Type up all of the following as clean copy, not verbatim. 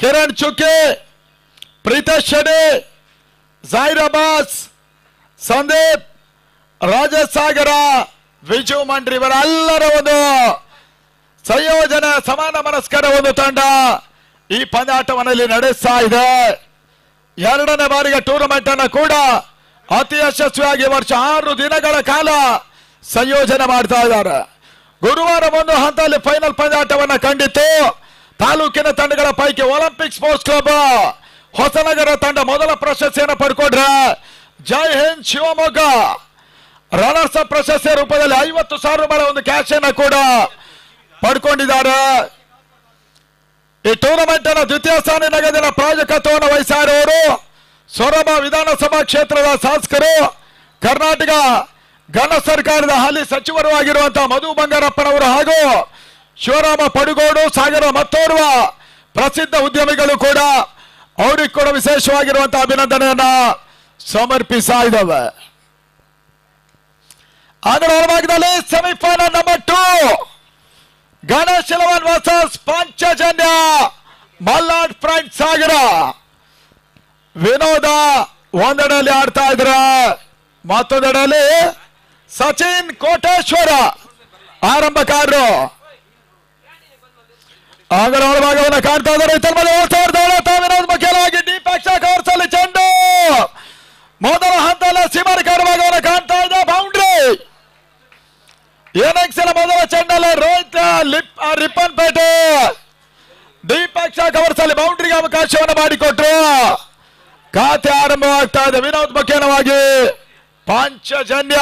ಕಿರಣ್ ಚುಕ್ಕಿ, ಪ್ರೀತೇಶ್ ಶೆಡಿ, ಜಾಹಿರ್ ಅಬ್ಬಾಸ್, ಸಂದೀಪ್, ರಾಜೇಶ್ ಸಾಗರ, ವಿಜು ಮಂಡ್ರಿ ಇವರೆಲ್ಲರ ಒಂದು ಸಂಯೋಜನೆ ಸಮಾನ ಮನಸ್ಕರ ಒಂದು ತಂಡ ಈ ಪಂದ್ಯಾಟವನ್ನಲ್ಲಿ ನಡೆಸ್ತಾ ಇದೆ. ಎರಡನೇ ಬಾರಿಗೆ ಟೂರ್ನಮೆಂಟ್ ಅನ್ನು ಕೂಡ ಅತಿ ಯಶಸ್ವಿಯಾಗಿ ವರ್ಷ 6 ದಿನಗಳ ಕಾಲ ಸಂಯೋಜನೆ ಮಾಡ್ತಾ ಇದ್ದಾರೆ. ಗುರುವಾರ ಒಂದು ಹಂತದಲ್ಲಿ ಫೈನಲ್ ಪಂದ್ಯಾಟವನ್ನ ಕಂಡಿತ್ತು. ತಾಲೂಕಿನ ತಂಡಗಳ ಪೈಕಿ ಒಲಿಂಪಿಕ್ ಸ್ಪೋರ್ಟ್ಸ್ ಕ್ಲಬ್ ಹೊಸನಗರ ತಂಡ ಮೊದಲ ಪ್ರಶಸ್ತಿಯನ್ನು ಪಡ್ಕೊಂಡ್ರೆ ಜೈ ಹಿಂದ್ ಶಿವಮೊಗ್ಗ ರನ್ನರ್ಸ್ ಅಪ್ ಪ್ರಶಸ್ತಿಯ ರೂಪದಲ್ಲಿ 50,000 ರೂಪಾಯಿ ಒಂದು ಕ್ಯಾಶ್ ಅನ್ನು ಕೂಡ ಪಡ್ಕೊಂಡಿದ್ದಾರೆ. ಈ ಟೂರ್ನಮೆಂಟ್ ಅನ್ನು ದ್ವಿತೀಯ ಸ್ಥಾನ ನಗದಿನ ಪ್ರಾಯೋಜಕತ್ವವನ್ನು ವಹಿಸಿರುವವರು ಸೊರಬ ವಿಧಾನಸಭಾ ಕ್ಷೇತ್ರದ ಶಾಸಕರು, ಕರ್ನಾಟಕ ಘನ ಸರ್ಕಾರದ ಹಾಲಿ ಸಚಿವರು ಆಗಿರುವಂತಹ ಮಧು ಬಂಗಾರಪ್ಪನವರು ಹಾಗೂ ಶಿವರಾಮ ಪಡುಗೋಡು ಸಾಗರ ಮತ್ತೋರ್ವ ಪ್ರಸಿದ್ಧ ಉದ್ಯಮಿಗಳು ಕೂಡ ಅವ್ರಿಗೆ ಕೂಡ ವಿಶೇಷವಾಗಿರುವಂತಹ ಅಭಿನಂದನೆಯನ್ನ ಸಮರ್ಪಿಸ್ತಾ ಇದ್ದಾವೆ. ಅದರ ಭಾಗದಲ್ಲಿ semifinal number 2 Ganesh eleven versus Panchajanya Malnad friends Sagara. ವಿನೋದ ಒಂದೆಡೆಯಲ್ಲಿ ಆಡ್ತಾ ಇದ್ರ, ಮತ್ತೊಂದೆಡೆಯಲ್ಲಿ ಸಚಿನ್ ಕೋಟೇಶ್ವರ ಆರಂಭಕಾರರು. ಅದರ ಒಳಭಾಗವನ್ನು ಕಾಣ್ತಾ ಇದ್ದಾರೆ. ವಿನೋದ್ ಮುಖ್ಯವಾಗಿ ಡೀಪ್ ಕವರ್ಸಲ್ಲಿ ಚೆಂಡು ಮೊದಲ ಹಂತದಲ್ಲಿ ಸೀಮಾರಿಕಾರ ಭಾಗವನ್ನು ಕಾಣ್ತಾ ಇದೆ. ಬೌಂಡ್ರಿ ಏನೆಕ್ಸಲ ಮೊದಲ ಚೆಂಡಲ್ಲಿ ರೋಹಿತ್ ರಿಪ್ಪನ್ಪೇಟೆ ಡೀಪ್ ಕವರ್ಸಲ್ಲಿ ಬೌಂಡ್ರಿಗೆ ಅವಕಾಶವನ್ನು ಮಾಡಿಕೊಟ್ರು. ಖಾತೆ ಆರಂಭವಾಗ್ತಾ ಇದೆ ವಿನೋದ್ ಮುಖ್ಯವಾಗಿ ಪಂಚಜನ್ಯ.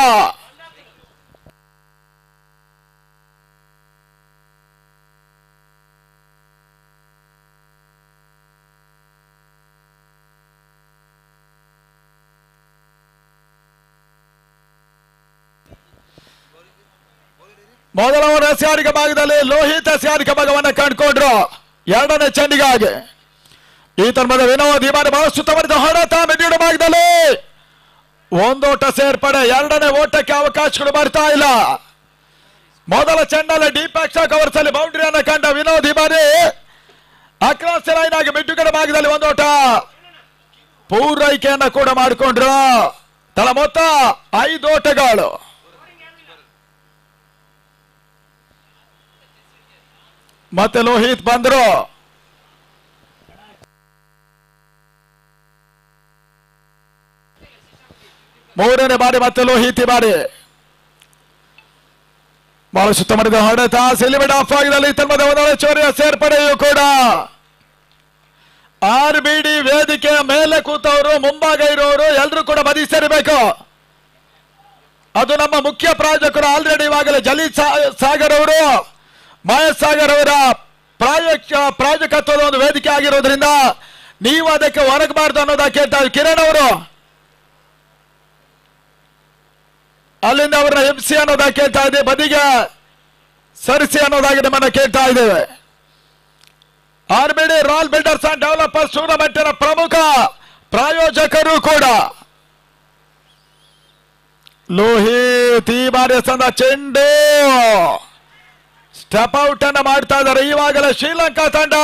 ಮೊದಲ ಎಸೆಗಾರಿಕೆ ಭಾಗದಲ್ಲಿ ಲೋಹಿತ್ ಎಸೆಗಾರಿಕೆ ಭಾಗವನ್ನು ಕಂಡುಕೊಂಡ್ರು ಎರಡನೇ ಚೆಂಡಿಗಾಗಿ. ಈ ತರ್ಮದ ವಿನೋದ್ ಈ ಬಾರಿ ಬಹಳ ಸುತ್ತಮುತ್ತ ಹೊಡೆತ ಮಿಡ್ಯೂಡ್ ಭಾಗದಲ್ಲಿ ಒಂದೋಟ ಸೇರ್ಪಡೆ, ಎರಡನೇ ಓಟಕ್ಕೆ ಅವಕಾಶಗಳು ಬರ್ತಾ ಇಲ್ಲ. ಮೊದಲ ಚೆಂಡಲ್ಲಿ ಡೀಪ್ ಕವರ್ಸ್ ಅಲ್ಲಿ ಬೌಂಡ್ರಿಯನ್ನು ಕಂಡ ವಿನೋದ್ ಈ ಬಾರಿ ಅಕ್ರಾಸ್ ಲೈನ್ ಆಗಿ ಮಿಡ್ಡುಗಡೆ ಭಾಗದಲ್ಲಿ ಒಂದೋಟ ಪೂರೈಕೆಯನ್ನು ಕೂಡ ಮಾಡಿಕೊಂಡ್ರು. ತಳ ಮೊತ್ತ 5 ಓಟಗಳು. ಮತ್ತೆ ಲೋಹಿತ್ ಬಂದ್ರು. ಮೂರನೇ ಬಾರಿ ಮತ್ತೆ ಲೋಹಿತ್ ಈ ಬಾರಿ ಬಹಳ ಸುತ್ತಮುತ್ತ ಹೊಡೆತ ಸೆಲಿಮೆಂಟ್ ಆಫ್ ಆಗಿದಲ್ಲಿ ತನ್ಮದ ಒಂದೊಳ್ಳೆ ಚೋರಿಯ ಸೇರ್ಪಡೆಯೂ ಕೂಡ. RBD ವೇದಿಕೆಯ ಮೇಲೆ ಕೂತವರು ಮುಂಭಾಗ ಇರೋರು ಎಲ್ಲರೂ ಕೂಡ ಬದಿ ಸೇರಬೇಕು. ಅದು ನಮ್ಮ ಮುಖ್ಯ ಪ್ರಾಯೋಜಕರು ಆಲ್ರೆಡಿ ಇವಾಗಲೇ ಜಲೀಲ್ ಸಾಗರ್ ಅವರು ಮಹೇಶ್ ಸಾಗರ್ ಅವರ ಪ್ರಾಯೋಜಕತ್ವದ ಒಂದು ವೇದಿಕೆ ಆಗಿರೋದ್ರಿಂದ ನೀವು ಅದಕ್ಕೆ ಹೊರಗಬಾರ್ದು ಅನ್ನೋದಕ್ಕೆ ಕೇಳ್ತಾ ಕಿರಣ್ ಅವರು ಅಲ್ಲಿಂದ ಅವರನ್ನ MC ಅನ್ನೋದಾಗಿ ಕೇಳ್ತಾ ಇದ್ದೇವೆ, ಬದಿಗೆ ಸರಿಸಿ ಅನ್ನೋದಾಗಿ ನಮ್ಮನ್ನ ಕೇಳ್ತಾ ಇದ್ದೇವೆ. RBD royal builders and developers ಟೂರ್ನಮೆಂಟಿನ ಪ್ರಮುಖ ಪ್ರಾಯೋಜಕರು ಕೂಡ. ಲೋಹಿತ್ ಈ ಬಾರಿ ಸಂದ ಚೆಂಡು ಸ್ಟೆಪ್ ಔಟ್ ಅನ್ನ ಮಾಡ್ತಾ ಇದ್ದಾರೆ. ಈವಾಗಲೇ ಶ್ರೀಲಂಕಾ ತಂಡ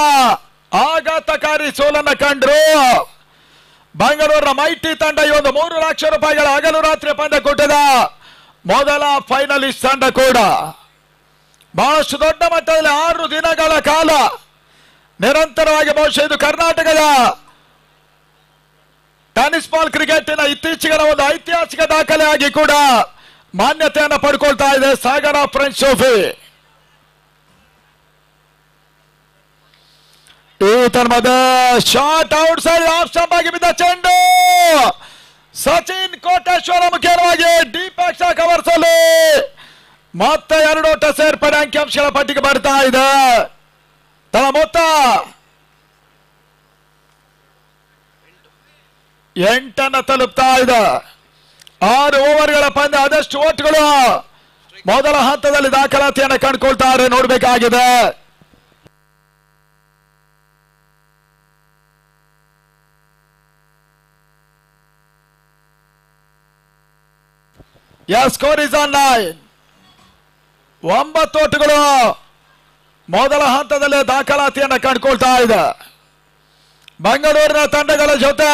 ಆಘಾತಕಾರಿ ಸೋಲನ್ನ ಕಂಡ್ರು. ಬೆಂಗಳೂರಿನ ಮೈಟಿ ತಂಡ ಈ ಒಂದು 3 ಲಕ್ಷ ರೂಪಾಯಿಗಳ ಹಗಲು ರಾತ್ರಿ ಪಂದ್ಯಕೂಟದ ಮೊದಲ ಫೈನಲಿಸ್ಟ್ ತಂಡ ಕೂಡ ಬಹಳಷ್ಟು ದೊಡ್ಡ ಮಟ್ಟದಲ್ಲಿ 6 ದಿನಗಳ ಕಾಲ ನಿರಂತರವಾಗಿ ಬಹುಶಃ ಇದು ಕರ್ನಾಟಕದ ಟೆನ್ನಿಸ್ ಬಾಲ್ ಕ್ರಿಕೆಟಿನ ಇತ್ತೀಚೆಗಿನ ಒಂದು ಐತಿಹಾಸಿಕ ದಾಖಲೆ ಆಗಿ ಕೂಡ ಮಾನ್ಯತೆಯನ್ನು ಪಡ್ಕೊಳ್ತಾ ಇದೆ ಸಾಗರ ಫ್ರೆಂಚ್ ಟ್ರೋಫಿ. ಈ ತನ್ಮದ shot outside off stump ಆಗಿ ಬಿದ್ದ ಚೆಂಡು ಸಚಿನ್ ಕೋಟೇಶ್ವರ ಮುಖ್ಯವಾಗಿ ಡೀಪ್ ಕವರ್ಸಲ್ಲಿ ಮತ್ತೆ 2 ಓಟ ಸೇರ್ಪಡೆ ಅಂಕಿಅಂಶಗಳ ಪಟ್ಟಿಗೆ ಬರ್ತಾ ಇದೆ. ತನ್ನ ಮೊತ್ತ 8 ತಲುಪ್ತಾ ಇದೆ. 6 ಓವರ್ಗಳ ಪಂದ್ಯ, ಆದಷ್ಟು ಓಟ್ಗಳು ಮೊದಲ ಹಂತದಲ್ಲಿ ದಾಖಲಾತಿಯನ್ನು ಕಂಡುಕೊಳ್ತಾರೆ, ನೋಡಬೇಕಾಗಿದೆ. Score is on 9. 9 ಓಟಗಳು ಮೊದಲ ಹಂತದಲ್ಲಿ ದಾಖಲಾತಿಯನ್ನು ಕಂಡುಕೊಳ್ತಾ ಇದೆ. ಬೆಂಗಳೂರಿನ ತಂಡಗಳ ಜೊತೆ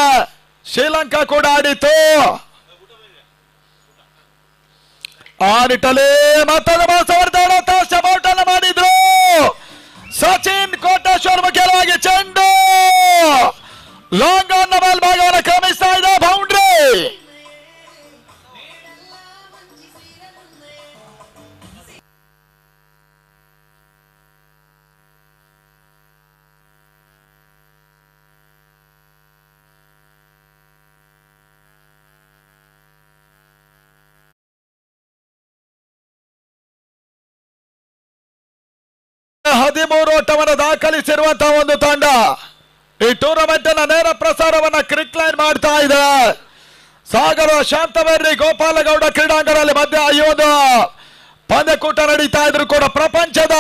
ಶ್ರೀಲಂಕಾ ಕೂಡ ಆಡಿತು. ಆ ನಿಟ್ಟಲ್ಲಿ ಮತ್ತೊಂದು ಔಟನ್ನು ಮಾಡಿದ್ರು. ಸಚಿನ್ ಕೋಟೇಶ್ವರ್ ಮುಖ್ಯವಾಗಿ ಚೆಂಡು ಲಾಂಗ್ ಆನ್ ಬಾಲ್ ಭಾಗವನ್ನು ಕ್ರಮಿಸ್ತಾ ಇದೆ. ಬೌಂಡ್ರಿ. ಹದಿಮೂರು ಓಟವನ್ನು ದಾಖಲಿಸಿರುವಂತಹ ಒಂದು ತಂಡ ಈ ಟೂರ್ನಮೆಂಟ್ ನೇರ ಪ್ರಸಾರವನ್ನ ಕ್ರಿಕ್ ಲೈನ್ ಮಾಡ್ತಾ ಇದೆ. ಸಾಗರ ಶಾಂತವೇರಿ ಗೋಪಾಲಗೌಡ ಕ್ರೀಡಾಂಗಣದಲ್ಲಿ ಮಧ್ಯ ಈ ಒಂದು ಪಂದ್ಯಕೂಟ ನಡೀತಾ ಇದ್ರು ಕೂಡ ಪ್ರಪಂಚದ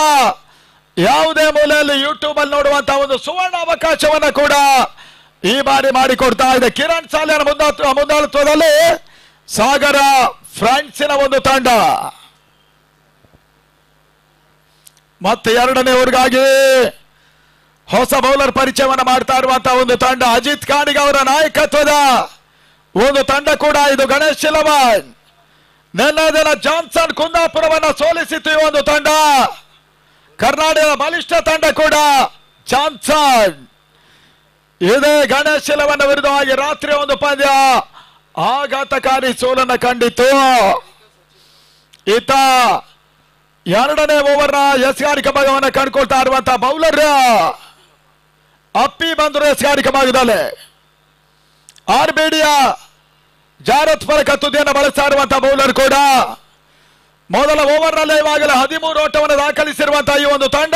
ಯಾವುದೇ ಮೂಲೆಯಲ್ಲಿ ಯೂಟ್ಯೂಬ್ ಅಲ್ಲಿ ನೋಡುವಂತಹ ಒಂದು ಸುವರ್ಣ ಅವಕಾಶವನ್ನ ಕೂಡ ಈ ಬಾರಿ ಮಾಡಿಕೊಡ್ತಾ ಇದೆ. ಕಿರಣ್ ಸಾಲಿಯನ ಮುಂದಾಳತ್ವದಲ್ಲಿ ಸಾಗರ ಫ್ರಾನ್ಸಿನ ಒಂದು ತಂಡ. ಮತ್ತೆ ಎರಡನೇ ಓವರ್ಗಾಗಿ ಹೊಸ ಬೌಲರ್ ಪರಿಚಯವನ್ನು ಮಾಡ್ತಾ ಇರುವಂತಹ ಒಂದು ತಂಡ. ಅಜಿತ್ ಕಾಣಿಗ ಅವರ ನಾಯಕತ್ವದ ಒಂದು ತಂಡ ಕೂಡ ಇದು. ಗಣೇಶ್ ಶಿಲವಾನ್ ನಿನ್ನೆ ದಿನ ಜಾನ್ಸನ್ ಕುಂದಾಪುರವನ್ನ ಸೋಲಿಸಿತು ಈ ಒಂದು ತಂಡ. ಕರ್ನಾಟಕದ ಬಲಿಷ್ಠ ತಂಡ ಕೂಡ ಜಾನ್ಸನ್. ಇದೇ ಗಣೇಶ್ ಶಿಲವನ್ನ ವಿರುದ್ಧವಾಗಿ ರಾತ್ರಿ ಒಂದು ಪಂದ್ಯ ಆಘಾತಕಾರಿ ಸೋಲನ್ನು ಕಂಡಿತು. ಈತ ಎರಡನೇ ಓವರ್ ಎಸ್ಗಾರಿಕೆ ಭಾಗವನ್ನು ಕಂಡುಕೊಳ್ತಾ ಇರುವಂತಹ ಬೌಲರ್ ಅಪ್ಪಿ ಬಂದರು ಎಸ್ಗಾರಿಕೆ ಭಾಗದಲ್ಲಿ. ಆರ್ಬಿಡಿಯ ಜಾರತ್ ಫಲಕ ತುದಿಯನ್ನು ಬಳಸ್ತಾ ಇರುವಂತಹ ಬೌಲರ್ ಕೂಡ ಮೊದಲ ಓವರ್ ನಲ್ಲಿ ಇವಾಗಲೇ 13 ಓಟವನ್ನು ದಾಖಲಿಸಿರುವಂತಹ ಈ ಒಂದು ತಂಡ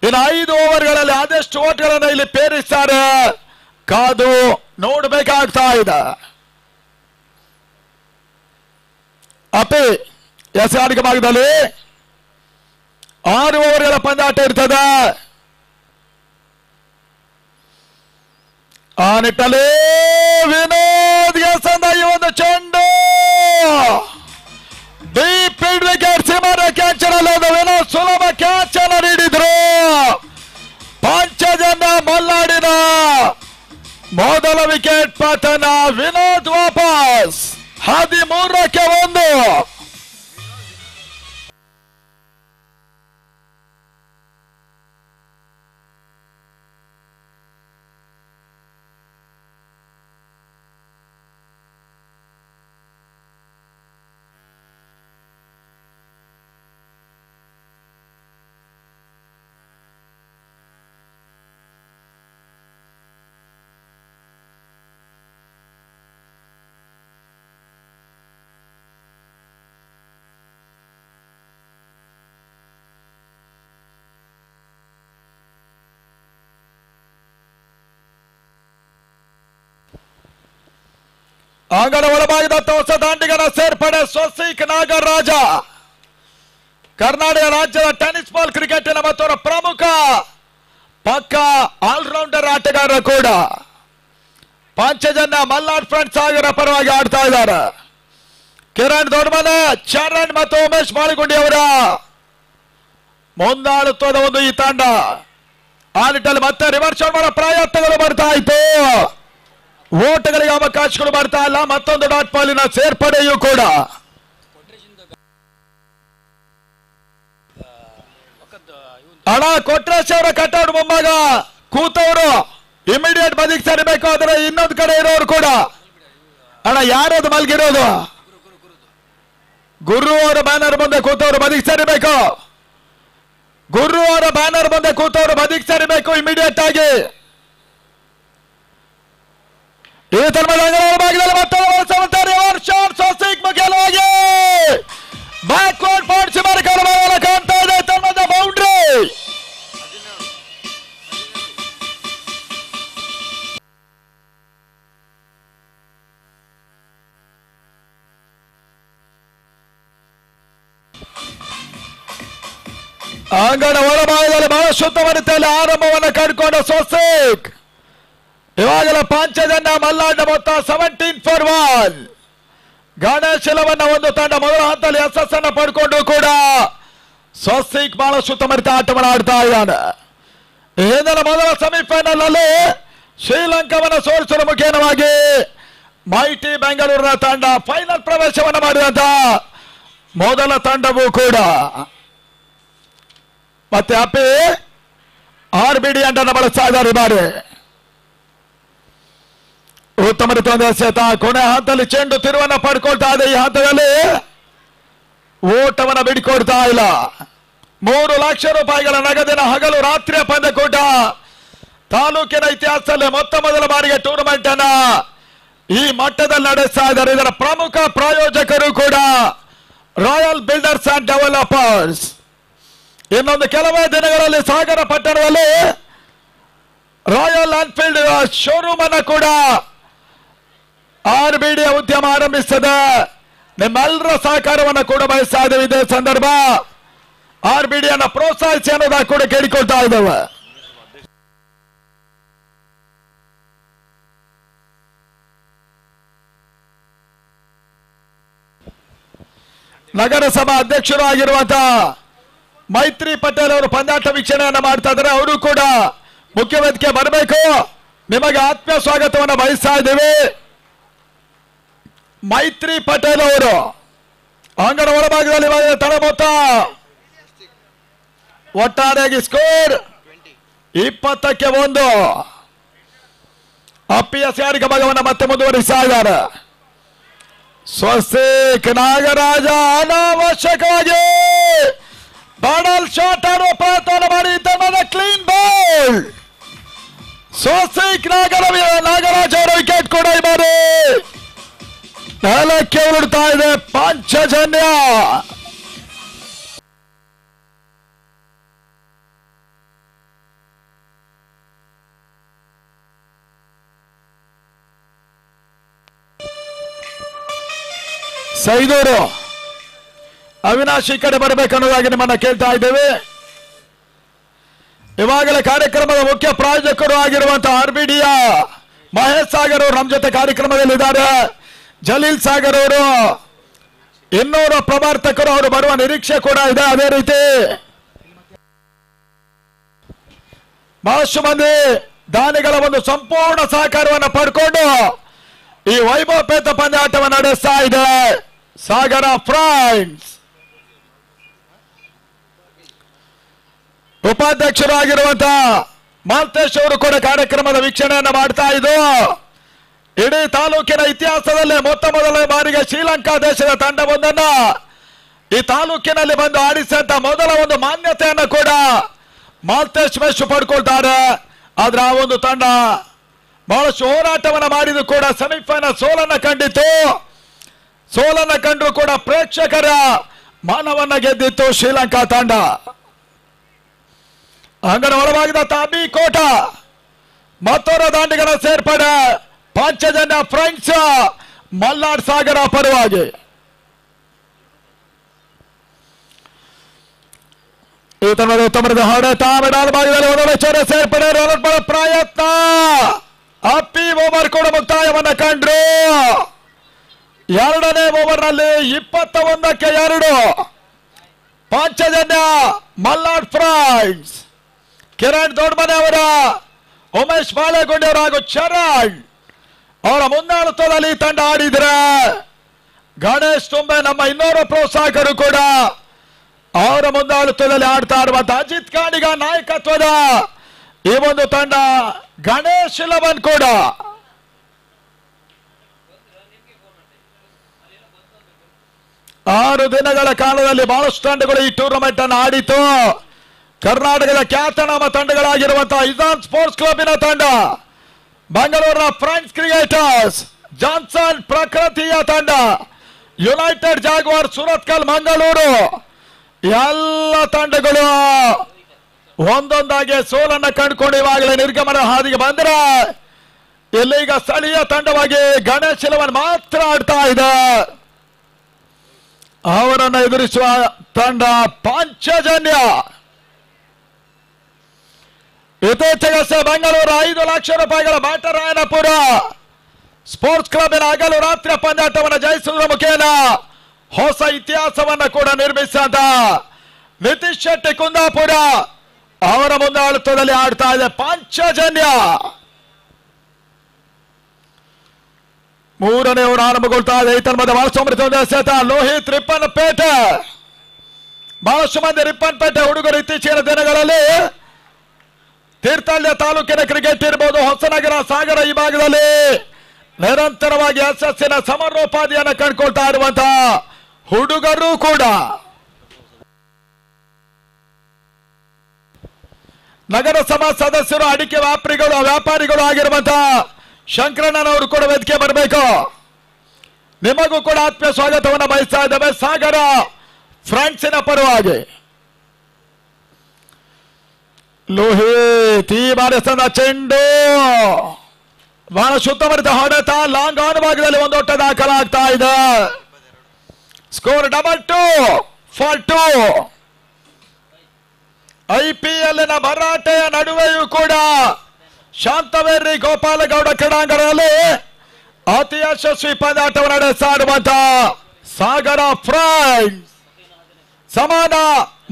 ಇನ್ನು 5 ಓವರ್ಗಳಲ್ಲಿ ಅದೆಷ್ಟು ಓಟ್ಗಳನ್ನು ಇಲ್ಲಿ ಪೇರಿಸ್ತಾರೆ ಕಾದು ನೋಡಬೇಕಾಗ್ತಾ ಇದೆ. ಅಪ್ಪಿ ಎಸ್ಗಾರಿಕೆ ಭಾಗದಲ್ಲಿ 6 ಓವರ್ಗಳ ಪಂದ್ಯಾಟ ಇರ್ತದೆ. ಆ ನಿಟ್ಟಲ್ಲಿ ವಿನೋದ್ಗೆ ಸಂದ ಈ ಒಂದು ಚೆಂಡು ಡೀಪ್ ಮಿಡ್ ವಿಕೆಟ್ ಸೀಮಾರ ಕ್ಯಾಚ್ ಅಲ್ಲಿ ವಿನೋದ್ ಸುಲಭ ಕ್ಯಾಚ್ ಅನ್ನು ನೀಡಿದ್ರು. ಪಂಚಜನ್ಯ ಮಲ್ನಾಡಿನ ಮೊದಲ ವಿಕೆಟ್ ಪತನ. ವಿನೋದ್ ವಾಪಸ್ 13ಕ್ಕೆ 1. ಅಂಗಣ ಒಳಭಾಗದ ಹೊಸ ದಾಂಡಿಗರ ಸೇರ್ಪಡೆ ಸ್ವಸ್ತಿಕ್ ನಾಗರಾಜ. ಕರ್ನಾಟಕ ರಾಜ್ಯದ ಟೆನಿಸ್ ಬಾಲ್ ಕ್ರಿಕೆಟಿನ ಮತ್ತೊಬ್ಬ ಪ್ರಮುಖ ಪಕ್ಕ ಆಲ್ರೌಂಡರ್ ಆಟಗಾರ ಕೂಡ. ಪಂಚಜನ್ಯ ಮಲ್ನಾಡ್ ಫ್ರೆಂಡ್ಸ್ ಸಾಗರ ಪರವಾಗಿ ಆಡ್ತಾ ಇದ್ದಾರೆ. ಕಿರಣ್ ದೊಡ್ಡಮನೆ, ಚರಣ್ ಮತ್ತು ಉಮೇಶ್ ಮಾಳಿಗುಂಡಿ ಅವರ ಮುಂದಾಳುತ್ವದ ಒಂದು ಈ ತಂಡ. ಆ ನಿಟ್ಟಲ್ಲಿ ಮತ್ತೆ ರಿವರ್ಸ್ ಮಾಡೋ ಪ್ರಯತ್ನಗಳು ಬರ್ತಾ ಇತ್ತು. ಓಟಗಳಿಗೆ ಅವಕಾಶಗಳು ಬರ್ತಾ ಇಲ್ಲ. ಮತ್ತೊಂದು ಡಾಟ್ ಬಾಲಿನ ಸೇರ್ಪಡೆಯೂ ಕೂಡ. ಹಣ ಕೊಟ್ರೇಶ್ ಅವರ ಕಟೌಟ್ ಮುಂಭಾಗ ಕೂತವರು ಇಮಿಡಿಯೇಟ್ ಬದಿಗೆ ಸರಿಬೇಕು. ಆದರೆ ಇನ್ನೊಂದು ಕಡೆ ಇರೋರು ಕೂಡ ಅಣ್ಣ ಯಾರದು ಮಲ್ಗಿರೋದು ಗುರು ಅವರ ಬ್ಯಾನರ್ ಮುಂದೆ ಕೂತವರು ಬದಿಗೆ ಸರಿಬೇಕು. ಗುರು ಅವರ ಬ್ಯಾನರ್ ಮುಂದೆ ಕೂತವರು ಬದಿಗೆ ಸರಿಬೇಕು ಇಮಿಡಿಯೇಟ್ ಆಗಿ. ಈ ಭಾಗದಲ್ಲಿ ಮತ್ತೊಂದು ಸ್ವಸ್ತಿಕ್ ಮುಖ್ಯವಾಗಿ ಬ್ಯಾಕ್ವರ್ಡ್ ಪಾಯಿಂಟ್ಸ್ ಕಾಣ್ತಾ ಇದೆ. ತಮ್ಮದ ಬೌಂಡ್ರಿ ಅಂಗಣ ಒಳಭಾಗದಲ್ಲಿ ಬಹಳ ಶುದ್ಧ ರೀತಿಯಲ್ಲಿ ಆರಂಭವನ್ನು ಕಂಡುಕೊಂಡ ಸ್ವಸ್ತಿಕ್. ಇವಾಗಲೇ ಪಂಚಜನ್ಯ ಮಲ್ನಾಡಿನ ಮೊತ್ತ 17 for 1. ಗಣೇಶ್ ಶಿಲವನ್ನ ಒಂದು ತಂಡ ಮೊದಲ ಹಂತದಲ್ಲಿ ಯಶಸ್ಸನ್ನು ಪಡ್ಕೊಂಡು ಕೂಡ ಸ್ವಸ್ತಿಕ್ ಬಹಳ ಸುತ್ತಮರಿತ ಆಟವನ್ನು ಆಡ್ತಾ ಇದ್ದಾನೆ. ಹಿಂದಿನ ಮೊದಲ ಸೆಮಿಫೈನಲ್ ಅಲ್ಲಿ ಶ್ರೀಲಂಕಾವನ್ನು ಸೋಲಿಸುವ ಮುಖೇನವಾಗಿ ಮೈಟಿ ಬೆಂಗಳೂರಿನ ತಂಡ ಫೈನಲ್ ಪ್ರವೇಶವನ್ನು ಮಾಡಿದಂತ ಮೊದಲ ತಂಡವೂ ಕೂಡ. ಮತ್ತೆ ಅಪ್ಪಿ RBD ಅಂಟನ್ನು ಬಳಸ್ತಾ ಇದ್ದಾರೆ. ಬಾರಿ ಉತ್ತಮ ರೀತಿಯ ಎಸೆತ. ಕೊನೆ ಹಂತದಲ್ಲಿ ಚೆಂಡು ತಿರುವನ್ನು ಪಡ್ಕೊಳ್ತಾ ಇದೆ. ಈ ಹಂತದಲ್ಲಿ ಓಟವನ್ನು ಬಿಡಿಕೊಡ್ತಾ ಇಲ್ಲ. 3 ಲಕ್ಷ ರೂಪಾಯಿಗಳ ನಗದಿನ ಹಗಲು ರಾತ್ರಿಯ ಪಂದ್ಯಕೂಟ ತಾಲೂಕಿನ ಇತಿಹಾಸದಲ್ಲಿ ಮೊದಲ ಬಾರಿಗೆ ಟೂರ್ನಮೆಂಟ್ ಅನ್ನ ಈ ಮಟ್ಟದಲ್ಲಿ ನಡೆಸ್ತಾ ಇದ್ದಾರೆ. ಇದರ ಪ್ರಮುಖ ಪ್ರಾಯೋಜಕರು ಕೂಡ ರಾಯಲ್ ಬಿಲ್ಡರ್ಸ್ ಅಂಡ್ ಡೆವಲಪರ್ಸ್. ಇನ್ನೊಂದು ಕೆಲವೇ ದಿನಗಳಲ್ಲಿ ಸಾಗರ ಪಟ್ಟಣದಲ್ಲಿ ರಾಯಲ್ ಎನ್ಫೀಲ್ಡ್ ಶೋರೂಮ್ ಅನ್ನು ಕೂಡ RBD ಉದ್ಯಮ ಆರಂಭಿಸಿದೆ. ನಿಮ್ಮೆಲ್ಲರ ಸಹಕಾರವನ್ನು ಕೂಡ ಬಯಸ್ತಾ ಇದ್ದೇವೆ. ಇದೇ ಸಂದರ್ಭ RBD ಅನ್ನು ಪ್ರೋತ್ಸಾಹಿಸಿ ಅನ್ನೋದನ್ನು ಕೂಡ ಕೇಳಿಕೊಳ್ತಾ ಇದ್ದೇವೆ. ನಗರಸಭಾ ಅಧ್ಯಕ್ಷರು ಆಗಿರುವಂತಹ ಮೈತ್ರಿ ಪಟೇಲ್ ಅವರು ಪಂದ್ಯಾಟ ವೀಕ್ಷಣೆಯನ್ನು ಮಾಡ್ತಾ ಇದ್ದಾರೆ. ಅವರು ಕೂಡ ಮುಖ್ಯ ವೇದಿಕೆ ಬರಬೇಕು. ನಿಮಗೆ ಆತ್ಮೀಯ ಸ್ವಾಗತವನ್ನು ಬಯಸ್ತಾ ಇದ್ದೇವೆ. ಮೈತ್ರಿ ಪಟೇಲ್ ಅವರು ಅಂಗಣ ಒಳಭಾಗದಲ್ಲಿ ತಳ ಮೊತ್ತ ಒಟ್ಟಾರೆಯಾಗಿ ಸ್ಕೋರ್ 20ಕ್ಕೆ 1. ಅಪ್ಪಿಎಸ್ ಯಾರಿಗ ಭಾಗವನ್ನು ಮತ್ತೆ ಮುಂದುವರಿಸ್ತಾ ಇದ್ದಾರೆ. ಸ್ವಸ್ತಿಕ್ ನಾಗರಾಜ ಅನಾವಶ್ಯಕವಾಗಿ ಬಾಣಲ್ ಶಾಟ್ ಆಡುವ ಪ್ರಯತ್ನ ಮಾಡಿ ಕ್ಲೀನ್ ಬಾಲ್. ಸ್ವಸ್ತಿಕ್ ನಾಗರಾಜ್ ಅವರ ವಿಕೆಟ್ ಕೂಡ ಈ ಬಾರಿ ನೆಲಕ್ಕೆ ಉರುಳ್ತಾ ಇದೆ. ಪಾಂಚಜನ್ಯ ಸೈದೂರು ಅವಿನಾಶ್ ಈ ಕಡೆ ಬರಬೇಕನ್ನೋದಾಗಿ ನಿಮ್ಮನ್ನ ಕೇಳ್ತಾ ಇದ್ದೇವೆ. ಇವಾಗಲೇ ಕಾರ್ಯಕ್ರಮದ ಮುಖ್ಯ ಪ್ರಾಯೋಜಕರು ಆಗಿರುವಂತಹ RBDಯ ಮಹೇಶ್ ಸಾಗರ್ ಅವರು ನಮ್ಮ ಜೊತೆ ಕಾರ್ಯಕ್ರಮದಲ್ಲಿದ್ದಾರೆ. ಜಲೀಲ್ ಸಾಗರ್ ಅವರು, ಇನ್ನೂರ ಪ್ರವರ್ತಕರು ಅವರು ಬರುವ ನಿರೀಕ್ಷೆ ಕೂಡ ಇದೆ. ಅದೇ ರೀತಿ ಬಹಳಷ್ಟು ಮಂದಿ ದಾನಿಗಳ ಒಂದು ಸಂಪೂರ್ಣ ಸಹಕಾರವನ್ನು ಪಡ್ಕೊಂಡು ಈ ವೈಭವಪೇತ ಪಂದ್ಯಾಟವನ್ನು ನಡೆಸ್ತಾ ಇದೆ ಸಾಗರ ಫ್ರೆಂಡ್ಸ್. ಉಪಾಧ್ಯಕ್ಷರು ಆಗಿರುವಂತಹ ಮಾಲ್ತೇಶ್ ಅವರು ಕೂಡ ಕಾರ್ಯಕ್ರಮದ ವೀಕ್ಷಣೆಯನ್ನು ಮಾಡ್ತಾ ಇದ್ದು, ಇಡೀ ತಾಲೂಕಿನ ಇತಿಹಾಸದಲ್ಲೇ ಮೊದಲ ಬಾರಿಗೆ ಶ್ರೀಲಂಕಾ ದೇಶದ ತಂಡವೊಂದನ್ನ ಈ ತಾಲೂಕಿನಲ್ಲಿ ಬಂದು ಆಡಿಸಿದಂತ ಮೊದಲ ಒಂದು ಮಾನ್ಯತೆಯನ್ನು ಕೂಡ ಮಾಲ್ತೇಶ್ ಮೆಶ್ ಪಡ್ಕೊಳ್ತಾರೆ. ಆದ್ರೆ ಆ ಒಂದು ತಂಡ ಬಹಳಷ್ಟು ಹೋರಾಟವನ್ನು ಮಾಡಿದ್ದು ಕೂಡ ಸೆಮಿಫೈನಲ್ ಸೋಲನ್ನ ಕಂಡಿತ್ತು. ಸೋಲನ್ನ ಕಂಡ್ರು ಕೂಡ ಪ್ರೇಕ್ಷಕರ ಮಾನವನ್ನ ಗೆದ್ದಿತ್ತು ಶ್ರೀಲಂಕಾ ತಂಡ. ಅಂಗಣ ಒಳಭಾಗದ ಅಬಿ ಕೋಟ ಮತ್ತೋರ ದಾಂಡಿಗಳ ಸೇರ್ಪಡೆ ಪಾಂಚಜನ್ಯ ಫ್ರೆಂಡ್ಸ್ ಮಲ್ನಾಡ್ ಸಾಗರ ಪರವಾಗಿ. ಈ ತನದ ಉತ್ತಮದ ಹೊಡೆತ ಮೆಡಾಲ್ ಭಾಗದಲ್ಲಿ ಒಂದೊಂದು ಚೋರ ಸೇರ್ಪಡೆ ಪ್ರಯತ್ನ. ಅಪ್ಪಿ ಓವರ್ ಕೂಡ ಮುಕ್ತಾಯವನ್ನ ಕಂಡ್ರು. 2ನೇ ಓವರ್ ನಲ್ಲಿ 21ಕ್ಕೆ 2 ಪಾಂಚಜನ್ಯ ಮಲ್ನಾಡ್ ಫ್ರೆಂಡ್ಸ್. ಕಿರಣ್ ದೊಡ್ಡಮನೆ ಅವರ, ಉಮೇಶ್ ಬಾಳೆಗುಂಡಿ ಅವರು ಹಾಗೂ ಚರಣ್ ಅವರ ಮುಂದಾಳುತ್ವದಲ್ಲಿ ತಂಡ ಆಡಿದ್ರೆ ಗಣೇಶ್ ತುಂಬೆ ನಮ್ಮ ಇನ್ನೋರ್ವ ಪ್ರೋತ್ಸಾಹಕರು ಕೂಡ ಅವರ ಮುಂದಾಳುತ್ವದಲ್ಲಿ ಆಡ್ತಾ ಇರುವಂತಹ ಅಜಿತ್ ಕಾಣಿಗ ನಾಯಕತ್ವದ ಈ ಒಂದು ತಂಡ ಗಣೇಶ್ 11 ಕೂಡ ಆರು ದಿನಗಳ ಕಾಲದಲ್ಲಿ ಬಹಳಷ್ಟು ತಂಡಗಳು ಈ ಟೂರ್ನಮೆಂಟ್ ಅನ್ನು ಆಡಿತು. ಕರ್ನಾಟಕದ ಖ್ಯಾತನಾಮ ತಂಡಗಳಾಗಿರುವಂತಹ ಇಜಾನ್ ಸ್ಪೋರ್ಟ್ಸ್ ಕ್ಲಬ್ನ ತಂಡ, ಬೆಂಗಳೂರಿನ ಫ್ರೆಂಡ್ಸ್ ಕ್ರಿಯೇಟರ್ಸ್, ಜಾನ್ಸನ್ ಪ್ರಕೃತಿಯ ತಂಡ, ಯುನೈಟೆಡ್ ಜಾಗ್ವಾರ್ ಸುರತ್ಕಲ್ ಮಂಗಳೂರು, ಎಲ್ಲ ತಂಡಗಳು ಒಂದೊಂದಾಗಿ ಸೋಲನ್ನ ಕಂಡುಕೊಂಡು ಇವಾಗಲೇ ನಿರ್ಗಮನ ಹಾದಿಗೆ ಬಂದ್ರೆ ಇಲ್ಲೀಗ ಸ್ಥಳೀಯ ತಂಡವಾಗಿ ಗಣೇಶ್ 11 ಮಾತ್ರ ಆಡ್ತಾ ಇದೆ. ಅವರನ್ನು ಎದುರಿಸುವ ತಂಡ ಪಾಂಚಜನ್ಯ. ಇತ್ತೀಚೆಗಷ್ಟೇ ಬೆಂಗಳೂರು 5 ಲಕ್ಷ ರೂಪಾಯಿಗಳ ಬಾಟರಾಯನಪುರ ಸ್ಪೋರ್ಟ್ಸ್ ಕ್ಲಬ್ನ ಹಗಲು ರಾತ್ರಿ ಪಂದ್ಯಾಟವನ್ನು ಜಯಿಸುವುದರ ಮುಖೇನ ಹೊಸ ಇತಿಹಾಸವನ್ನು ಕೂಡ ನಿರ್ಮಿಸಿದ ನಿತೀಶ್ ಶೆಟ್ಟಿ ಕುಂದಾಪುರ ಅವರ ಮುಂದಾಳುತ್ವದಲ್ಲಿ ಆಡ್ತಾ ಇದೆ ಪಾಂಚಜನ್ಯ. ಮೂರನೇ ಓವರ್ ಆರಂಭಗೊಳ್ತಾ ಇದೆ. ಈ ತನ್ಮದ ಬಹಳಷ್ಟು ಅಮೃತ ಎಸೆತ ಲೋಹಿತ್ ರಿಪ್ಪನ್ಪೇಟೆ. ಬಹಳಷ್ಟು ಮಂದಿ ರಿಪ್ಪನ್ಪೇಟೆ ಹುಡುಗರು ಇತ್ತೀಚಿನ ದಿನಗಳಲ್ಲಿ ತೀರ್ಥಹಳ್ಳಿ ತಾಲೂಕಿನ ಕ್ರಿಕೆಟ್ ಇರಬಹುದು, ಹೊಸನಗರ, ಸಾಗರ ಈ ಭಾಗದಲ್ಲಿ ನಿರಂತರವಾಗಿ ಯಶಸ್ಸಿನ ಸಮರೋಪಾದಿಯನ್ನು ಕಂಡುಕೊಳ್ತಾ ಇರುವಂತಹ ಹುಡುಗರು ಕೂಡ. ನಗರಸಭಾ ಸದಸ್ಯರು, ಅಡಿಕೆ ವ್ಯಾಪಾರಿಗಳು ಆಗಿರುವಂತಹ ಶಂಕರಣ್ಣನವರು ಕೂಡ ವೇದಿಕೆ ಬರಬೇಕು. ನಿಮಗೂ ಕೂಡ ಆತ್ಮೀಯ ಸ್ವಾಗತವನ್ನು ಬಯಸ್ತಾ ಇದ್ದೇವೆ ಸಾಗರ ಫ್ರಾನ್ಸಿನ ಪರವಾಗಿ. ಲೋಹಿತ್ ಈ ಬಾರಿ ಚೆಂಡು ಬಹಳ ಸುತ್ತಮುತ್ತ ಹೊಡೆತ ಲಾಂಗ್ ಆನ್ ಭಾಗದಲ್ಲಿ ಒಂದು ಓಟ ದಾಖಲಾಗ್ತಾ ಇದೆ. ಸ್ಕೋರ್ 2-2 IPL ಭರಾಟೆಯ ನಡುವೆಯೂ ಕೂಡ ಶಾಂತವೇರಿ ಗೋಪಾಲಗೌಡ ಕ್ರೀಡಾಂಗಣದಲ್ಲಿ ಅತಿ ಯಶಸ್ವಿ ಪಂದ್ಯಾಟವನ್ನು ನಡೆಸಾಡುವಂತ ಸಾಗರ ಫ್ರಾನ್ಸ್ ಸಮಾನ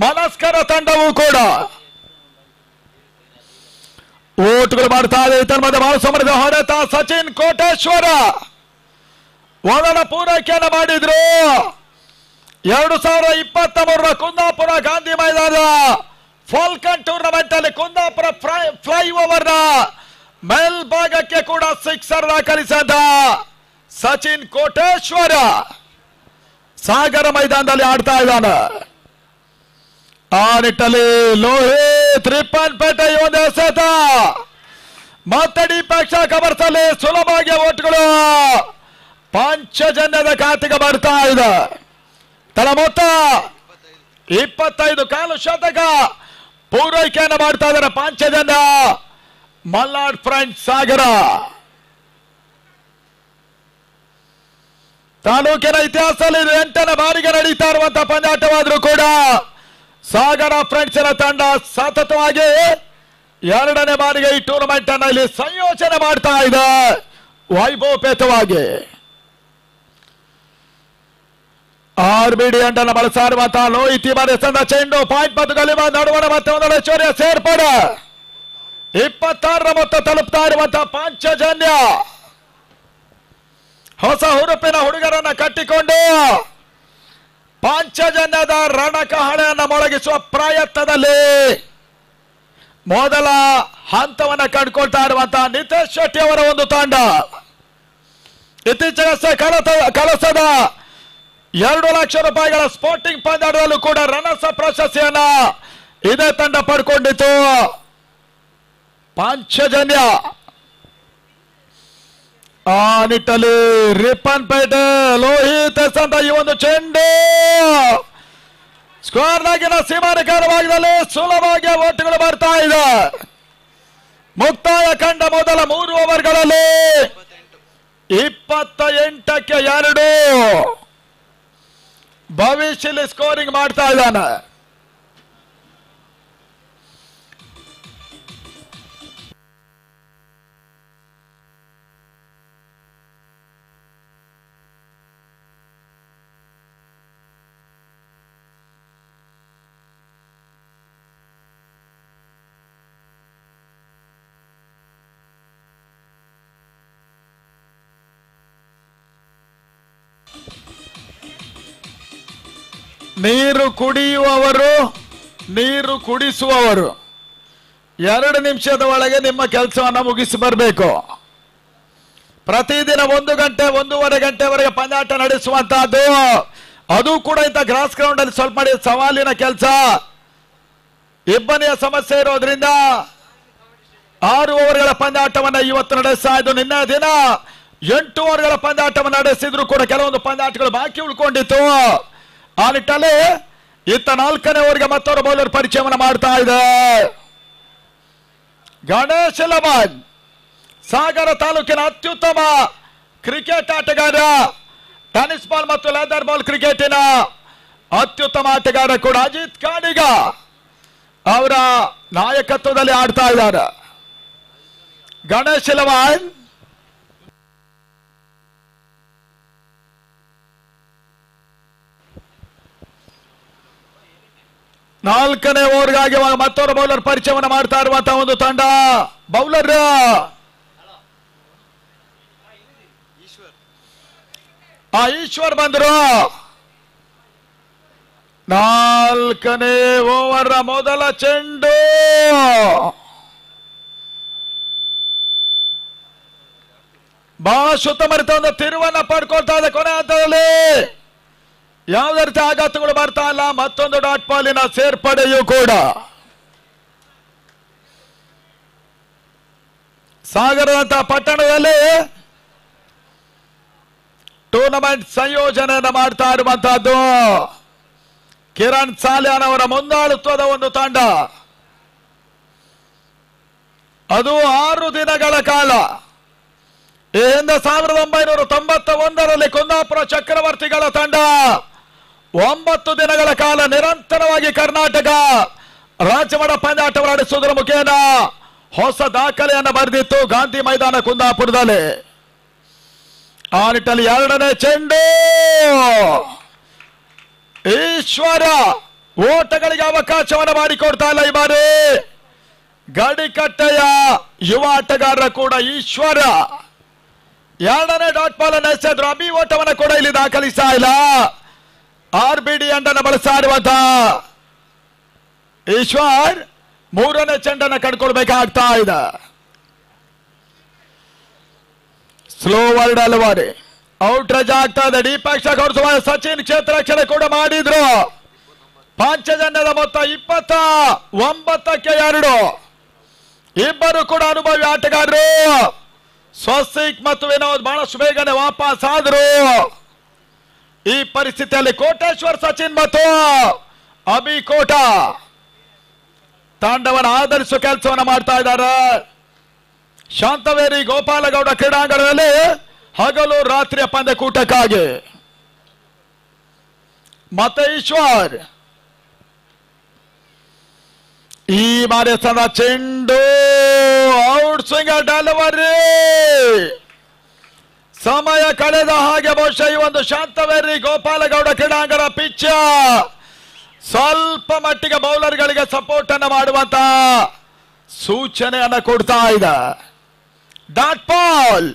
ಮನಸ್ಕರ ತಂಡವೂ ಕೂಡ ಓಟುಗಳು ಮಾಡ್ತಾ ಇದೆ. ತನ್ಮದ ಬಹಳ ಸಮರದ ಹೊಡೆತ ಸಚಿನ್ ಕೋಟೇಶ್ವರ ಒಳನ ಪೂರೈಕೆಯನ್ನು ಮಾಡಿದ್ರು. 2023 ಕುಂದಾಪುರ ಗಾಂಧಿ ಮೈದಾನದ ಫಾಲ್ಕನ್ ಟೂರ್ನಮೆಂಟ್ ಅಲ್ಲಿ ಕುಂದಾಪುರ ಫ್ಲೈಓವರ್ ನ ಮೇಲ್ಭಾಗಕ್ಕೆ ಕೂಡ ಸಿಕ್ಸರ್ ದಾಖಲಿಸಿದ ಸಚಿನ್ ಕೋಟೇಶ್ವರ ಸಾಗರ ಮೈದಾನದಲ್ಲಿ ಆಡ್ತಾ ಇದ್ದಾನೆ. ಆ ನಿಟ್ಟಲ್ಲಿ ಲೋಹಿತ್ ರಿಪ್ಪನ್ಪೇಟೆ ಒಂದು ಎಸೆತ ಮತ್ತಡಿ ಪ್ರೇಕ್ಷಕ ಬರ್ಸಲ್ಲಿ ಸುಲಭವಾಗಿ ಓಟ್ಗಳು ಪಾಂಚಜನ್ಯದ ಖಾತೆಗೆ ಬರ್ತಾ ಇದೆ. ತಳ ಮೊತ್ತ 25 ಕಾಲು ಶತಕ ಪೂರೈಕೆಯನ್ನು ಮಾಡ್ತಾ ಇದ್ದಾರೆ ಪಾಂಚಜನ್ಯ. ಮಲ್ನಾಡ್ ಫ್ರೆಂಡ್ಸ್ ಸಾಗರ ತಾಲೂಕಿನ ಇತಿಹಾಸದಲ್ಲಿ 8ನೇ ಬಾರಿಗೆ ನಡೀತಾ ಇರುವಂತಹ ಪಂದ್ಯಾಟವಾದರೂ ಕೂಡ ಸಾಗರ ಫ್ರೆಂಡ್ಸ್ ತಂಡ ಸತತವಾಗಿ 2ನೇ ಬಾರಿಗೆ ಈ ಟೂರ್ನಮೆಂಟ್ ಅನ್ನು ಇಲ್ಲಿ ಸಂಯೋಜನೆ ಮಾಡ್ತಾ ಇದೆ ವೈಭವಪೇತವಾಗಿ. RBD ಅಂಡನ್ನು ಬಳಸಾಡುವಂತಹ ಲೋಹಿತ್ ಬಾರಿ ಚೆಂಡು ಪಾಯಿಂಟ್ ಮತ್ತು ಗಲಿಮ ನಡುವಣ ಮತ್ತೆ ಒಂದೊಳ್ಳೆ ಚೋರಿಯ ಸೇರ್ಪಡೆ 26ರ ಮೊತ್ತ ತಲುಪ್ತಾ ಇರುವಂತಹ ಪಾಂಚಜನ್ಯ ಹೊಸ ಹುರುಪಿನ ಹುಡುಗರನ್ನ ಕಟ್ಟಿಕೊಂಡು ಪಾಂಚಜನ್ಯದ ರಣಕಹಳೆಯನ್ನು ಮೊಳಗಿಸುವ ಪ್ರಯತ್ನದಲ್ಲಿ ಮೊದಲ ಹಂತವನ್ನು ಕಂಡುಕೊಳ್ತಾ ಇರುವಂತಹ ನಿತೇಶ್ ಶೆಟ್ಟಿ ಅವರ ಒಂದು ತಂಡ ಇತ್ತೀಚೆಗಷ್ಟೇ ಕಳಸದ 2 ಲಕ್ಷ ರೂಪಾಯಿಗಳ ಸ್ಪೋರ್ಟಿಂಗ್ ಪಂದ್ಯಾಟದಲ್ಲೂ ಕೂಡ ರನ್ನರ್ಸ್ ಅಪ್ ಪ್ರಶಸ್ತಿಯನ್ನ ಇದೇ ತಂಡ ಪಡ್ಕೊಂಡಿತ್ತು. ಪಾಂಚಜನ್ಯ ಆ ನಿಟ್ಟಲ್ಲಿ ರಿಪ್ಪನ್ಪೇಟೆ ಲೋಹಿತ್ ಅಂತ ಈ ಒಂದು ಚೆಂಡು ಸ್ಕೋರ್ನಾಗಿನ ಸೀಮಾರೇಖಾ ಭಾಗದಲ್ಲಿ ಸುಲಭವಾಗಿ ಓಟುಗಳು ಬರ್ತಾ ಇದೆ. ಮುಕ್ತಾಯ ಕಂಡ ಮೊದಲ 3 ಓವರ್ಗಳಲ್ಲಿ 28ಕ್ಕೆ 2 ಭವಿಷ್ಯದಲ್ಲಿ ಸ್ಕೋರಿಂಗ್ ಮಾಡ್ತಾ ಇದ್ದಾನೆ. ನೀರು ಕುಡಿಯುವವರು, ನೀರು ಕುಡಿಸುವವರು 2 ನಿಮಿಷದ ಒಳಗೆ ನಿಮ್ಮ ಕೆಲಸವನ್ನು ಮುಗಿಸಿ ಬರಬೇಕು. ಪ್ರತಿದಿನ 1 ಗಂಟೆ 1.5 ಗಂಟೆವರೆಗೆ ಪಂದ್ಯಾಟ ನಡೆಸುವಂತಹದ್ದು, ಅದು ಕೂಡ ಇಂಥ ಗ್ರಾಸ್ ಗ್ರೌಂಡ್ ಅಲ್ಲಿ ಸ್ವಲ್ಪ ಸವಾಲಿನ ಕೆಲಸ. ಇಬ್ಬನಿಯ ಸಮಸ್ಯೆ ಇರೋದ್ರಿಂದ 6 ಓವರ್ಗಳ ಪಂದ್ಯಾಟವನ್ನು ಇವತ್ತು ನಡೆಸ್ತಾ ಇದ್ದು. ನಿನ್ನೆ ದಿನ 8 ಓವರ್ಗಳ ಪಂದ್ಯಾಟವನ್ನು ನಡೆಸಿದ್ರು ಕೂಡ ಕೆಲವೊಂದು ಪಂದ್ಯಾಟಗಳು ಬಾಕಿ ಉಳ್ಕೊಂಡಿತ್ತು. ಆ ನಿಟ್ಟಲ್ಲಿ ಇತ್ತ 4ನೇ ಓವರ್ಗೆ ಮತ್ತೊಬ್ಬ ಬೌಲರ್ ಪರಿಚಯವನ್ನು ಮಾಡ್ತಾ ಇದೆ. ಗಣೇಶ್ ಲಮನ್ ಸಾಗರ ತಾಲೂಕಿನ ಅತ್ಯುತ್ತಮ ಕ್ರಿಕೆಟ್ ಆಟಗಾರ, ಟೆನಿಸ್ ಬಾಲ್ ಮತ್ತು ಲೆದರ್ ಬಾಲ್ ಕ್ರಿಕೆಟಿನ ಅತ್ಯುತ್ತಮ ಆಟಗಾರ ಕೂಡ ಅಜಿತ್ ಕಾಣಿಗ ಅವರ ನಾಯಕತ್ವದಲ್ಲಿ ಆಡ್ತಾ ಇದ್ದಾರೆ. ಗಣೇಶ್ ಲಮನ್ ನಾಲ್ಕನೇ ಓವರ್ಗಾಗಿ ಮತ್ತೊಬ್ಬ ಬೌಲರ್ ಪರಿಚಯವನ್ನು ಮಾಡ್ತಾ ಇರುವಂತಹ ಒಂದು ತಂಡ. ಬೌಲರ್ ಆ ಈಶ್ವರ್ ಬಂದ್ರು. 4ನೇ ಓವರ್ ಮೊದಲ ಚೆಂಡು ಬಹಳ ಸುತ್ತಮರಿತ ಒಂದು ತಿರುವನ್ನ ಪಡ್ಕೊಳ್ತಾ ಇದೆ. ಕೊನೆ ಹಂತದಲ್ಲಿ ಯಾವುದೇ ರೀತಿ ಆಘಾತಗಳು ಬರ್ತಾ ಇಲ್ಲ. ಮತ್ತೊಂದು ಡಾಟ್ ಬಾಲಿನ ಸೇರ್ಪಡೆಯೂ ಕೂಡ. ಸಾಗರದಂತ ಪಟ್ಟಣದಲ್ಲಿ ಟೂರ್ನಮೆಂಟ್ ಸಂಯೋಜನೆಯನ್ನು ಮಾಡ್ತಾ ಇರುವಂತಹದ್ದು ಕಿರಣ್ ಸಾಲ್ಯಾನ್ ಅವರ ಮುಂದಾಳುತ್ವದ ಒಂದು ತಂಡ. ಅದು 6 ದಿನಗಳ ಕಾಲ ಈ ಹಿಂದೆ 1991ರಲ್ಲಿ ಕುಂದಾಪುರ ಚಕ್ರವರ್ತಿಗಳ ತಂಡ 9 ದಿನಗಳ ಕಾಲ ನಿರಂತರವಾಗಿ ಕರ್ನಾಟಕ ರಾಜ್ಯಮಟ್ಟ ಪಂದ್ಯಾಟವನ್ನು ಆಡಿಸುವುದರ ಮುಖೇನ ಹೊಸ ದಾಖಲೆಯನ್ನು ಬರೆದಿತ್ತು ಗಾಂಧಿ ಮೈದಾನ ಕುಂದಾಪುರದಲ್ಲಿ. ಆ ನಿಟ್ಟಲ್ಲಿ 2ನೇ ಚೆಂಡು ಈಶ್ವರ ಓಟಗಳಿಗೆ ಅವಕಾಶವನ್ನು ಮಾಡಿಕೊಡ್ತಾ ಇಲ್ಲ. ಈ ಬಾರಿ ಗಡಿಕಟ್ಟೆಯ ಯುವ ಆಟಗಾರರ ಕೂಡ ಈಶ್ವರ 2ನೇ ಡಾಟ್ ಬಾಲ್ ಅನ್ನು ಎಸೆದ್ರು. ಅಭಿ ಓಟವನ್ನು ಕೂಡ ಇಲ್ಲಿ ದಾಖಲಿಸ್ತಾ ಇಲ್ಲ. RBD ಅಂಡನ್ನು ಬಳಸ್ತಾ ಇರುವಂತ ಈಶ್ವರ್ 3ನೇ ಚೆಂಡನ್ನು ಕಡ್ಕೊಳ್ಬೇಕಾಗ್ತಾ ಇದೆ. ಸ್ಲೋ ವರ್ಡ್ ಅಲ್ವಾರಿ ಔಟ್ ರಜಾ ಆಗ್ತಾ ಇದೆ. ದೀಪಕ್ ಹೊರಸುವ ಸಚಿನ್ ಕ್ಷೇತ್ರ ರಕ್ಷಣೆ ಕೂಡ ಮಾಡಿದ್ರು. ಪಾಂಚಜನ್ಯದ ಮೊತ್ತ 29ಕ್ಕೆ 2. ಇಬ್ಬರು ಕೂಡ ಅನುಭವಿ ಆಟಗಾರರು ಸ್ವಸ್ತಿಕ್ ಮತ್ತು ವಿನೋದ್ ಬಹಳಷ್ಟು ಬೇಗನೆ ವಾಪಸ್ ಆದ್ರು. ಈ ಪರಿಸ್ಥಿತಿಯಲ್ಲಿ ಕೋಟೇಶ್ವರ್ ಸಚಿನ್ ಮತ್ತು ಅಭಿ ಕೋಟ ತಂಡವನ್ನು ಆಧರಿಸುವ ಕೆಲಸವನ್ನು ಮಾಡ್ತಾ ಇದ್ದಾರೆ. ಶಾಂತವೇರಿ ಗೋಪಾಲಗೌಡ ಕ್ರೀಡಾಂಗಣದಲ್ಲಿ ಹಗಲು ರಾತ್ರಿಯ ಪಂದ್ಯಕೂಟಕ್ಕಾಗಿ. ಮತ್ತೆ ಈಶ್ವರ್ ಈ ಬಾರಿ ಸದ ಚೆಂಡು ಔಟ್ ಸ್ವಿಂಗ್ ಡೆಲಿವರಿ. ಸಮಯ ಕಳೆದ ಹಾಗೆ ಬಹುಶಃ ಈ ಒಂದು ಶಾಂತವೇರಿ ಗೋಪಾಲಗೌಡ ಕ್ರೀಡಾಂಗಣ ಪಿಚ್ ಸ್ವಲ್ಪ ಮಟ್ಟಿಗೆ ಬೌಲರ್ಗಳಿಗೆ ಸಪೋರ್ಟ್ ಅನ್ನು ಮಾಡುವಂತ ಸೂಚನೆಯನ್ನು ಕೊಡ್ತಾ ಇದೆ. ಡಾಟ್ ಬಾಲ್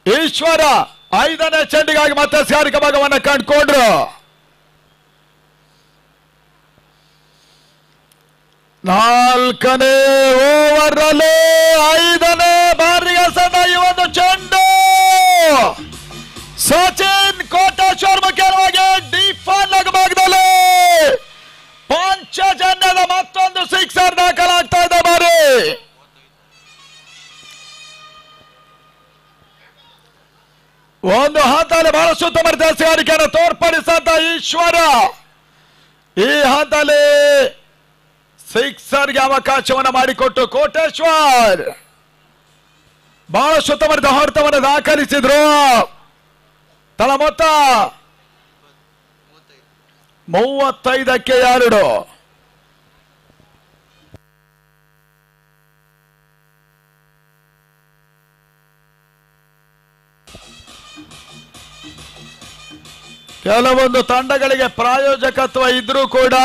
ಈಶ್ವರ 5ನೇ ಚೆಂಡಿಗಾಗಿ ಮತ್ತೆ ಸ್ಕಾರಿಕ ಭಾಗವನ್ನು ಕಂಡುಕೊಂಡ್ರು. 4ನೇ ಓವರ್ ಅಲ್ಲಿ 5ನೇ ಬಾರಿಗೆ ಸದ ಈ ಒಂದು ಚೆಂಡು ಸಚಿನ್ ಕೋಟೇಶ್ವರ್ ಮುಖ್ಯವಾಗಿ ಡಿಫಾನ್ ಭಾಗದಲ್ಲಿ ಪಾಂಚಜನ್ಯದ ಮತ್ತೊಂದು ಸಿಕ್ಸರ್ ದಾಖಲಾಗ್ತಾ ಇದೆ. ಬಾರಿ ಒಂದು ಹಂತದಲ್ಲಿ ಬಹಳ ಸುತ್ತಮುತ್ತ ಸ್ಕಾರಿಕೆಯನ್ನು ತೋರ್ಪಡಿಸಂತ ಈಶ್ವರ ಈ ಹಂತದಲ್ಲಿ ಸಿಕ್ಸರ್ಗೆ ಅವಕಾಶವನ್ನು ಮಾಡಿಕೊಟ್ಟು ಕೋಟೇಶ್ವರ್ ಬಹಳ ಸುತ್ತಮುತ್ತ ಹೊಡೆತವನ್ನು ದಾಖಲಿಸಿದ್ರು. ತಳ ಮೊತ್ತ 35ಕ್ಕೆ 2. ಕೆಲವೊಂದು ತಂಡಗಳಿಗೆ ಪ್ರಾಯೋಜಕತ್ವ ಇದ್ರೂ ಕೂಡ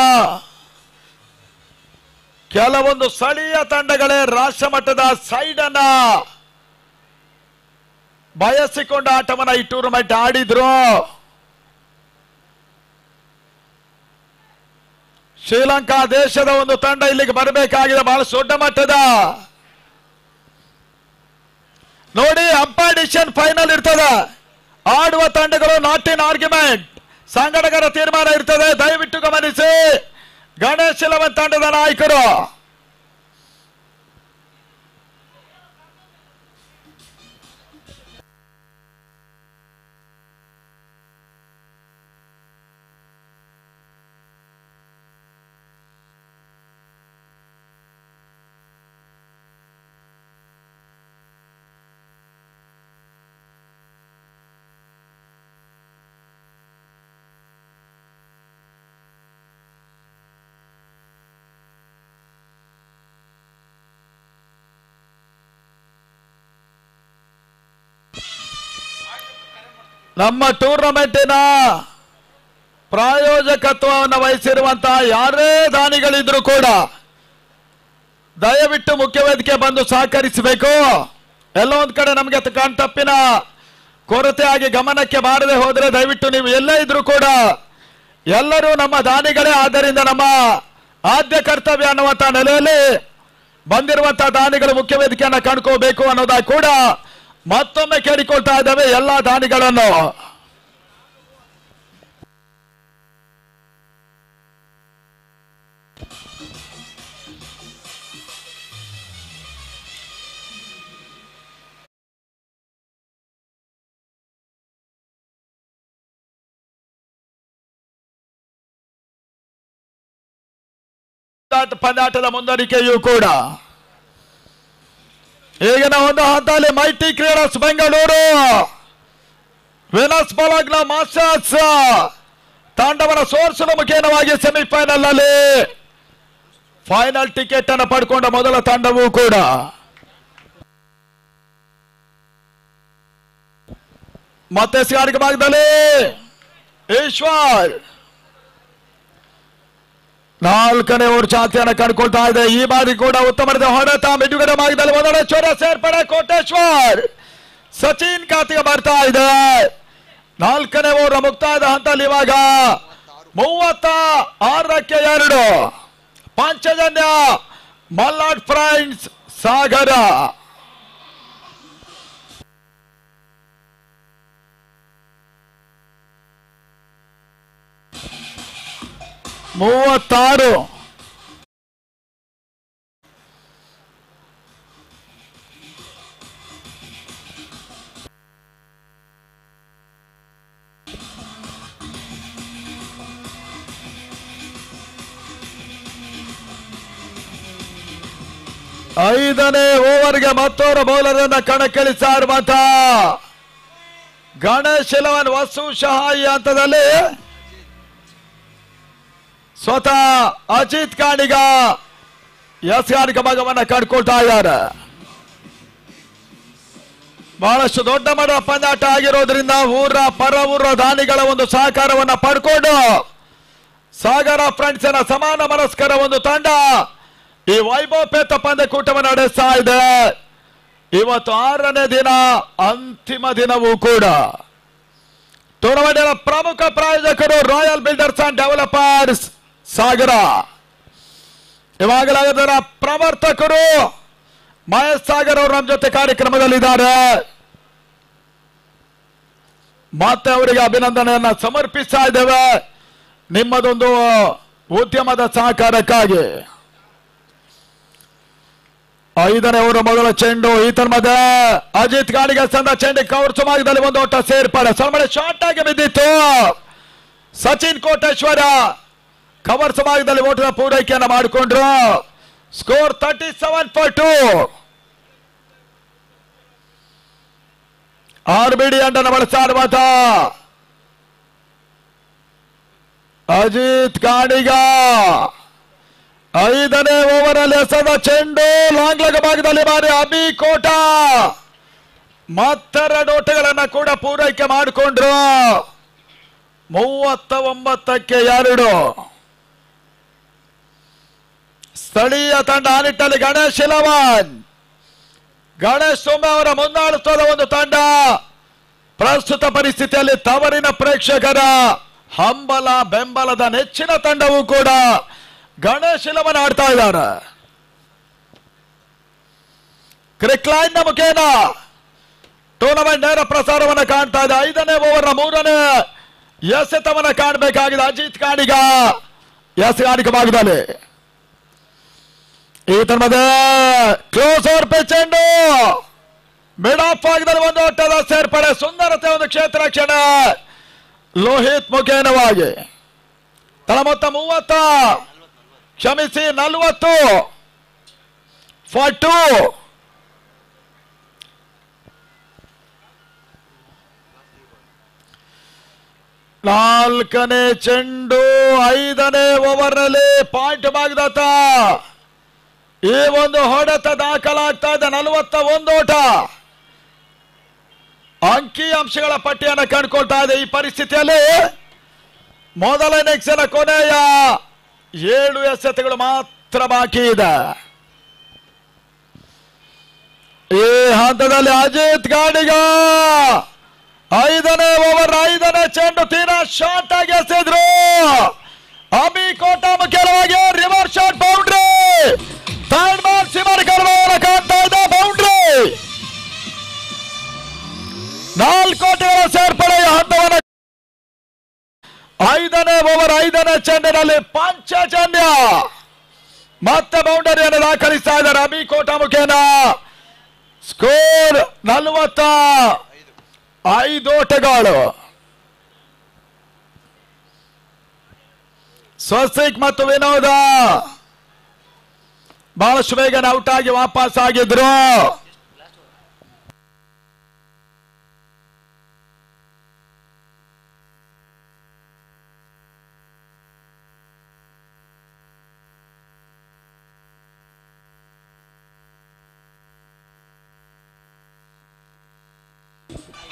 ಕೆಲವೊಂದು ಸ್ಥಳೀಯ ತಂಡಗಳೇ ರಾಷ್ಟ್ರ ಮಟ್ಟದ ಸೈಡ್ ಅನ್ನ ಬಯಸಿಕೊಂಡ ಆಟವನ್ನ ಈ ಟೂರ್ನಮೆಂಟ್ ಆಡಿದ್ರು. ಶ್ರೀಲಂಕಾ ದೇಶದ ಒಂದು ತಂಡ ಇಲ್ಲಿಗೆ ಬರಬೇಕಾಗಿದೆ. ಬಹಳ ದೊಡ್ಡ ಮಟ್ಟದ ನೋಡಿ ಅಂಪೈರ್ ಫೈನಲ್ ಇರ್ತದೆ. ಆಡುವ ತಂಡಗಳು ನಾಟ್ ಇನ್ ಆರ್ಗ್ಯುಮೆಂಟ್ ಸಂಘಟಕರ ತೀರ್ಮಾನ ಇರ್ತದೆ. ದಯವಿಟ್ಟು ಗಮನಿಸಿ. ಗಣೇಶ್ 11 ತಂಡದ ನಾಯಕರು ನಮ್ಮ ಟೂರ್ನಮೆಂಟಿನ ಪ್ರಾಯೋಜಕತ್ವವನ್ನು ವಹಿಸಿರುವಂತಹ ಯಾರೇ ದಾನಿಗಳಿದ್ರು ಕೂಡ ದಯವಿಟ್ಟು ಮುಖ್ಯ ವೇದಿಕೆ ಬಂದು ಸಹಕರಿಸಬೇಕು. ಎಲ್ಲೋ ಒಂದ್ ಕಡೆ ನಮಗೆ ಕಣ್ತಪ್ಪಿನ ಕೊರತೆಯಾಗಿ ಗಮನಕ್ಕೆ ಬಾರದೆ ಹೋದರೆ ದಯವಿಟ್ಟು ನೀವು ಎಲ್ಲೇ ಇದ್ರೂ ಕೂಡ ಎಲ್ಲರೂ ನಮ್ಮ ದಾನಿಗಳೇ. ಆದ್ದರಿಂದ ನಮ್ಮ ಆದ್ಯ ಕರ್ತವ್ಯ ಅನ್ನುವಂತ ನೆಲೆಯಲ್ಲಿ ಬಂದಿರುವಂತಹ ದಾನಿಗಳು ಮುಖ್ಯ ವೇದಿಕೆಯನ್ನ ಕಂಡುಕೋಬೇಕು ಅನ್ನೋದಾಗಿ ಕೂಡ ಮತ್ತೊಮ್ಮೆ ಕೇಳಿಕೊಳ್ತಾ ಇದ್ದಾವೆ ಎಲ್ಲಾ ದಾನಿಗಳನ್ನು. ಪಂದ್ಯಾಟದ ಮುಂದುವರಿಕೆಯೂ ಕೂಡ ಈಗಿನ ಒಂದು ಹಂತದಲ್ಲಿ ಮೈಟಿ ಕ್ರೀಡಾಸ್ ಬೆಂಗಳೂರು ವೆನಸ್ ಬಲಾಗ್ನ ಮಾಸ್ಟರ್ಸ್ ತಂಡವನ್ನು ಸೋರಿಸಲು ಮುಖೇನವಾಗಿ ಸೆಮಿಫೈನಲ್ ನಲ್ಲಿ ಫೈನಲ್ ಟಿಕೆಟ್ ಅನ್ನು ಪಡ್ಕೊಂಡ ಮೊದಲ ತಂಡವೂ ಕೂಡ ಮತ್ತೆ ಸ್ಕಾಡಿಗೆ ಭಾಗದಲ್ಲಿ ಈಶ್ವರ್ 4ನೇ ಓವರ್ ಚಾತಿಯನ್ನು ಕಂಡುಕೊಳ್ತಾ ಇದೆ. ಈ ಬಾರಿ ಕೂಡ ಉತ್ತಮ ಹೊಡೆತ ಮಿಡುಗಡೆ ಭಾಗದಲ್ಲಿ ಮೊದಲ ಚೋರ ಸೇರ್ಪಡೆ ಕೋಟೇಶ್ವರ್ ಸಚಿನ್ ಖಾತೆಗೆ ಬರ್ತಾ ಇದೆ. 4ನೇ ಓವರ್ ಮುಕ್ತಾಯದ ಹಂತದಲ್ಲಿ ಇವಾಗ 36-2 ಪಂಚಜನ್ಯ ಮಲ್ನಾಡ್ ಫ್ರೈನ್ಸ್ ಸಾಗರ. ಮೂವತ್ತಾರು ಐದನೇ ಓವರ್ಗೆ ಮತ್ತೋರ ಬೌಲರ್ ಅನ್ನ ಕಣಕ್ಕಿಳಿಸ್ತಾ ಇರುವಂತ ಗಣೇಶ್ ಇಲೆವನ್ ವಸು ಶಹಾಯಿ ಹಂತದಲ್ಲಿ ಸ್ವತಃ ಅಜಿತ್ ಕಾಣಿಗ ಎಸ್ಗಾರಿಕ ಭಾಗವನ್ನ ಕಂಡುಕೊಳ್ತಾ ಇದ್ದಾರೆ. ಬಹಳಷ್ಟು ದೊಡ್ಡ ಮಟ್ಟದ ಪಂದ್ಯಾಟ ಆಗಿರೋದ್ರಿಂದ ಊರ ಪರ ಊರ ದಾನಿಗಳ ಒಂದು ಸಹಕಾರವನ್ನ ಪಡ್ಕೊಂಡು ಸಾಗರ ಫ್ರೆಂಡ್ಸ್ ನ ಸಮಾನ ಮನಸ್ಕರ ಒಂದು ತಂಡ ಈ ವೈಭವಪೇತ ಪಂದ್ಯಕೂಟವನ್ನು ನಡೆಸ್ತಾ ಇದೆ. ಇವತ್ತು 6ನೇ ದಿನ ಅಂತಿಮ ದಿನವೂ ಕೂಡ ಟೂರ್ನಮೆಂಟ್ನ ಪ್ರಮುಖ ಪ್ರಾಯೋಜಕರು ರಾಯಲ್ ಬಿಲ್ಡರ್ಸ್ ಅಂಡ್ ಡೆವಲಪರ್ಸ್ ಸಾಗರ. ಇವಾಗಲೇ ಅದರ ಪ್ರವರ್ತಕರು ಮಹೇಶ್ ಸಾಗರ್ ಅವರು ನಮ್ಮ ಜೊತೆ ಕಾರ್ಯಕ್ರಮದಲ್ಲಿದ್ದಾರೆ. ಮತ್ತೆ ಅವರಿಗೆ ಅಭಿನಂದನೆಯನ್ನ ಸಮರ್ಪಿಸ್ತಾ ಇದ್ದೇವೆ ನಿಮ್ಮದೊಂದು ಉದ್ಯಮದ ಸಹಕಾರಕ್ಕಾಗಿ. 5ನೇ ಓವರ್ ಮೊದಲ ಚೆಂಡು ಈತನ ಮಧ್ಯೆ ಅಜಿತ್ ಗಾಡಿಗೆ ಸಂದ ಚೆಂಡು ಕವರ್ ಸುಮಾಗದಲ್ಲಿ ಒಂದು ಓಟ ಸೇರ್ಪಡೆ ಸಲ್ಮಳೆ ಶಾರ್ಟ್ ಆಗಿ ಬಿದ್ದಿತ್ತು. ಸಚಿನ್ ಕೋಟೇಶ್ವರ ಕವರ್ ಸುಮಾಗದಲ್ಲಿ ಓಟದ ಪೂರೈಕೆಯನ್ನು ಮಾಡಿಕೊಂಡ್ರು. ಸ್ಕೋರ್ 37-2. ಆರ್ಬಿಡಿ ಅಂಡನ್ನು ಬಳಸ್ತಾ ಇರುವಂತ ಅಜಿತ್ ಗಾಡಿಗ 5ನೇ ಓವರ್ ಅಲ್ಲಿ ಎಸೆದ ಚೆಂಡು ಲಾಂಗ್ ಲೆಗ್ ಭಾಗದಲ್ಲಿ ಬಾರಿ ಅಭಿ ಕೋಟ ಮತ್ತೆರಡು ಓಟಗಳನ್ನ ಕೂಡ ಪೂರೈಕೆ ಮಾಡಿಕೊಂಡ್ರು. 39-2 ಸ್ಥಳೀಯ ತಂಡ ಆ ನಿಟ್ಟಲ್ಲಿ ಗಣೇಶ್ ಇಲೆವನ್ ಗಣೇಶ್ ಸೊಮ್ಮೆ ಅವರ ಮುಂದಾಳುತ್ವದ ಒಂದು ತಂಡ ಪ್ರಸ್ತುತ ಪರಿಸ್ಥಿತಿಯಲ್ಲಿ ತವರಿನ ಪ್ರೇಕ್ಷಕರ ಹಂಬಲ ಬೆಂಬಲದ ನೆಚ್ಚಿನ ತಂಡವೂ ಕೂಡ ಗಣೇಶ್ ಇಲೆವನ್ ಆಡ್ತಾ ಇದ್ದಾರೆ. ಕ್ರಿಕ್ಲೈನ್ ನ ಮುಖೇನ ಟೂರ್ನಮೆಂಟ್ ನೇರ ಪ್ರಸಾರವನ್ನು ಕಾಣ್ತಾ ಇದೆ. 5ನೇ ಓವರ್ 3ನೇ ಎಸೆತವನ್ನು ಕಾಣಬೇಕಾಗಿದೆ ಅಜಿತ್ ಕಾಣಿಗ ಎಸೆಗಾರಿಕೆ ಭಾಗದಲ್ಲಿ. ಈತನ ಮಧ್ಯೆ ಕ್ಲೋಸ್ ಓವರ್ ಚೆಂಡು ಮಿಡ್ ಆಫ್ ಭಾಗದಲ್ಲಿ ಒಂದು ಓಟದ ಸೇರ್ಪಡೆ ಸುಂದರತೆ ಒಂದು ಕ್ಷೇತ್ರ ರಕ್ಷಣ ಲೋಹಿತ್ ಮುಖೇನವಾಗಿ ತಳ ಮೊತ್ತ 40 ಕ್ಷಮಿಸಿ 40-2. ನಾಲ್ಕನೇ ಚೆಂಡು 5ನೇ ಓವರ್ನಲ್ಲಿ ಪಾಯಿಂಟ್ ಭಾಗದತ್ತ ಈ ಒಂದು ಹೊಡೆತ ದಾಖಲಾಗ್ತಾ ಇದೆ. 41 ಓಟ ಅಂಕಿ ಅಂಶಗಳ ಪಟ್ಟಿಯನ್ನು ಕಂಡುಕೊಳ್ತಾ ಇದೆ. ಈ ಪರಿಸ್ಥಿತಿಯಲ್ಲಿ ಮೊದಲ ಇನ್ನಿಂಗ್ಸಿನ ಕೊನೆಯ 7 ಎಸೆತಗಳು ಮಾತ್ರ ಬಾಕಿ ಇದೆ. ಈ ಹಂತದಲ್ಲಿ ಅಜಿತ್ ಗಾಡಿಗ 5ನೇ ಓವರ್ 5ನೇ ಚೆಂಡು ತೀರಾ ಶಾರ್ಟ್ ಆಗಿ ಎಸೆದ್ರು. ಅಭಿ ಕೋಟಾ ಮುಖ್ಯವಾಗಿ reverse shot boundary. Third ball ಸಿಮರ್ ಕರ್ವಾರ ಕಾಣ್ತಾ ಇದೆ ಬೌಂಡ್ರಿ. 4 ಕೋಟಿಗಳ ಸೇರ್ಪಡೆಯ ಹಂತವನ್ನು 5ನೇ ಓವರ್ 5ನೇ ಚೆಂಡಿನಲ್ಲಿ ಪಂಚಜನ್ಯ ಮತ್ತೆ ಬೌಂಡರಿಯನ್ನು ದಾಖಲಿಸ್ತಾ ಇದ್ದಾರೆ ಅಭಿ ಕೋಟಾ ಮುಖೇನ. ಸ್ಕೋರ್ 45 ಓಟಗಳು. ಸ್ವಸ್ತಿಕ್ ಮತ್ತು ವಿನೋದ ಬಹಳಷ್ಟು ಬೇಗನೆ ಔಟ್ ಆಗಿ ವಾಪಸ್ ಆಗಿದ್ರು.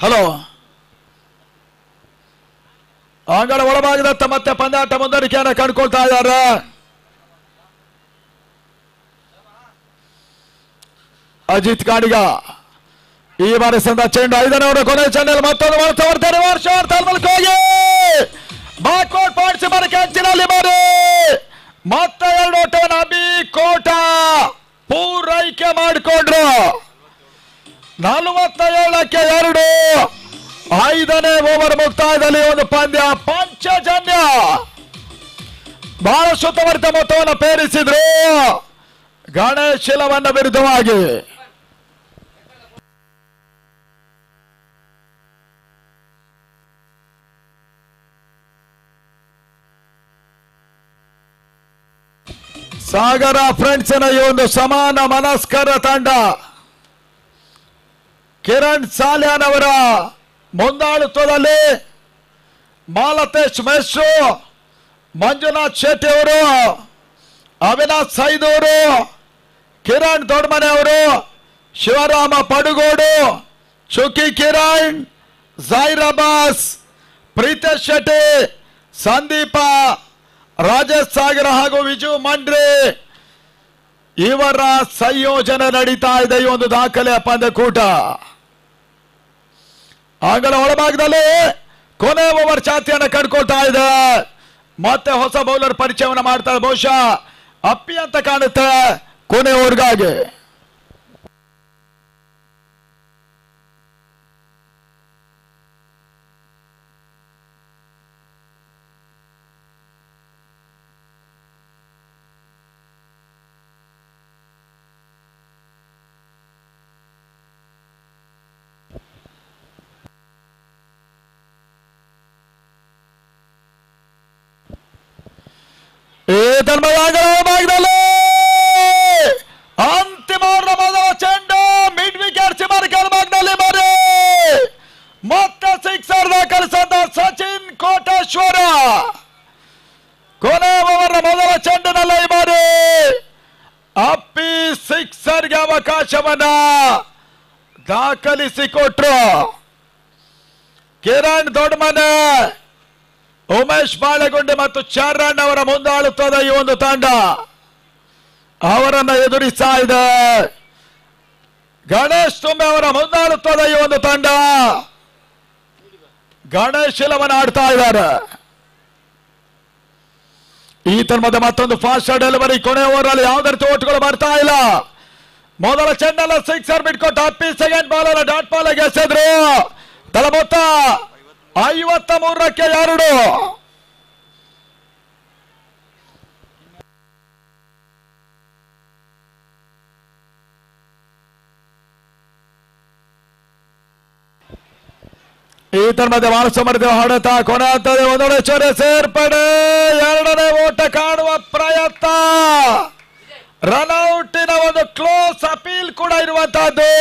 ಹಲೋ, ಅಂಗಡ ಒಳಭಾಗದತ್ತ ಮತ್ತೆ ಪಂದ್ಯಾಟ ಮುಂದುವರಿಕೆಯನ್ನು ಕಂಡುಕೊಳ್ತಾ ಇದ್ದಾರೆ. ಅಜಿತ್ ಕಾಡಿಗ ಈ ಬಾರಿ ಸಂದ ಚೆಂಡು 5ನೇ ಓವರ್ ಕೊನೆ ಚೆಂಡಲ್ಲಿ ಮತ್ತೊಂದು ಬರ್ತಾರೆ. ವರ್ಷ ತಲ್ಮಲ್ಕ್ ಹೋಗಿ ಬ್ಯಾಕ್ವರ್ಡ್ ಪಾಯಿಂಟ್ಸ್ ಬರಕ್ಕೆ ಅಂಚಿನಲ್ಲಿ ಬಾರಿ ಮತ್ತೆ 2 ಓಟವನ್ನು ಅಭಿ ಕೋಟಾ ಪೂರೈಕೆ ಮಾಡಿಕೊಂಡ್ರು. 47ಕ್ಕೆ 2. 5ನೇ ಓವರ್ ಮುಕ್ತಾಯದಲ್ಲಿ ಒಂದು ಪಂದ್ಯ ಪಂಚಜನ್ಯ ಬಹಳ ಸುತ್ತಮುತ್ತ ಮೊತ್ತವನ್ನು ಪೇರಿಸಿದ್ರು ಗಣೇಶ್ ಶಿಲವನ್ನ ವಿರುದ್ಧವಾಗಿ. ಸಾಗರ ಫ್ರೆಂಡ್ಸ್ನ ಈ ಒಂದು ಸಮಾನ ಮನಸ್ಕರ ತಂಡ ಕಿರಣ್ ಸಾಲ್ಯಾನ್ ಅವರ ಮುಂದಾಳುತ್ವದಲ್ಲಿ ಮಾಲತೇಶ್ ಮೆಸ್ರು, ಮಂಜುನಾಥ್ ಶೆಟ್ಟಿ ಅವರು, ಅವಿನಾಶ್ ಸೈದ್ ಅವರು, ಕಿರಣ್ ದೊಡ್ಮನೆ ಅವರು, ಶಿವರಾಮ ಪಡುಗೋಡು, ಚುಕ್ಕಿ ಕಿರಣ್, ಜೈರ್ ಅಬ್ಬಾಸ್, ಪ್ರೀತೇಶ್ ಶೆಟ್ಟಿ, ಸಂದೀಪ, ರಾಜೇಶ್ ಸಾಗರ ಹಾಗೂ ವಿಜು ಮಂಡ್ರೆ ಇವರ ಸಂಯೋಜನೆ ನಡೀತಾ ಇದೆ ಈ ಒಂದು ದಾಖಲೆಯ ಪಂದ್ಯಕೂಟ. ಅಂಗಳ ಒಳಭಾಗದಲ್ಲಿ ಕೊನೆ ಓವರ್ ಚಾತಿಯನ್ನು ಕಂಡುಕೊಳ್ತಾ ಇದೆ. ಮತ್ತೆ ಹೊಸ ಬೌಲರ್ ಪರಿಚಯವನ್ನು ಮಾಡ್ತಾರೆ. ಬಹುಶಃ ಅಪ್ಪಿ ಅಂತ ಕಾಣುತ್ತೆ ಕೊನೆ ಓವರ್ಗಾಗಿ. ಭಾಗದಲ್ಲಿ ಅಂತಿಮ ಮೊದಲ ಚೆಂಡು ಮಿಡ್ ವಿಕೆಟ್ ಸಿಮರ್ ಭಾಗದಲ್ಲಿ ಬರೀ ಮತ್ತೆ ಸಿಕ್ಸರ್ ದಾಖಲಿಸಿದ ಸಚಿನ್ ಕೋಟೇಶ್ವರ. ಕೊನೆ ಓವರ್ ಮೊದಲ ಚೆಂಡಿನಲ್ಲಿ ಈ ಬಾರಿ ಅಪ್ಪಿ ಸಿಕ್ಸರ್ಗೆ ಅವಕಾಶವನ್ನ ದಾಖಲಿಸಿಕೊಟ್ರು. ಕಿರಣ್ ದೊಡ್ಮನೆ, ಉಮೇಶ್ ಬಾಳೆಗುಂಡೆ ಮತ್ತು ಚರಣ್ ಅವರ ಮುಂದಾಳುತ್ತದೆ ಈ ಒಂದು ತಂಡ. ಅವರನ್ನ ಎದುರಿಸ್ತಾ ಇದೆ ಗಣೇಶ್ ತುಂಬೆ ಅವರ ಮುಂದಾಳುತ್ತದೆ ಈ ಒಂದು ತಂಡ. ಗಣೇಶ್ ಇಲವನ್ನು ಆಡ್ತಾ ಇದ್ದಾರೆ. ಈ ತನ್ಮದ ಮತ್ತೊಂದು ಫಾಸ್ಟ್ ಡೆಲಿವರಿ. ಕೊನೆ ಓವರ್ ಅಲ್ಲಿ ಯಾವುದೇ ರೀತಿ ಓಟ್ಗಳು ಬರ್ತಾ ಇಲ್ಲ. ಮೊದಲ ಚೆಂಡಲ್ಲ ಸಿಕ್ಸರ್ ಬಿಟ್ಕೊಟ್ಟು ಅಪ್ಪಿ ಸೆಕೆಂಡ್ ಬಾಲ್ ಅಲ್ಲ ಡಾಟ್ ಬಾಲ್ ಎಸೆದ್ರು. ತಳ ಮೊತ್ತ 53ಕ್ಕೆ 2. ಈ ತನ್ಮಧ್ಯೆ ಬಾಲಸುಮರ್ದೇವ್ ಹೊಡೆತ ಕೊನೆ ಹಂತದ ಒಂದೊಡೆ ಚೊರೆ ಸೇರ್ಪಡೆ. 2ನೇ ಓಟ ಕಾಣುವ ಪ್ರಯತ್ನ. ರನ್ಔಟಿನ ಒಂದು ಕ್ಲೋಸ್ ಅಪೀಲ್ ಕೂಡ ಇರುವಂತಹದ್ದು.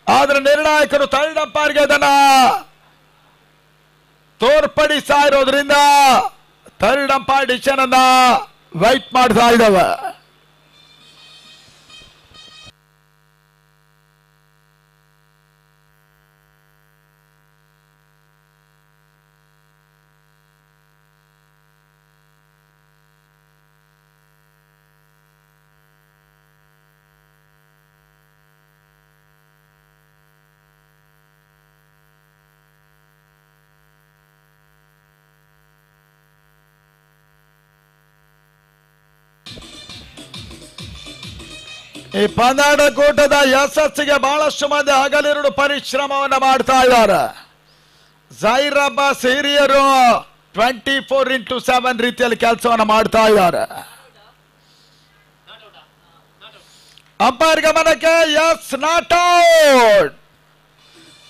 ಆದ್ರೆ ನಿರ್ಣಾಯಕರು ಥರ್ಡ್ ಅಂಪೈರ್ಗೆ ಅದನ್ನ ತೋರ್ಪಡಿಸ್ತಾ ಇರೋದ್ರಿಂದ ಥರ್ಡ್ ಅಂಪೈರ್ ಡಿಸಿಷನ್ ಅನ್ನ ವೈಟ್ ಮಾಡ್ತಾ ಇದ್ದಾವೆ. ಈ ಪಂದ್ಯಾಟಕೂಟದ ಯಶಸ್ಸಿಗೆ ಬಹಳಷ್ಟು ಮಂದಿ ಹಗಲಿರುಳು ಪರಿಶ್ರಮವನ್ನು ಮಾಡ್ತಾ ಇದ್ದಾರೆ. ಜೈರ್ ಅಬ್ಬಾಸ್ ಹಿರಿಯರು 24x7 ರೀತಿಯಲ್ಲಿ ಕೆಲಸವನ್ನು ಮಾಡ್ತಾ ಇದ್ದಾರೆ. ಅಂಪೈರ್ ಗಮನಕ್ಕೆ yes not out,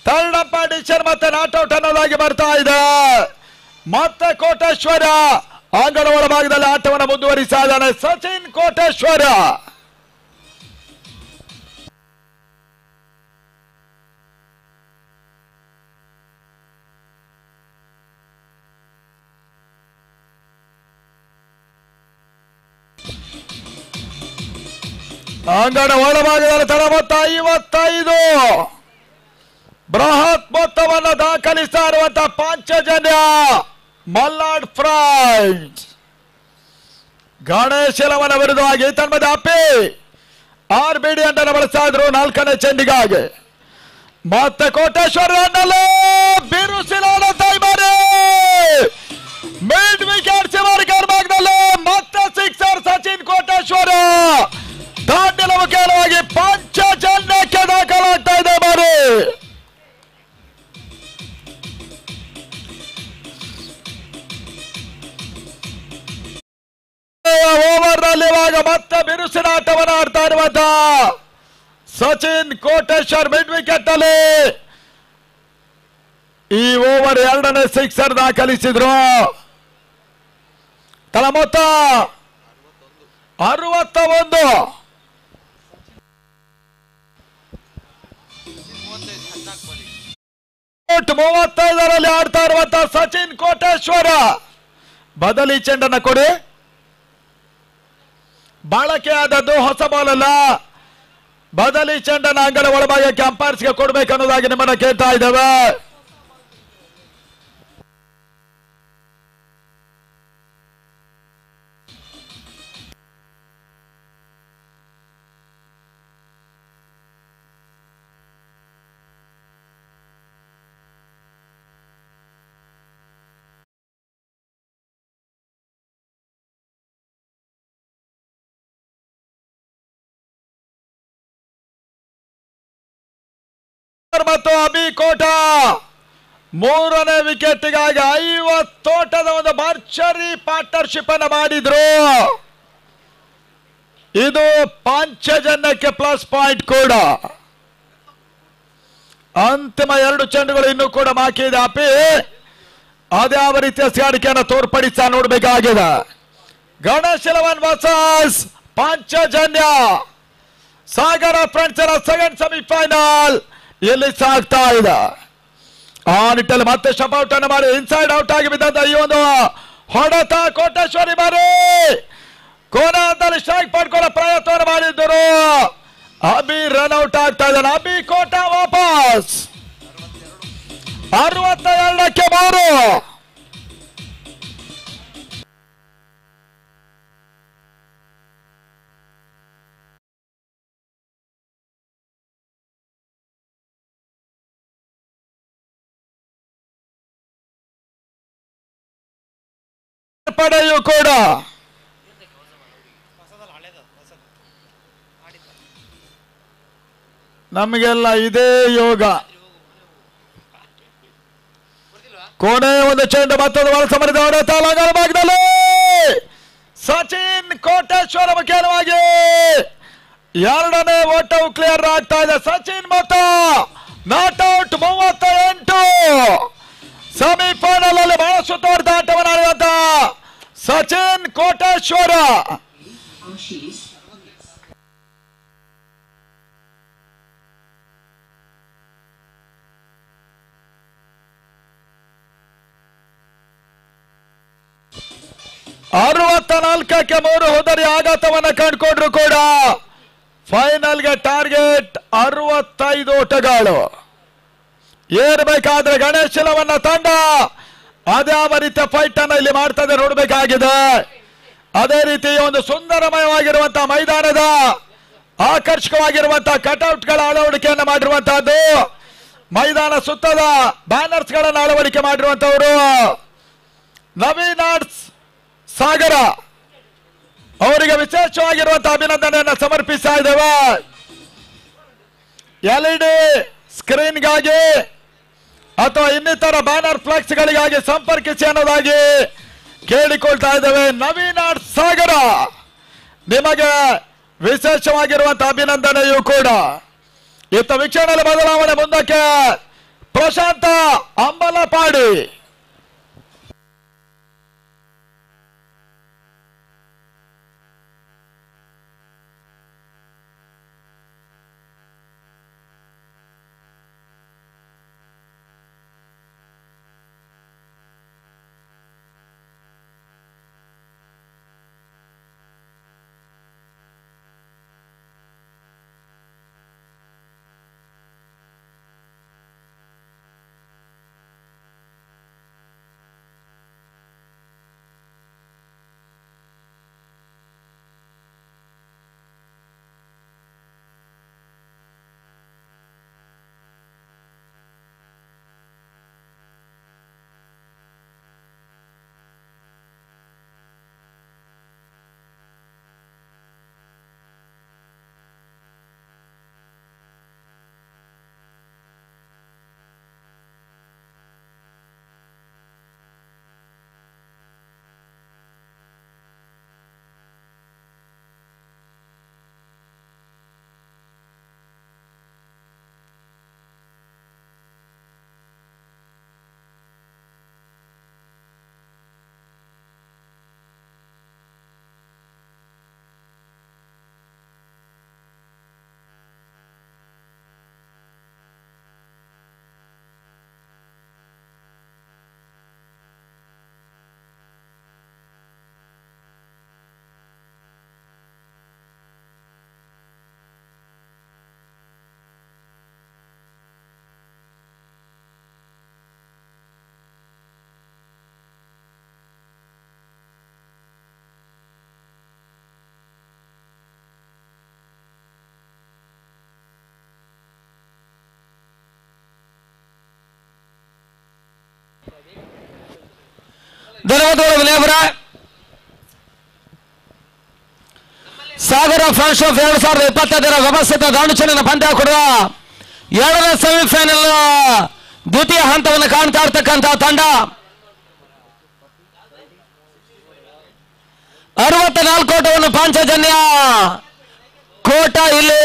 third umpire decision ಮತ್ತೆ ನಾಟ್ ಔಟ್ ಅನ್ನೋದಾಗಿ ಬರ್ತಾ ಇದೆ. ಮತ್ತೆ ಕೋಟೇಶ್ವರ ಅಂಗಣ ಒಳಭಾಗದಲ್ಲಿ ಆಟವನ್ನು ಮುಂದುವರಿಸ್ತಾ ಇದ್ದಾನೆ. ಸಚಿನ್ ಕೋಟೇಶ್ವರ ಅಂಗಣ ಒಳಭಾಗದಲ್ಲಿ ತಡ ಮೊತ್ತ 55. ಬೃಹತ್ ಮೊತ್ತವನ್ನು ದಾಖಲಿಸ್ತಾ ಇರುವಂತಹ ಪಾಂಚಜನ್ಯ ಮಲ್ನಾಡ್ ಫ್ರೈಸ್ ಗಣೇಶಲವನ ವಿರುದ್ಧವಾಗಿ ತನ್ಮದ ಅಪ್ಪಿ RBD ಅಂಡನ್ನು ಬಳಸ್ತಾ ಇದ್ರು 4ನೇ ಚೆಂಡಿಗಾಗಿ. ಮತ್ತೆ ಕೋಟೇಶ್ವರ ಬಿರುಸಿಲಾದ ತೈಮಾರಿ ಮಿಡ್ ವಿಕೆಟ್ ಶಿವರ್ಗರ್ ಭಾಗದಲ್ಲಿ ಮತ್ತೆ ಸಿಕ್ಸರ್. ಸಚಿನ್ ಕೋಟೇಶ್ವರ ದಾಂಡಿಲ ಮುಖೇನವಾಗಿ ಪಾಂಚಜನ್ಯಕ್ಕೆ ದಾಖಲಾಗ್ತಾ ಇದೆ. ಬಾರಿ ಓವರ್ ನಲ್ಲಿ ಇವಾಗ ಮತ್ತೆ ಬಿರುಸಿನ ಆಟವನ್ನು ಆಡ್ತಾ ಇರುವಂತ ಸಚಿನ್ ಕೋಟೇಶ್ವರ್ ಮಿಡ್ ವಿಕೆಟ್ ನಲ್ಲಿ ಈ ಓವರ್ 2ನೇ ಸಿಕ್ಸರ್ ದಾಖಲಿಸಿದ್ರು. ತಳ ಮೊತ್ತ 61. ಔಟ್ 35ರಲ್ಲಿ ಆಡ್ತಾ ಇರುವಂತಹ ಸಚಿನ್ ಕೋಟೇಶ್ವರ ಬದಲಿ ಚೆಂಡನ್ನು ಕೊಡಿ. ಬಳಕೆ ಆದದ್ದು ಹೊಸ ಬಾಲ್ ಅಲ್ಲ, ಬದಲಿ ಚೆಂಡನ್ನು ಅಂಗಣ ಒಳಭಾಗಕ್ಕೆ ಅಂಪೈರ್ಸ್ಗೆ ಕೊಡ್ಬೇಕು ಅನ್ನೋದಾಗಿ ನಿಮ್ಮನ್ನ ಕೇಳ್ತಾ ಇದ್ದೇವೆ. ಮತ್ತು ಅಭಿ ಕೋಟ 3ನೇ ವಿಕೆಟ್ಗಾಗಿ 50 ಓಟದ ಒಂದು ಭರ್ಜರಿ ಪಾರ್ಟ್ನರ್ಶಿಪ್ ಅನ್ನು ಮಾಡಿದ್ರು. ಇದು ಪಾಂಚಜನ್ಯಕ್ಕೆ ಪ್ಲಸ್ ಪಾಯಿಂಟ್ ಕೂಡ. ಅಂತಿಮ 2 ಚೆಂಡುಗಳು ಇನ್ನೂ ಕೂಡ ಬಾಕಿ ಇದೆ. ಅಪಿ ಅದ್ಯಾವ ರೀತಿಯ ಸ್ಯಾಡಿಕೆಯನ್ನು ತೋರ್ಪಡಿಸ ನೋಡಬೇಕಾಗಿದೆ. ಗಣೇಶ್ 11 ವರ್ಸಸ್ ಪಾಂಚಜನ್ಯ ಸಾಗರ ಫ್ರೆಂಡ್ಸ್ ಸೆಕೆಂಡ್ ಸೆಮಿಫೈನಲ್ ಇಲ್ಲಿ ಸಾಗ್ತಾ ಇದೆ. ಆ ನಿಟ್ಟಲ್ಲಿ ಮತ್ತೆ ಶಟೌಟ್ ಅನ್ನು ಮಾಡಿ ಇನ್ಸೈಡ್ ಔಟ್ ಆಗಿ ಬಿದ್ದಂತ ಈ ಒಂದು ಹೊಡೆತ ಕೋಟೇಶ್ವರಿ ಬಾರಿ ಕೋನದಲ್ಲಿ ಸ್ಟ್ರೈಕ್ ಪಡ್ಕೊಳ್ಳೋ ಪ್ರಯತ್ನವನ್ನು ಮಾಡಿದ್ದರು. ಅಭಿ ರನ್ ಔಟ್ ಆಗ್ತಾ ಇದ್ದಾನೆ. ಅಭಿ ಕೋಟ ವಾಪಸ್ 62ಕ್ಕೆ 3. ಪಡೆಯೂ ಕೂಡ ನಮಗೆಲ್ಲ ಇದೇ ಯೋಗ. ಕೊನೆ ಒಂದು ಚೆಂಡು ಮತ್ತೊಂದು ವಲಸೆ ಮರಿದ ಹೊಡೆತ ಲಂಗನ ಭಾಗದಲ್ಲಿ ಸಚಿನ್ ಕೋಟೇಶ್ವರ ಮುಖೇನವಾಗಿ 2ನೇ ಓಟವು ಕ್ಲಿಯರ್ ಆಗ್ತಾ ಇದೆ. ಸಚಿನ್ ಮೊತ್ತ ನಾಟ್ ಔಟ್ 38. ಸೆಮಿಫೈನಲ್ ಅಲ್ಲಿ ಬಹಳ ಸುತ್ತುವರಿದ ಆಟವನ್ನು ಆಡಿದಂತ ಸಚಿನ್ ಕೋಟೇಶ್ವರ ಕ್ಕೆ 3 ಹೋದರಿ ಆಘಾತವನ್ನು ಕಂಡುಕೊಂಡ್ರು ಕೂಡ ಫೈನಲ್ಗೆ ಟಾರ್ಗೆಟ್ 65 ಓಟಗಳು ಏರ್ಬೇಕಾದ್ರೆ ಗಣೇಶ್ ಶಿಲವನ್ನ ತಂಡ ಅದ್ಯಾವ ರೀತಿಯ ಫೈಟ್ ಅನ್ನ ಇಲ್ಲಿ ಮಾಡ್ತದೆ ನೋಡಬೇಕಾಗಿದೆ. ಅದೇ ರೀತಿ ಒಂದು ಸುಂದರಮಯವಾಗಿರುವಂತಹ ಮೈದಾನದ ಆಕರ್ಷಕವಾಗಿರುವಂತಹ ಕಟ್ಔಟ್ಗಳ ಅಳವಡಿಕೆಯನ್ನು ಮಾಡಿರುವಂತಹದ್ದು, ಮೈದಾನ ಸುತ್ತದ ಬ್ಯಾನರ್ಸ್ ಗಳನ್ನು ಅಳವಡಿಕೆ ಮಾಡಿರುವಂತವರು ನವೀನ್ ಆರ್ಟ್ಸ್ ಸಾಗರ. ಅವರಿಗೆ ವಿಶೇಷವಾಗಿರುವಂತಹ ಅಭಿನಂದನೆಯನ್ನು ಸಮರ್ಪಿಸ್ತಾ ಇದ್ದೇವೆ. LED ಸ್ಕ್ರೀನ್ಗಾಗಿ ಅಥವಾ ಇನ್ನಿತರ ಬ್ಯಾನರ್ ಫ್ಲೆಕ್ಸ್ ಗಳಿಗಾಗಿ ಸಂಪರ್ಕಿಸಿ ಅನ್ನೋದಾಗಿ ಕೇಳಿಕೊಳ್ತಾ ಇದ್ದೇವೆ. ನವೀನ್ ಸಾಗರ, ನಿಮಗೆ ವಿಶೇಷವಾಗಿರುವಂತಹ ಅಭಿನಂದನೆಯೂ ಕೂಡ. ಇತ್ತ ವೀಕ್ಷಣೆಯಲ್ಲಿ ಬದಲಾವಣೆ ಮುಂದಕ್ಕೆ ಪ್ರಶಾಂತ ಅಂಬಲಪಾಡಿ. ಧನ್ಯವಾದಗಳು ವಿನಯಪುರ. ಸಾಗರ ಫ್ರೆಂಡ್ಸ್ ಆಫ್ 2025 ವ್ಯವಸ್ಥಿತ ದಾಂಡುಚೆಂಡಿನ ಪಂದ್ಯ ಕೂಡ 2ನೇ ಸೆಮಿಫೈನಲ್ ದ್ವಿತೀಯ ಹಂತವನ್ನು ಕಾಣ್ತಾ ಇರ್ತಕ್ಕಂತಹ ತಂಡ 64 ಓಟವನ್ನು ಪಾಂಚಜನ್ಯ ಕೋಟ, ಇಲ್ಲಿ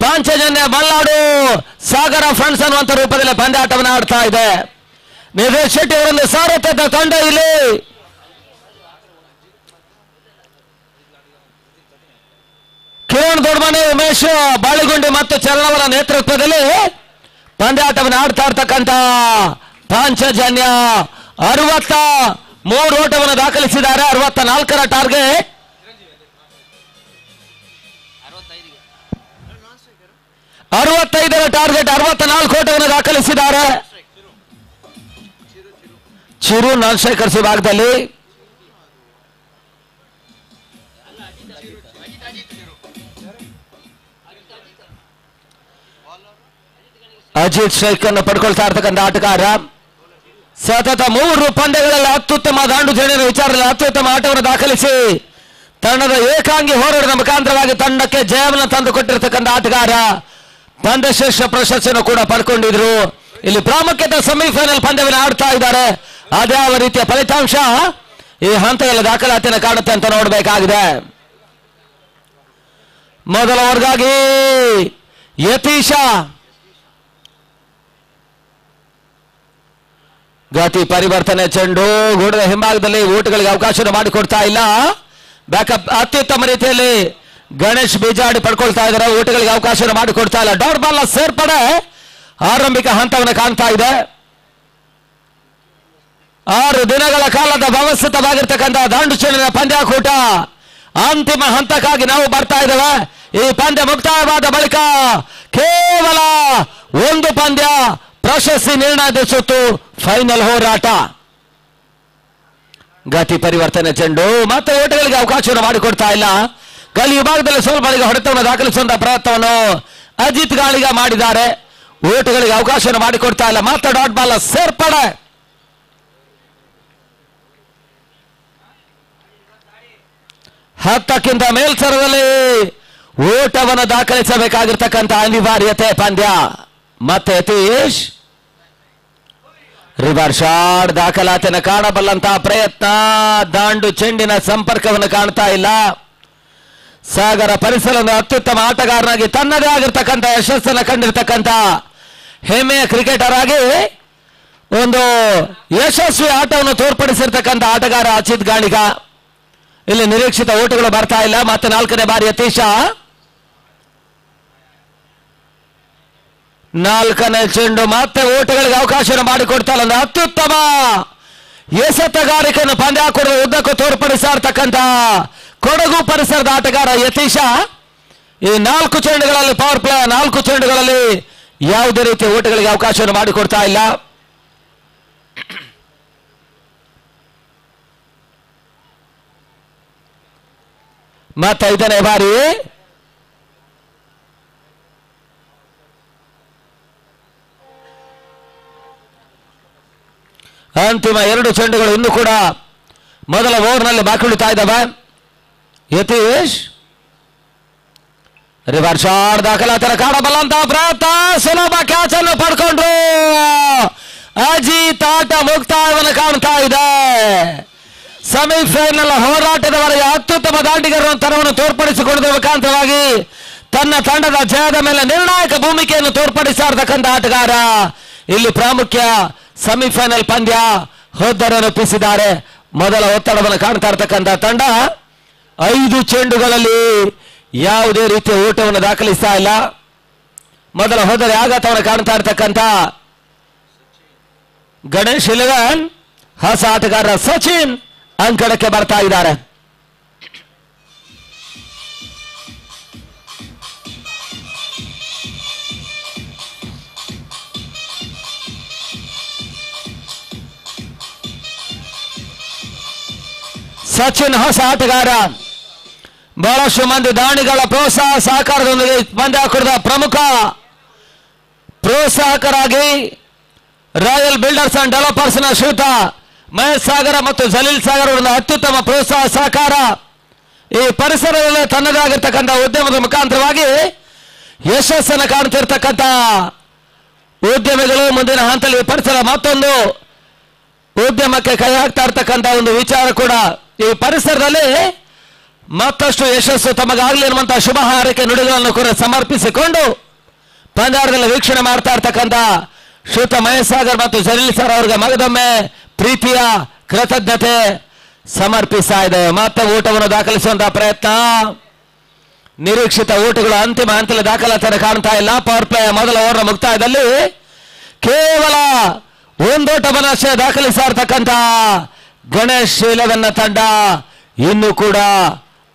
ಪಾಂಚಜನ್ಯ ಮಲ್ನಾಡು ಸಾಗರ ಫ್ರೆಂಡ್ಸ್ ಅನ್ನುವಂಥ ರೂಪದಲ್ಲಿ ಪಂದ್ಯಾಟವನ್ನು ಆಡ್ತಾ ಇದೆ. ನಿಧೇಶ್ ಶೆಟ್ಟಿ ಅವರನ್ನು ಸಾರಥ್ಯದ ತಂಡ ಇಲ್ಲಿ ಕಿರಣ್ ದೊಡ್ಡಮನೆ, ಉಮೇಶ್ ಬಾಳಿಗುಂಡಿ ಮತ್ತು ಚರಣವರ ನೇತೃತ್ವದಲ್ಲಿ ಪಂದ್ಯಾಟವನ್ನು ಆಡ್ತಾ ಇರ್ತಕ್ಕಂಥ ಪಾಂಚಜನ್ಯ 63 ಓಟವನ್ನು ದಾಖಲಿಸಿದ್ದಾರೆ. 64ರ ಟಾರ್ಗೆಟ್, 65ರ ಟಾರ್ಗೆಟ್, 64 ಓಟವನ್ನು ದಾಖಲಿಸಿದ್ದಾರೆ. ಚಿರು ನಾನ್ ಸ್ಟ್ರೈಕರ್ಸ್ ವಿಭಾಗದಲ್ಲಿ ಅಜಿತ್ ಸ್ಟ್ರೈಕ್ ಅನ್ನು ಪಡ್ಕೊಳ್ತಾ ಇರ್ತಕ್ಕಂಥ ಆಟಗಾರ. ಸತತ 3 ಪಂದ್ಯಗಳಲ್ಲಿ ಅತ್ಯುತ್ತಮ ದಾಂಡುಚೆಂಡಿನ ವಿಚಾರದಲ್ಲಿ ಅತ್ಯುತ್ತಮ ಆಟವನ್ನು ದಾಖಲಿಸಿ ತಂಡದ ಏಕಾಂಗಿ ಹೋರಾಟದ ಮುಖಾಂತರವಾಗಿ ತಂಡಕ್ಕೆ ಜಯವನ್ನು ತಂದುಕೊಟ್ಟಿರ್ತಕ್ಕಂಥ ಆಟಗಾರ. ಪಂದ್ಯಶ್ರೇಷ್ಠ ಪ್ರಶಸ್ತಿಯನ್ನು ಕೂಡ ಪಡ್ಕೊಂಡಿದ್ರು. ಇಲ್ಲಿ ಪ್ರಾಮುಖ್ಯತೆ ಸೆಮಿಫೈನಲ್ ಪಂದ್ಯವನ್ನು ಆಡ್ತಾ ಇದ್ದಾರೆ. ಅದ್ಯಾವ ರೀತಿಯ ಫಲಿತಾಂಶ ಈ ಹಂತದಲ್ಲಿ ದಾಖಲಾತಿಯನ್ನು ಕಾಣುತ್ತೆ ಅಂತ ನೋಡಬೇಕಾಗಿದೆ. ಮೊದಲ ವರ್ಗಾಗಿ ಯತೀಶ ಗತಿ ಪರಿವರ್ತನೆ, ಚೆಂಡು ಗೂಡದ ಹಿಂಭಾಗದಲ್ಲಿ ಓಟುಗಳಿಗೆ ಅವಕಾಶ ಮಾಡಿಕೊಡ್ತಾ ಇಲ್ಲ. ಬ್ಯಾಕಪ್ ಅತ್ಯುತ್ತಮ ರೀತಿಯಲ್ಲಿ ಗಣೇಶ್ ಬೀಜಾಡಿ ಪಡ್ಕೊಳ್ತಾ ಇದ್ದಾರೆ. ಓಟುಗಳಿಗೆ ಅವಕಾಶ ಮಾಡಿಕೊಡ್ತಾ ಇಲ್ಲ. ಡಾಟ್ ಬಾಲ್ ಸೇರ್ಪಡೆ ಆರಂಭಿಕ ಹಂತವನ್ನು ಕಾಣ್ತಾ ಇದೆ. 6 ದಿನಗಳ ಕಾಲದ ವ್ಯವಸ್ಥಿತವಾಗಿರ್ತಕ್ಕಂಥ ದಾಂಡುಚೆಂಡಿನ ಪಂದ್ಯಾಕೂಟ ಅಂತಿಮ ಹಂತಕ್ಕಾಗಿ ನಾವು ಬರ್ತಾ ಇದ್ದೇವೆ. ಈ ಪಂದ್ಯ ಮುಕ್ತಾಯವಾದ ಬಳಿಕ ಕೇವಲ 1 ಪಂದ್ಯ, ಪ್ರಶಸ್ತಿ ನಿರ್ಣಯದ ಸುತ್ತು, ಫೈನಲ್ ಹೋರಾಟ. ಗತಿ ಪರಿವರ್ತನೆ, ಚೆಂಡು ಮತ್ತೆ ಓಟಗಳಿಗೆ ಅವಕಾಶವನ್ನು ಮಾಡಿಕೊಡ್ತಾ ಇಲ್ಲ. ಗಲಿ ವಿಭಾಗದಲ್ಲಿ ಸೋಲ್ಬಳಿಗೆ ಹೊಡೆತವನ್ನು ದಾಖಲಿಸುವಂತಹ ಪ್ರಯತ್ನವನ್ನು ಅಜಿತ್ ಗಾಳಿಗ ಮಾಡಿದ್ದಾರೆ. ಓಟಗಳಿಗೆ ಅವಕಾಶವನ್ನು ಮಾಡಿಕೊಡ್ತಾ ಇಲ್ಲ. ಮತ್ತೆ ಡಾಟ್ ಬಾಲ್ ಸೇರ್ಪಡೆ. 10ಕ್ಕಿಂತ ಮೇಲ್ಸರದಲ್ಲಿ ಓಟವನ್ನು ದಾಖಲಿಸಬೇಕಾಗಿರ್ತಕ್ಕಂಥ ಅನಿವಾರ್ಯತೆ ಪಂದ್ಯ. ಮತ್ತೆ ಯತೀಶ್ ರಿವರ್ಸ್ ಶಾಟ್ ದಾಖಲಾತಿಯನ್ನು ಕಾಣಬಲ್ಲಂತಹ ಪ್ರಯತ್ನ, ದಾಂಡು ಚೆಂಡಿನ ಸಂಪರ್ಕವನ್ನು ಕಾಣ್ತಾ ಇಲ್ಲ. ಸಾಗರ ಪರಿಸರದ ಅತ್ಯುತ್ತಮ ಆಟಗಾರನಾಗಿ ತನ್ನದೇ ಆಗಿರ್ತಕ್ಕಂಥ ಯಶಸ್ಸನ್ನು ಕಂಡಿರ್ತಕ್ಕಂಥ ಹೆಮ್ಮೆಯ ಕ್ರಿಕೆಟರ್ ಆಗಿ ಒಂದು ಯಶಸ್ವಿ ಆಟವನ್ನು ತೋರ್ಪಡಿಸಿರ್ತಕ್ಕಂಥ ಆಟಗಾರ ಅಚಿತ್ ಗಾಣಿಗ. ಇಲ್ಲಿ ನಿರೀಕ್ಷಿತ ಓಟಗಳು ಬರ್ತಾ ಇಲ್ಲ. ಮತ್ತೆ 4ನೇ ಬಾರಿ ಯತೀಶ 4ನೇ ಚೆಂಡು ಮತ್ತೆ ಓಟಗಳಿಗೆ ಅವಕಾಶವನ್ನು ಮಾಡಿಕೊಡ್ತಾ ಇಲ್ಲ. ಅತ್ಯುತ್ತಮ ಎಸೆತಗಾರಿಕೆಯನ್ನು ಪಂದ್ಯಾಕೂಟದ ಉದ್ದಕ್ಕೂ ತೋರ್ಪಡಿಸ್ತಾ ಇರ್ತಕ್ಕಂಥ ಕೊಡಗು ಪರಿಸರದ ಆಟಗಾರ ಯತೀಶ ಈ 4 ಚೆಂಡುಗಳಲ್ಲಿ ಪವರ್ ಪ್ಲೇ 4 ಚೆಂಡುಗಳಲ್ಲಿ ಯಾವುದೇ ರೀತಿಯ ಓಟಗಳಿಗೆ ಅವಕಾಶವನ್ನು ಮಾಡಿಕೊಡ್ತಾ ಇಲ್ಲ. ಮತ್ತೆ 5ನೇ ಬಾರಿ ಅಂತಿಮ 2 ಚೆಂಡುಗಳು ಇನ್ನೂ ಕೂಡ ಮೊದಲ ಓವರ್ನಲ್ಲಿ ಬಾಕಿ ಉಳಿತಾ ಇದ್ದಾವೆ. ಯತೀಶ್ ರಿವರ್ಸ್ ಶಾಟ್ ದಾಖಲಾತಿನ ಕಾಣಬಲ್ಲಂತಹ ಪ್ರಯತ್ನ, ಸುಲಭ ಕ್ಯಾಚ್ ಅನ್ನು ಪಡ್ಕೊಂಡ್ರು. ಅಜಿತ್ ಆಟ ಮುಕ್ತಾಯವನ್ನು ಕಾಣ್ತಾ ಇದೆ. ಸೆಮಿಫೈನಲ್ ಹೋರಾಟದವರೆಗೆ ಅತ್ಯುತ್ತಮ ದಾಂಡಿಗರ ತರವನ್ನು ತೋರ್ಪಡಿಸಿಕೊಳ್ಳುವ ಮುಖಾಂತರವಾಗಿ ತನ್ನ ತಂಡದ ಜಯದ ಮೇಲೆ ನಿರ್ಣಾಯಕ ಭೂಮಿಕೆಯನ್ನು ತೋರ್ಪಡಿಸ್ತಾ ಇರತಕ್ಕಂಥ ಆಟಗಾರ. ಇಲ್ಲಿ ಪ್ರಾಮುಖ್ಯ ಸೆಮಿಫೈನಲ್ ಪಂದ್ಯ ಹೊದ್ದರನ್ನೊಪ್ಪಿಸಿದ್ದಾರೆ. ಮೊದಲ ಒತ್ತಡವನ್ನು ಕಾಣ್ತಾ ಇರತಕ್ಕಂಥ ತಂಡ 5 ಚೆಂಡುಗಳಲ್ಲಿ ಯಾವುದೇ ರೀತಿಯ ಓಟವನ್ನು ದಾಖಲಿಸ್ತಾ ಇಲ್ಲ. ಮೊದಲ ಹೋದರೆ ಆಘಾತವನ್ನು ಕಾಣ್ತಾ ಇರತಕ್ಕಂಥ ಗಣೇಶ್ 11 ಹೊಸ ಆಟಗಾರ ಸಚಿನ್ ಅಂಕಣಕ್ಕೆ ಬರ್ತಾ ಇದ್ದಾರೆ. ಸಚಿನ್ ಹೊಸ ಆಟಗಾರ. ಬಹಳಷ್ಟು ಮಂದಿ ದಾಣಿಗಳ ಪ್ರೋತ್ಸಾಹ ಸಹಕಾರದೊಂದಿಗೆ ಪಂದ್ಯಾಕೂಟದ ಪ್ರಮುಖ ಪ್ರೋತ್ಸಾಹಕರಾಗಿ ರಾಯಲ್ ಬಿಲ್ಡರ್ಸ್ ಅಂಡ್ ಡೆವಲಪರ್ಸ್ ನ ಶ್ರೀಯುತ ಮಹೇಶ್ ಸಾಗರ ಮತ್ತು ಜಲೀಲ್ ಸಾಗರ್ ಅವರ ಅತ್ಯುತ್ತಮ ಪ್ರೋತ್ಸಾಹ ಸಹಕಾರ. ಈ ಪರಿಸರದಲ್ಲಿ ತನ್ನದೇ ಆಗಿರ್ತಕ್ಕಂಥ ಉದ್ಯಮದ ಮುಖಾಂತರವಾಗಿ ಯಶಸ್ಸನ್ನು ಕಾಣುತ್ತಿರ್ತಕ್ಕಂಥ ಉದ್ಯಮಿಗಳು ಮುಂದಿನ ಹಂತದಲ್ಲಿ ಪರಿಸರ ಮತ್ತೊಂದು ಉದ್ಯಮಕ್ಕೆ ಕೈ ಹಾಕ್ತಾ ಇರ್ತಕ್ಕಂಥ ಒಂದು ವಿಚಾರ ಕೂಡ. ಈ ಪರಿಸರದಲ್ಲಿ ಮತ್ತಷ್ಟು ಯಶಸ್ಸು ತಮಗಾಗಲಿ ಎನ್ನುವಂತಹ ಶುಭ ಹಾರೈಕೆ ನುಡಿಗಳನ್ನು ಕೂಡ ಸಮರ್ಪಿಸಿಕೊಂಡು ಪಂದ್ಯಾಟದಲ್ಲಿ ವೀಕ್ಷಣೆ ಮಾಡ್ತಾ ಇರ್ತಕ್ಕಂಥ ಶ್ರೀಯುತ ಮಹೇಶ್ ಸಾಗರ್ ಮತ್ತು ಜಲೀಲ್ ಸರ್ ಅವರಿಗೆ ಮಗದೊಮ್ಮೆ ಪ್ರೀತಿಯ ಕೃತಜ್ಞತೆ ಸಮರ್ಪಿಸ್ತಾ ಇದೆ. ಮತ್ತೆ ಊಟವನ್ನು ದಾಖಲಿಸುವಂತಹ ಪ್ರಯತ್ನ, ನಿರೀಕ್ಷಿತ ಊಟಗಳು ಅಂತಿಮ ಹಂತದಲ್ಲಿ ದಾಖಲಾತಿಯನ್ನು ಕಾಣ್ತಾ ಇಲ್ಲ. ಪವರ್ ಪ್ಲೇ ಮೊದಲ ಓವರ್ನ ಮುಕ್ತಾಯದಲ್ಲಿ ಕೇವಲ 1 ಓಟವನ್ನು ಅಷ್ಟೇ ದಾಖಲಿಸ್ತಾ ಇರ್ತಕ್ಕಂಥ ಗಣೇಶ್ 11 ತಂಡ ಇನ್ನು ಕೂಡ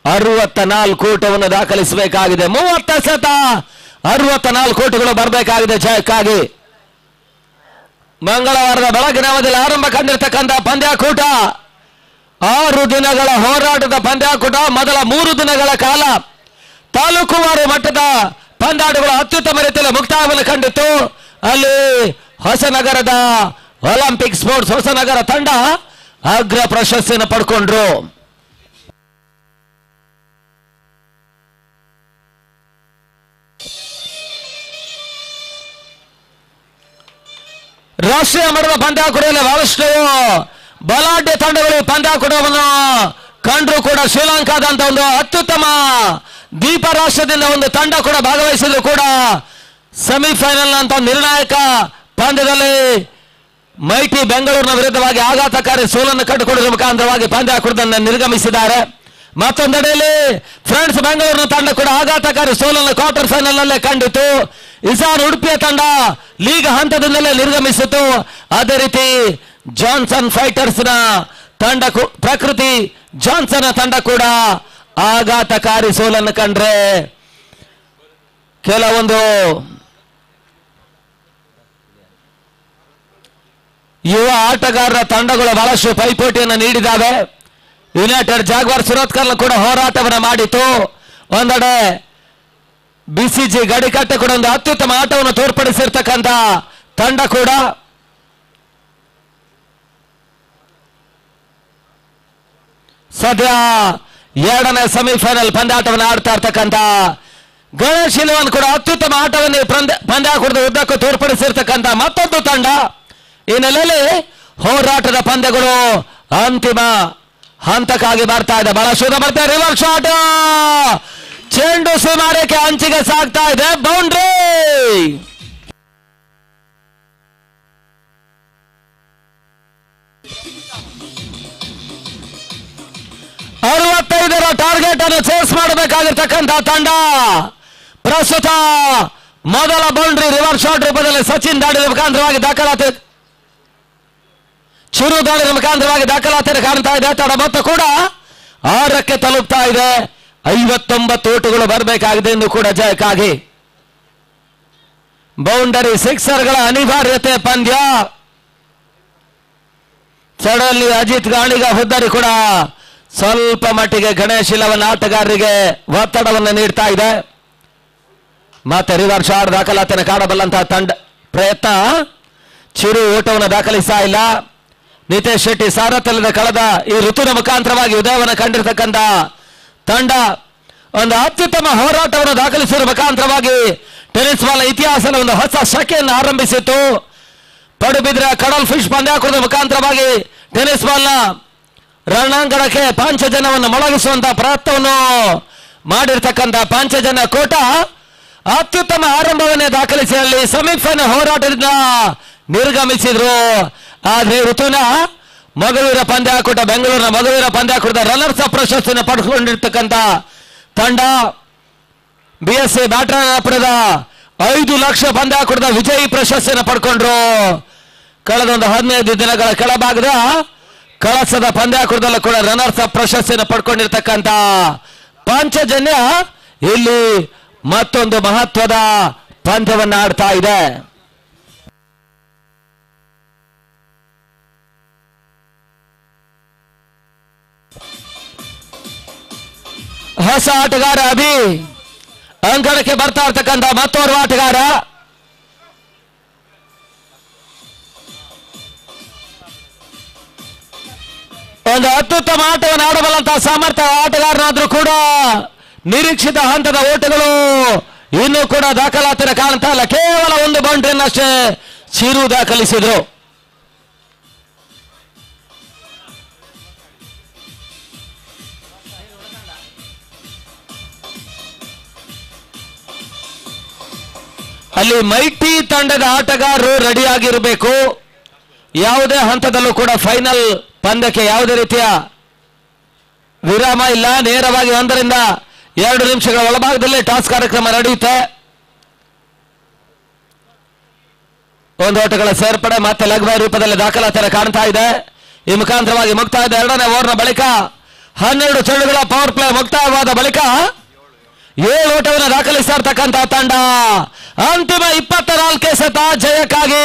64 ಓಟವನ್ನು ದಾಖಲಿಸಬೇಕಾಗಿದೆ. 30 ಸತ 64 ಓಟಗಳು ಬರಬೇಕಾಗಿದೆ ಜಯಕ್ಕಾಗಿ. ಮಂಗಳವಾರದ ಬೆಳಗಿನ ಅವಧಿಯಲ್ಲಿ ಆರಂಭ ಕಂಡಿರ್ತಕ್ಕಂಥ ಪಂದ್ಯಾಕೂಟ 6 ದಿನಗಳ ಹೋರಾಟದ ಪಂದ್ಯಾಕೂಟ. ಮೊದಲ 3 ದಿನಗಳ ಕಾಲ ತಾಲೂಕುವಾರು ಮಟ್ಟದ ಪಂದ್ಯಾಟಗಳು ಅತ್ಯುತ್ತಮ ರೀತಿಯಲ್ಲಿ ಮುಕ್ತಾಯವನ್ನು ಕಂಡಿತ್ತು. ಅಲ್ಲಿ ಹೊಸನಗರದ ಒಲಿಂಪಿಕ್ ಸ್ಪೋರ್ಟ್ಸ್ ಹೊಸನಗರ ತಂಡ ಅಗ್ರ ಪ್ರಶಸ್ತಿಯನ್ನು ಪಡ್ಕೊಂಡ್ರು. ರಾಷ್ಟ್ರೀಯ ಮಟ್ಟದ ಪಂದ್ಯಾಕೂಟದಲ್ಲಿ ಬಹಳಷ್ಟು ಬಲಾಢ್ಯ ತಂಡಗಳು ಪಂದ್ಯಾಕೂಟವನ್ನು ಕಂಡ್ರು ಕೂಡ ಶ್ರೀಲಂಕಾದಂತ ಒಂದು ಅತ್ಯುತ್ತಮ ದ್ವೀಪ ರಾಷ್ಟ್ರದಿಂದ ಒಂದು ತಂಡ ಕೂಡ ಭಾಗವಹಿಸಿದ್ರು ಕೂಡ ಸೆಮಿಫೈನಲ್ ಅಂತ ನಿರ್ಣಾಯಕ ಪಂದ್ಯದಲ್ಲಿ ಮೈಟಿ ಬೆಂಗಳೂರಿನ ವಿರುದ್ಧವಾಗಿ ಆಘಾತಕಾರಿ ಸೋಲನ್ನು ಕಂಡುಕೊಳ್ಳುವ ಮುಖಾಂತರವಾಗಿ ಪಂದ್ಯಾಕೂಟದಿಂದ ನಿರ್ಗಮಿಸಿದ್ದಾರೆ. ಮತ್ತೊಂದೆಡೆಯಲ್ಲಿ ಫ್ರೆಂಡ್ಸ್ ಬೆಂಗಳೂರಿನ ತಂಡ ಕೂಡ ಆಘಾತಕಾರಿ ಸೋಲನ್ನು ಕ್ವಾರ್ಟರ್ ಫೈನಲ್ ನಲ್ಲೇ ಕಂಡಿತು. ಇಸಾನ್ ಉಡುಪಿಯ ತಂಡ ಲೀಗ್ ಹಂತದಿಂದಲೇ ನಿರ್ಗಮಿಸಿತು. ಅದೇ ರೀತಿ ಜಾನ್ಸನ್ ಫೈಟರ್ಸ್ ನ ತಂಡ ಪ್ರಕೃತಿ ಜಾನ್ಸನ್ ತಂಡ ಕೂಡ ಆಘಾತಕಾರಿ ಸೋಲನ್ನು ಕಂಡ್ರೆ ಕೆಲವೊಂದು ಯುವ ಆಟಗಾರರ ತಂಡಗಳು ಬಹಳಷ್ಟು ಪೈಪೋಟಿಯನ್ನು ನೀಡಿದ್ದಾವೆ. ಯುನೈಟೆಡ್ ಜಾಗ್ವಾರ್ ಸುರತ್ಕಲ್ ಕೂಡ ಹೋರಾಟವನ್ನು ಮಾಡಿತು. ಒಂದೆಡೆ ಬಿಸಿಜಿ ಗಡಿಕಟ್ಟೆ ಕೂಡ ಒಂದು ಅತ್ಯುತ್ತಮ ಆಟವನ್ನು ತೋರ್ಪಡಿಸಿರ್ತಕ್ಕಂಥ ತಂಡ ಕೂಡ ಸದ್ಯ ಎರಡನೇ ಸೆಮಿಫೈನಲ್ ಪಂದ್ಯಾಟವನ್ನು ಆಡ್ತಾ ಇರ್ತಕ್ಕಂಥ ಗಣೇಶ್ ಇಲ್ವನ್ ಕೂಡ ಅತ್ಯುತ್ತಮ ಆಟವನ್ನು ಪಂದ್ಯಾಕೂಟದ ಉದ್ದಕ್ಕೂ ತೋರ್ಪಡಿಸಿರ್ತಕ್ಕಂಥ ಮತ್ತೊಂದು ತಂಡ. ಈ ನೆಲೆಯಲ್ಲಿ ಹೋರಾಟದ ಪಂದ್ಯಗಳು ಅಂತಿಮ ಹಂತಕ್ಕಾಗಿ ಬರ್ತಾ ಇದೆ. ಬಹಳ ಶುದ್ಧ ಬರ್ತಾ ರಿವರ್ಸ್ ಶಾಟ್, ಚೆಂಡು ಸುಮಾರಕ್ಕೆ ಅಂಚಿಗೆ ಸಾಗ್ತಾ ಇದೆ, ಬೌಂಡ್ರಿ. 65ರ ಟಾರ್ಗೆಟ್ ಅನ್ನು ಚೇಸ್ ಮಾಡಬೇಕಾಗಿರ್ತಕ್ಕಂಥ ತಂಡ ಪ್ರಸ್ತುತ ಮೊದಲ ಬೌಂಡ್ರಿ ರಿವರ್ಸ್ ಶಾಟ್ ರೂಪದಲ್ಲಿ ಸಚಿನ್ ದಾಳಿಯ ಮುಖಾಂತರವಾಗಿ ದಾಖಲಾತಿ, ಚಿರು ದಾಳಿಯ ಮುಖಾಂತರವಾಗಿ ದಾಖಲಾತಿಯನ್ನು ಕಾಣ್ತಾ ಇದೆ. ತಡ ಮೊತ್ತ ಕೂಡ 6ಕ್ಕೆ ತಲುಪ್ತಾ ಇದೆ. 59 ಓಟುಗಳು ಬರಬೇಕಾಗಿದೆ ಎಂದು ಕೂಡ ಜಯಕ್ಕಾಗಿ ಬೌಂಡರಿ ಸಿಕ್ಸರ್ಗಳ ಅನಿವಾರ್ಯತೆ ಪಂದ್ಯ. ಸಡನ್ಲಿ ಅಜಿತ್ ಗಾಣಿಗ ಹುದ್ದರಿ ಕೂಡ ಸ್ವಲ್ಪ ಮಟ್ಟಿಗೆ ಗಣೇಶ್ ಇಲವನ್ ಆಟಗಾರರಿಗೆ ಒತ್ತಡವನ್ನು ನೀಡ್ತಾ ಇದೆ. ಮತ್ತೆ ರಿವರ್ಸ್ ಶಾಟ್ ದಾಖಲಾತಿಯನ್ನು ಕಾಣಬಲ್ಲಂತಹ ತಂಡ ಪ್ರಯತ್ನ, ಚಿರು ಓಟವನ್ನು ದಾಖಲಿಸ್ತಾ ಇಲ್ಲ. ನಿತೇಶ್ ಶೆಟ್ಟಿ ಸಾರಥ್ಯದ ಕಳೆದ ಈ ಋತುವಿನ ಮುಖಾಂತರವಾಗಿ ಉದಯವನ್ನು ಕಂಡಿರ್ತಕ್ಕಂಥ ತಂಡ ಒಂದು ಅತ್ಯುತ್ತಮ ಹೋರಾಟವನ್ನು ದಾಖಲಿಸುವ ಮುಖಾಂತರವಾಗಿ ಟೆನಿಸ್ ಬಾಲ್ ಇತಿಹಾಸದ ಒಂದು ಹೊಸ ಶಕೆಯನ್ನು ಆರಂಭಿಸಿತ್ತು. ಪಡುಬಿದ್ರೆ ಕಡಲ್ ಫಿಶ್ ಪಂದ್ಯಾಕೂಟದ ಮುಖಾಂತರವಾಗಿ ಟೆನಿಸ್ ಬಾಲ್ನ ರಣಾಂಗಣಕ್ಕೆ ಪಾಂಚಜನ್ಯವನ್ನು ಮೊಳಗಿಸುವಂತಹ ಪ್ರಯತ್ನವನ್ನು ಮಾಡಿರ್ತಕ್ಕಂಥ ಪಾಂಚಜನ್ಯ ಕೋಟ ಅತ್ಯುತ್ತಮ ಆರಂಭವನ್ನೇ ದಾಖಲಿಸಿ ಅಲ್ಲಿ ಸೆಮಿಫೈನಲ್ ಹೋರಾಟದಿಂದ ನಿರ್ಗಮಿಸಿದ್ರು. ಆದರೆ ಋತುವಿನ ಮಗುವೀರ ಪಂದ್ಯಾಕೂಟ, ಬೆಂಗಳೂರಿನ ಮಗುವೀರ ಪಂದ್ಯಾಕೂಟದ ರನ್ನರ್ಸ್ ಅಪ್ ಪ್ರಶಸ್ತಿಯನ್ನು ಪಡೆದುಕೊಂಡಿರ್ತಕ್ಕಂಥ ತಂಡ BSC ಬ್ಯಾಟರಾಯನಪುರದ 5 ಲಕ್ಷ ಪಂದ್ಯಾಕೂಟದ ವಿಜಯಿ ಪ್ರಶಸ್ತಿಯನ್ನು ಪಡ್ಕೊಂಡ್ರು. ಕಳೆದ ಒಂದು 15 ದಿನಗಳ ಕೆಳಭಾಗದ ಕಳಸದ ಪಂದ್ಯಾಕೂಟದಲ್ಲೂ ಕೂಡ ರನ್ನರ್ಸ್ ಅಪ್ ಪ್ರಶಸ್ತಿಯನ್ನು ಪಡ್ಕೊಂಡಿರ್ತಕ್ಕಂಥ ಪಾಂಚಜನ್ಯ ಇಲ್ಲಿ ಮತ್ತೊಂದು ಮಹತ್ವದ ಪಂದ್ಯವನ್ನು ಆಡ್ತಾ ಇದೆ. ಹೊಸ ಆಟಗಾರ ಅಭಿ ಅಂಕಣಕ್ಕೆ ಬರ್ತಾ ಇರ್ತಕ್ಕಂಥ ಮತ್ತೋರ್ವ ಆಟಗಾರ. ಒಂದು ಅತ್ಯುತ್ತಮ ಆಟವನ್ನು ಆಡಬಲ್ಲಂತಹ ಸಾಮರ್ಥ್ಯ ಆಟಗಾರನಾದ್ರೂ ಕೂಡ ನಿರೀಕ್ಷಿತ ಹಂತದ ಓಟಗಳು ಇನ್ನೂ ಕೂಡ ದಾಖಲಾತಿನ ಕಾಣ್ತಾ ಇಲ್ಲ. ಕೇವಲ ಒಂದು ಬೌಂಡ್ರಿಯನ್ನಷ್ಟೇ ಚಿರು ದಾಖಲಿಸಿದ್ರು. ಅಲ್ಲಿ ಮೈಟಿ ತಂಡದ ಆಟಗಾರರು ರೆಡಿಯಾಗಿರಬೇಕು. ಯಾವುದೇ ಹಂತದಲ್ಲೂ ಕೂಡ ಫೈನಲ್ ಪಂದ್ಯಕ್ಕೆ ಯಾವುದೇ ರೀತಿಯ ವಿರಾಮ ಇಲ್ಲ. ನೇರವಾಗಿ 1 ರಿಂದ 2 ನಿಮಿಷಗಳ ಒಳಭಾಗದಲ್ಲಿ ಟಾಸ್ ಕಾರ್ಯಕ್ರಮ ನಡೆಯುತ್ತೆ. ಒಂದು ಓಟಗಳ ಸೇರ್ಪಡೆ ಮತ್ತೆ ಲಘುವ ರೂಪದಲ್ಲಿ ದಾಖಲಾತಿಯನ್ನು ಕಾಣ್ತಾ ಇದೆ. ಈ ಮುಖಾಂತರವಾಗಿ ಮುಕ್ತಾಯದ 2ನೇ ಓವರ್ನ ಬಳಿಕ 12 ಚೆಂಡುಗಳ ಪವರ್ ಪ್ಲೇ ಮುಕ್ತಾಯವಾದ ಬಳಿಕ 7 ಓಟವನ್ನು ದಾಖಲಿಸ್ತಾ ಇರ್ತಕ್ಕಂಥ ತಂಡ ಅಂತಿಮ 24 ಸತ ಜಯಕ್ಕಾಗಿ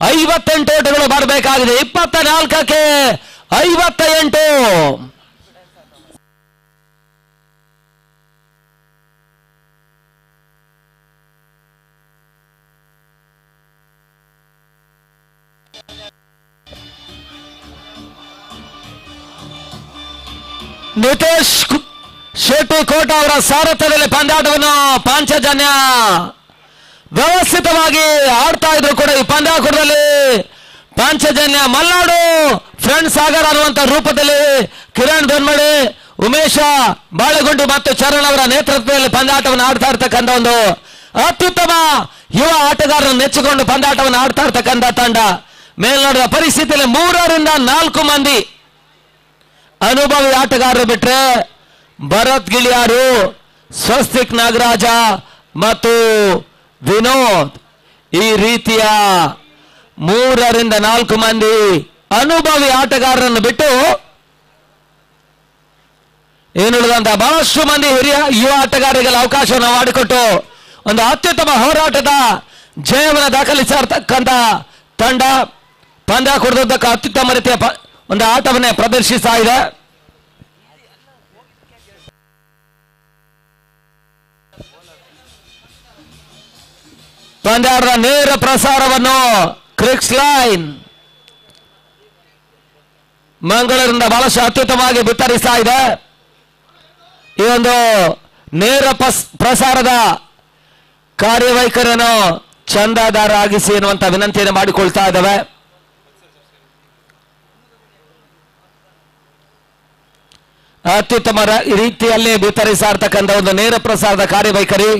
58 ಓಟಗಳು ಬರಬೇಕಾಗಿದೆ. 24ಕ್ಕೆ 58. ನಿತೇಶ್ ಶೆಟ್ಟಿ ಕೋಟ ಅವರ ಸಾರಥ್ಯದಲ್ಲಿ ಪಂದ್ಯಾಟವನ್ನು ಪಾಂಚಜನ್ಯ ವ್ಯವಸ್ಥಿತವಾಗಿ ಆಡ್ತಾ ಇದ್ರು ಕೂಡ ಈ ಪಂದ್ಯಾಕೂಟದಲ್ಲಿ ಪಾಂಚಜನ್ಯ ಮಲ್ನಾಡು ಫ್ರೆಂಡ್ ಸಾಗರ್ ಅನ್ನುವಂಥ ರೂಪದಲ್ಲಿ ಕಿರಣ್ ಬೆನ್ಮಡಿ, ಉಮೇಶ ಬಾಳೆಗುಂಡಿ ಮತ್ತು ಚರಣ್ ಅವರ ನೇತೃತ್ವದಲ್ಲಿ ಪಂದ್ಯಾಟವನ್ನು ಆಡ್ತಾ ಇರ್ತಕ್ಕಂಥ ಒಂದು ಅತ್ಯುತ್ತಮ ಯುವ ಆಟಗಾರರನ್ನು ನೆಚ್ಚಿಕೊಂಡು ಪಂದ್ಯಾಟವನ್ನು ಆಡ್ತಾ ಇರ್ತಕ್ಕಂಥ ತಂಡ. ಮೇಲ್ನೋಡಿದ ಪರಿಸ್ಥಿತಿಯಲ್ಲಿ 3 ರಿಂದ 4 ಮಂದಿ ಅನುಭವಿ ಆಟಗಾರರು ಬಿಟ್ರೆ ಭರತ್ ಗಿಳಿಯಾರು, ಸ್ವಸ್ತಿಕ್ ನಾಗರಾಜ ಮತ್ತು ವಿನೋದ್, ಈ ರೀತಿಯ 3 ರಿಂದ 4 ಮಂದಿ ಅನುಭವಿ ಆಟಗಾರರನ್ನು ಬಿಟ್ಟು ಏನುಳಿದಂತ ಬಹಳಷ್ಟು ಮಂದಿ ಹಿರಿಯ ಯುವ ಆಟಗಾರರಿಗೆಲ್ಲ ಅವಕಾಶವನ್ನು ಮಾಡಿಕೊಟ್ಟು ಒಂದು ಅತ್ಯುತ್ತಮ ಹೋರಾಟದ ಜಯವನ್ನು ದಾಖಲಿಸಿರ್ತಕ್ಕಂಥ ತಂಡ ಪಂದ್ಯಾಕೂಟದುದ್ದಕ್ಕೆ ಅತ್ಯುತ್ತಮ ರೀತಿಯ ಒಂದು ಆಟವನ್ನೇ ಪ್ರದರ್ಶಿಸ್ತಾ ಇದೆ. ಪಂದ್ಯಾಟದ ನೇರ ಪ್ರಸಾರವನ್ನು ಕ್ರಿಕ್ಸ್ ಲೈನ್ ಮಂಗಳೂರಿನಿಂದ ಬಹಳಷ್ಟು ಅತ್ಯುತ್ತಮವಾಗಿ ಬಿತ್ತರಿಸ್ತಾ ಇದೆ. ಈ ಒಂದು ನೇರ ಪ್ರಸಾರದ ಕಾರ್ಯವೈಖರಿಯನ್ನು ಚಂದಾದಾರ ಆಗಿಸಿ ಎನ್ನುವಂತ ವಿನಂತಿಯನ್ನು ಮಾಡಿಕೊಳ್ತಾ ಇದ್ದಾವೆ. ಅತ್ಯುತ್ತಮ ರೀತಿಯಲ್ಲಿ ವಿತರಿಸ್ತಾ ಇರ್ತಕ್ಕಂಥ ಒಂದು ನೇರ ಪ್ರಸಾರದ ಕಾರ್ಯವೈಖರಿ.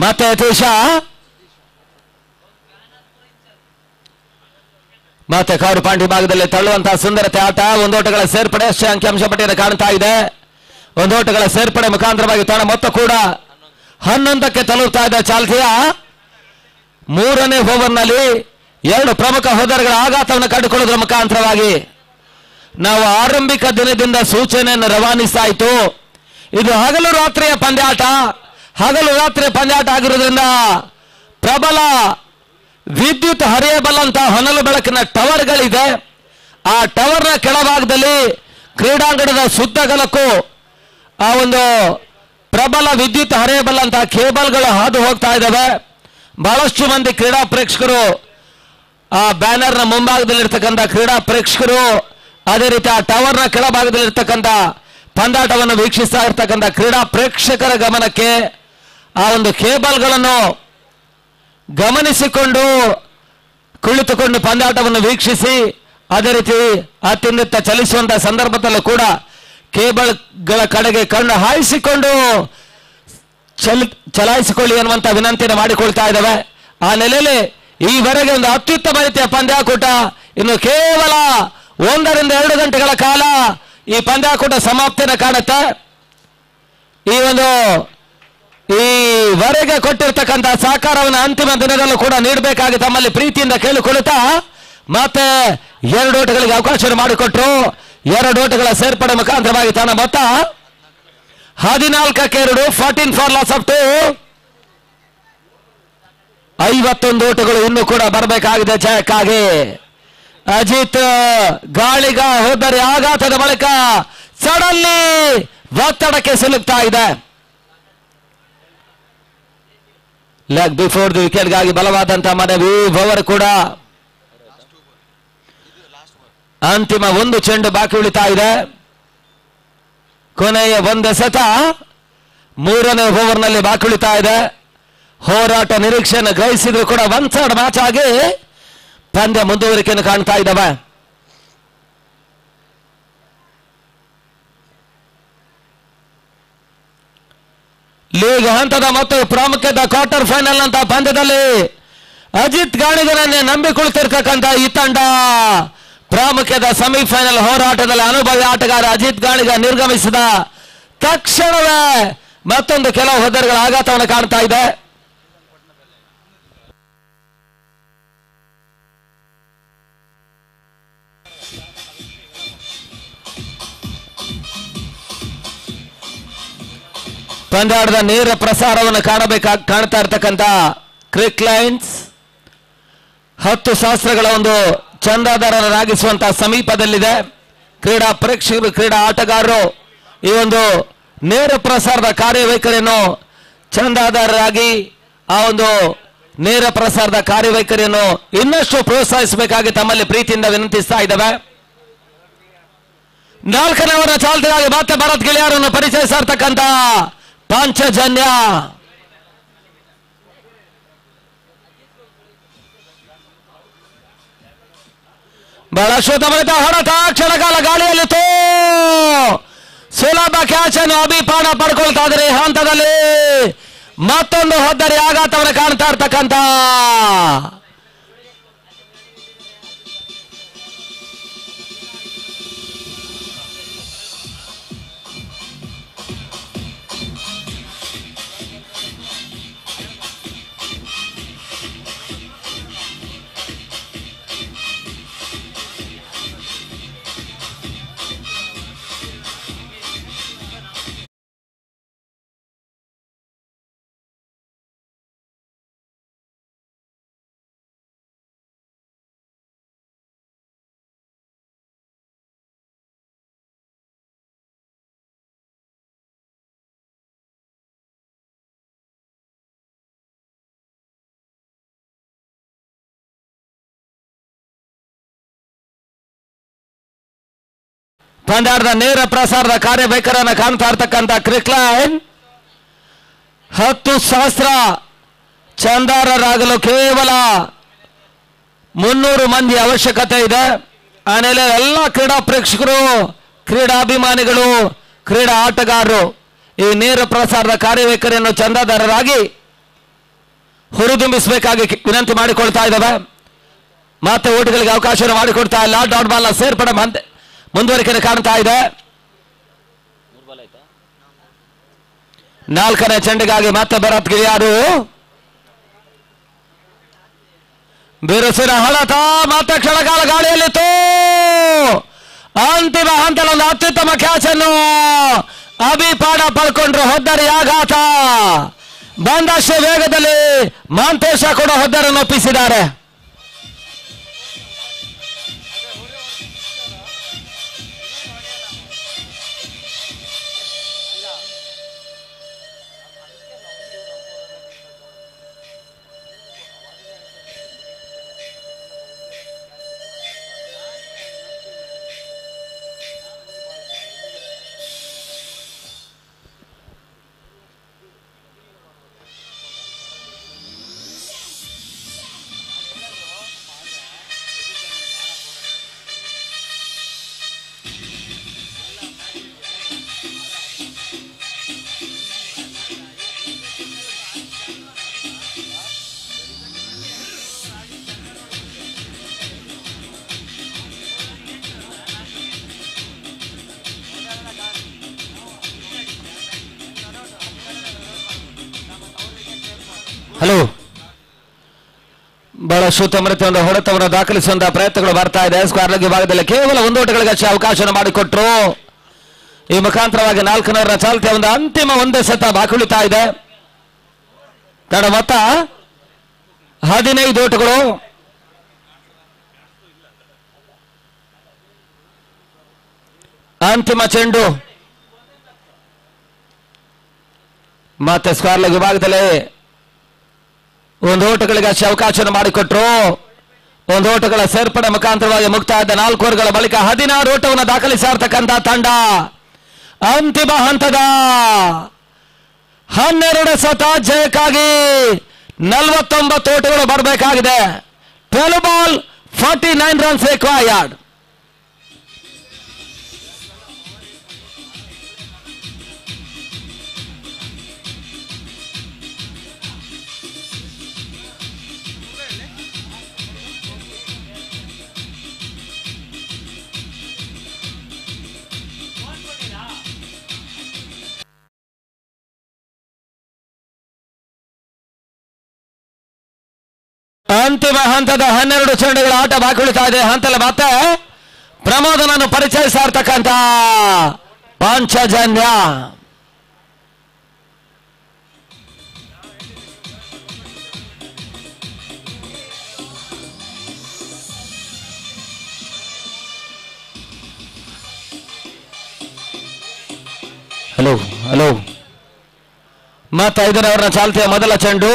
ಮತ್ತೆ ಯತೀಶ ಮತ್ತೆ ಕಾಡು ಪಾಂಡಿ ಭಾಗದಲ್ಲಿ ತಳ್ಳುವಂತಹ ಸುಂದರತೆ ಆಟ. ಒಂದೋಟಗಳ ಸೇರ್ಪಡೆ ಅಷ್ಟೇ ಅಂಕಿಅಂಶ ಪಟ್ಟಿಯನ್ನು ಕಾಣ್ತಾ ಇದೆ. ಒಂದೋಟಗಳ ಸೇರ್ಪಡೆ ಮುಖಾಂತರವಾಗಿ ತನ್ನ ಮೊತ್ತ ಕೂಡ 11ಕ್ಕೆ ತಲುಪ್ತಾ ಇದೆ. ಚಾಲ್ತಿಯ 3ನೇ ಓವರ್ನಲ್ಲಿ 2 ಪ್ರಮುಖ ಹೋದರ್ಗಳ ಆಘಾತವನ್ನು ಕಂಡುಕೊಳ್ಳುವುದರ ಮುಖಾಂತರವಾಗಿ ನಾವು ಆರಂಭಿಕ ದಿನದಿಂದ ಸೂಚನೆಯನ್ನು ರವಾನಿಸಾಯಿತು. ಇದು ಹಗಲು ರಾತ್ರಿಯ ಪಂದ್ಯಾಟ. ಹಗಲು ರಾತ್ರಿ ಪಂದ್ಯಾಟ ಆಗಿರೋದ್ರಿಂದ ಪ್ರಬಲ ವಿದ್ಯುತ್ ಹರಿಯಬಲ್ಲಂತಹ ಹೊನಲು ಬೆಳಕಿನ ಟವರ್ಗಳಿದೆ. ಆ ಟವರ್ನ ಕೆಳಭಾಗದಲ್ಲಿ ಕ್ರೀಡಾಂಗಣದ ಸುತ್ತಗಲಕ್ಕೂ ಆ ಒಂದು ಪ್ರಬಲ ವಿದ್ಯುತ್ ಹರಿಯಬಲ್ಲಂತಹ ಕೇಬಲ್ಗಳು ಹಾದು ಹೋಗ್ತಾ ಇದ್ದಾವೆ. ಬಹಳಷ್ಟು ಮಂದಿ ಕ್ರೀಡಾ ಪ್ರೇಕ್ಷಕರು ಆ ಬ್ಯಾನರ್ನ ಮುಂಭಾಗದಲ್ಲಿರ್ತಕ್ಕಂಥ ಕ್ರೀಡಾ ಪ್ರೇಕ್ಷಕರು, ಅದೇ ರೀತಿ ಆ ಟವರ್ನ ಕೆಳಭಾಗದಲ್ಲಿರ್ತಕ್ಕಂಥ ಪಂದ್ಯಾಟವನ್ನು ವೀಕ್ಷಿಸ್ತಾ ಇರ್ತಕ್ಕಂಥ ಕ್ರೀಡಾ ಪ್ರೇಕ್ಷಕರ ಗಮನಕ್ಕೆ ಆ ಒಂದು ಕೇಬಲ್ಗಳನ್ನು ಗಮನಿಸಿಕೊಂಡು ಕುಳಿತುಕೊಂಡು ಪಂದ್ಯಾಟವನ್ನು ವೀಕ್ಷಿಸಿ, ಅದೇ ರೀತಿ ಅತ್ಯುನ್ನತ ಚಲಿಸುವಂತಹ ಸಂದರ್ಭದಲ್ಲೂ ಕೂಡ ಕೇಬಲ್ಗಳ ಕಡೆಗೆ ಕಣ್ಣು ಹಾಯಿಸಿಕೊಂಡು ಚಲಾಯಿಸಿಕೊಳ್ಳಿ ಅನ್ನುವಂತ ವಿನಂತಿಯನ್ನು ಮಾಡಿಕೊಳ್ತಾ ಇದ್ದಾವೆ. ಆ ನೆಲೆಯಲ್ಲಿ ಈವರೆಗೆ ಒಂದು ಅತ್ಯುತ್ತಮ ರೀತಿಯ ಪಂದ್ಯಾಕೂಟ. ಇನ್ನು ಕೇವಲ 1 ರಿಂದ 2 ಗಂಟೆಗಳ ಕಾಲ ಈ ಪಂದ್ಯಾಕೂಟ ಸಮಾಪ್ತಿಯನ್ನು ಕಾಣುತ್ತೆ. ಈವರೆಗೆ ಕೊಟ್ಟಿರ್ತಕ್ಕಂಥ ಸಹಕಾರವನ್ನು ಅಂತಿಮ ದಿನದಲ್ಲೂ ಕೂಡ ನೀಡಬೇಕಾಗಿ ತಮ್ಮಲ್ಲಿ ಪ್ರೀತಿಯಿಂದ ಕೇಳಿಕೊಳ್ಳುತ್ತಾ ಮತ್ತೆ 2 ಓಟಗಳಿಗೆ ಅವಕಾಶ ಮಾಡಿಕೊಟ್ರು. 2 ಓಟಗಳ ಸೇರ್ಪಡೆ ಮುಖಾಂತರವಾಗಿ ತನ್ನ ಮೊತ್ತ 14ಕ್ಕೆ 2, 14 ಫಾರ್ ಲಾಸ್ ಆಫ್ 2. 51 ಓಟಗಳು ಇನ್ನೂ ಕೂಡ ಬರಬೇಕಾಗಿದೆ ಜಯಕ್ಕಾಗಿ. ಅಜಿತ್ ಗಾಳಿಗ ಹೋದರೆ ಆಘಾತದ ಬಳಿಕ ಸಡನ್ಲಿ ಒತ್ತಡಕ್ಕೆ ಸಿಲುಕ್ತಾ ಇದೆ. ಲೆಗ್ ಬಿಫೋರ್ ದಿ ವಿಕೆಟ್ಗಾಗಿ ಬಲವಾದಂತಹ ಮನವಿ. ಓವರ್ ಕೂಡ ಅಂತಿಮ 1 ಚೆಂಡು ಬಾಕಿ ಉಳಿತಾ ಇದೆ. ಕೊನೆಯ 1 ಎಸೆತ 3ನೇ ಓವರ್ನಲ್ಲಿ ಬಾಕಿ ಉಳಿತಾ ಇದೆ. ಹೋರಾಟ ನಿರೀಕ್ಷೆಯನ್ನು ಗ್ರಹಿಸಿದ್ರು ಕೂಡ 1 ಸೈಡ್ ಮ್ಯಾಚ್ ಆಗಿ ಪಂದ್ಯ ಮುಂದುವರಿಕೆಯನ್ನು ಕಾಣ್ತಾ ಇದ್ದಾವೆ. ಲೀಗ್ ಹಂತದ ಮತ್ತು ಪ್ರಾಮುಖ್ಯದ ಕ್ವಾರ್ಟರ್ ಫೈನಲ್ ಅಂತ ಪಂದ್ಯದಲ್ಲಿ ಅಜಿತ್ ಗಾಣಿಗರನ್ನೇ ನಂಬಿಕೊಳ್ತಿರ್ತಕ್ಕಂಥ ಈ ತಂಡ ಪ್ರಾಮುಖ್ಯದ ಸೆಮಿಫೈನಲ್ ಹೋರಾಟದಲ್ಲಿ ಅನುಭವಿ ಆಟಗಾರ ಅಜಿತ್ ಗಾಣಿಗ ನಿರ್ಗಮಿಸಿದ ತಕ್ಷಣವೇ ಮತ್ತೊಂದು ಕೆಲವು ಹೋದರ್ಗಳ ಆಘಾತವನ್ನು ಕಾಣ್ತಾ ಇದೆ. ಪಂದ್ಯಾಟದ ನೇರ ಪ್ರಸಾರವನ್ನು ಕಾಣ್ತಾ ಇರ್ತಕ್ಕಂಥ ಕ್ರಿಕ್ ಲೈನ್ಸ್ 10 ಸಹಸ್ರಗಳ ಒಂದು ಚಂದಾದಾರರಾಗಿಸುವಂತಹ ಸಮೀಪದಲ್ಲಿದೆ. ಕ್ರೀಡಾ ಪ್ರೇಕ್ಷಕರು, ಕ್ರೀಡಾ ಆಟಗಾರರು ಈ ಒಂದು ನೇರ ಪ್ರಸಾರದ ಕಾರ್ಯವೈಖರಿಯನ್ನು ಚಂದಾದಾರರಾಗಿ ಆ ಒಂದು ನೇರ ಪ್ರಸಾರದ ಕಾರ್ಯವೈಖರಿಯನ್ನು ಇನ್ನಷ್ಟು ಪ್ರೋತ್ಸಾಹಿಸಬೇಕಾಗಿ ತಮ್ಮಲ್ಲಿ ಪ್ರೀತಿಯಿಂದ ವಿನಂತಿಸ್ತಾ ಇದ್ದಾವೆ. 4ನೇ ಅವರ ಚಾಲ್ತಿಯಾಗಿ ಮತ್ತೆ ಭರತ್ ಗಿಳಿಯಾರನ್ನು ಪರಿಚಯಿಸ್ತಾ ಇರ್ತಕ್ಕಂಥ ಪಾಂಚಜನ್ಯ. ಬಹಳ ಶುದ್ಧವಾದ ಹೊರಟ ಕ್ಷಣಕಾಲ ಗಾಳಿಯಲ್ಲಿತ್ತು. ಸುಲಭ ಕ್ಯಾಚ್ ಅನ್ನು ಅಭಿಪಾಣ ಪಡ್ಕೊಳ್ತಾ ಇದ್ದಾರೆ. ಹಂತದಲ್ಲಿ ಮತ್ತೊಂದು ಹೊದ್ದರಿ ಆಘಾತವನ್ನು ಕಾಣ್ತಾ ಇರ್ತಕ್ಕಂಥ ಪಂದ್ಯಾಟದ ನೇರ ಪ್ರಸಾರದ ಕಾರ್ಯವೈಖರನ್ನು ಕಾಣ್ತಾ ಇರ್ತಕ್ಕಂಥ ಕ್ರಿಕ್ಲೈನ್ 10,000 ಚಂದಾರರಾಗಲು ಕೇವಲ 300 ಮಂದಿ ಅವಶ್ಯಕತೆ ಇದೆ. ಆ ನೆಲೆ ಎಲ್ಲ ಕ್ರೀಡಾ ಪ್ರೇಕ್ಷಕರು, ಕ್ರೀಡಾಭಿಮಾನಿಗಳು, ಕ್ರೀಡಾ ಆಟಗಾರರು ಈ ನೇರ ಪ್ರಸಾರದ ಕಾರ್ಯವೈಖರಿಯನ್ನು ಚಂದಾದಾರರಾಗಿ ಹುರಿದುಂಬಿಸಬೇಕಾಗಿ ವಿನಂತಿ ಮಾಡಿಕೊಳ್ತಾ ಇದ್ದಾವೆ. ಮತ್ತೆ ಓಟುಗಳಿಗೆ ಅವಕಾಶವನ್ನು ಮಾಡಿಕೊಡ್ತಾ ಇಲ್ಲ. ಡಾಟ್ ಬಾಲ್ನ ಸೇರ್ಪಡೆ ಮುಂದುವರಿಕೆ ಕಾಣ್ತಾ ಇದೆ. 4ನೇ ಚೆಂಡಿಗಾಗಿ ಮತ್ತೆ ಭರತ್ ಗಿರಿಯಾರು ಬಿರುಸಿನ ಹಳತ ಮತ್ತೆ ಕ್ಷಣಕಾಲ ಗಾಳಿಯಲ್ಲಿತ್ತು. ಅಂತಿಮ ಹಂತದ ಒಂದು ಅತ್ಯುತ್ತಮ ಕ್ಯಾಚ್ ಅನ್ನು ಅಭಿಪಾಡ ಪಡ್ಕೊಂಡ್ರು. ಹೊದ್ದರಿ ಆಘಾತ ಬಂದಷ್ಟು ವೇಗದಲ್ಲಿ ಮಾಂತೇಶ ಕೂಡ ಹೊದ್ದರನ್ನು ಒಪ್ಪಿಸಿದ್ದಾರೆ. ಹಲೋ, ಬಹಳ ಶೂತಮೃತ ಒಂದು ಹೊಡೆತವನ್ನು ದಾಖಲಿಸುವಂತಹ ಪ್ರಯತ್ನಗಳು ಬರ್ತಾ ಇದೆ. ಸ್ಕ್ವೇರ್ ಲೆಗ್ ವಿಭಾಗದಲ್ಲಿ ಕೇವಲ 1 ಓಟಗಳಿಗೆ ಅವಕಾಶವನ್ನು ಮಾಡಿಕೊಟ್ರು. ಈ ಮುಖಾಂತರವಾಗಿ 4 ಚಾಲ್ತಿಯ ಒಂದು ಅಂತಿಮ ಒಂದೇ ಸತ ಬಾಕುಳಿತಾ ಇದೆ. ತಡ ಮೊತ್ತ 15 ಓಟಗಳು. ಅಂತಿಮ ಚೆಂಡು ಮತ್ತೆ ಸ್ಕ್ವೇರ್ ಲೆಗ್ ವಿಭಾಗದಲ್ಲಿ 1 ಓಟಗಳಿಗೆ ಅವಕಾಶವನ್ನು ಮಾಡಿಕೊಟ್ರು. 1 ಓಟಗಳ ಸೇರ್ಪಡೆ ಮುಖಾಂತರವಾಗಿ ಮುಕ್ತಾಯದ 4 ಓವರ್ಗಳ ಬಳಿಕ 16 ಓಟವನ್ನು ದಾಖಲಿಸಿರ್ತಕ್ಕಂಥ ತಂಡ ಅಂತಿಮ ಹಂತದ 12 ಸತ ಜಯಕ್ಕಾಗಿ 49 ಓಟಗಳು ಬರಬೇಕಾಗಿದೆ. 12 ಬಾಲ್ 49 ರನ್ಸ್ ರಿಕ್ವೈರ್ಡ್. ಅಂತಿಮ ಹಂತದ 12 ಚೆಂಡುಗಳ ಆಟ ಬಾಕುಳಿತಾ ಇದೆ. ಹಂತದಲ್ಲಿ ಮತ್ತೆ ಪ್ರಮೋದನನ್ನು ಪರಿಚಯಿಸ್ತಾ ಇರ್ತಕ್ಕಂಥ ಪಾಂಚಜನ್ಯ. ಹಲೋ ಹಲೋ ಮತ್ತೆ 5ನೇ ಚಾಲ್ತಿಯ ಮೊದಲ ಚೆಂಡು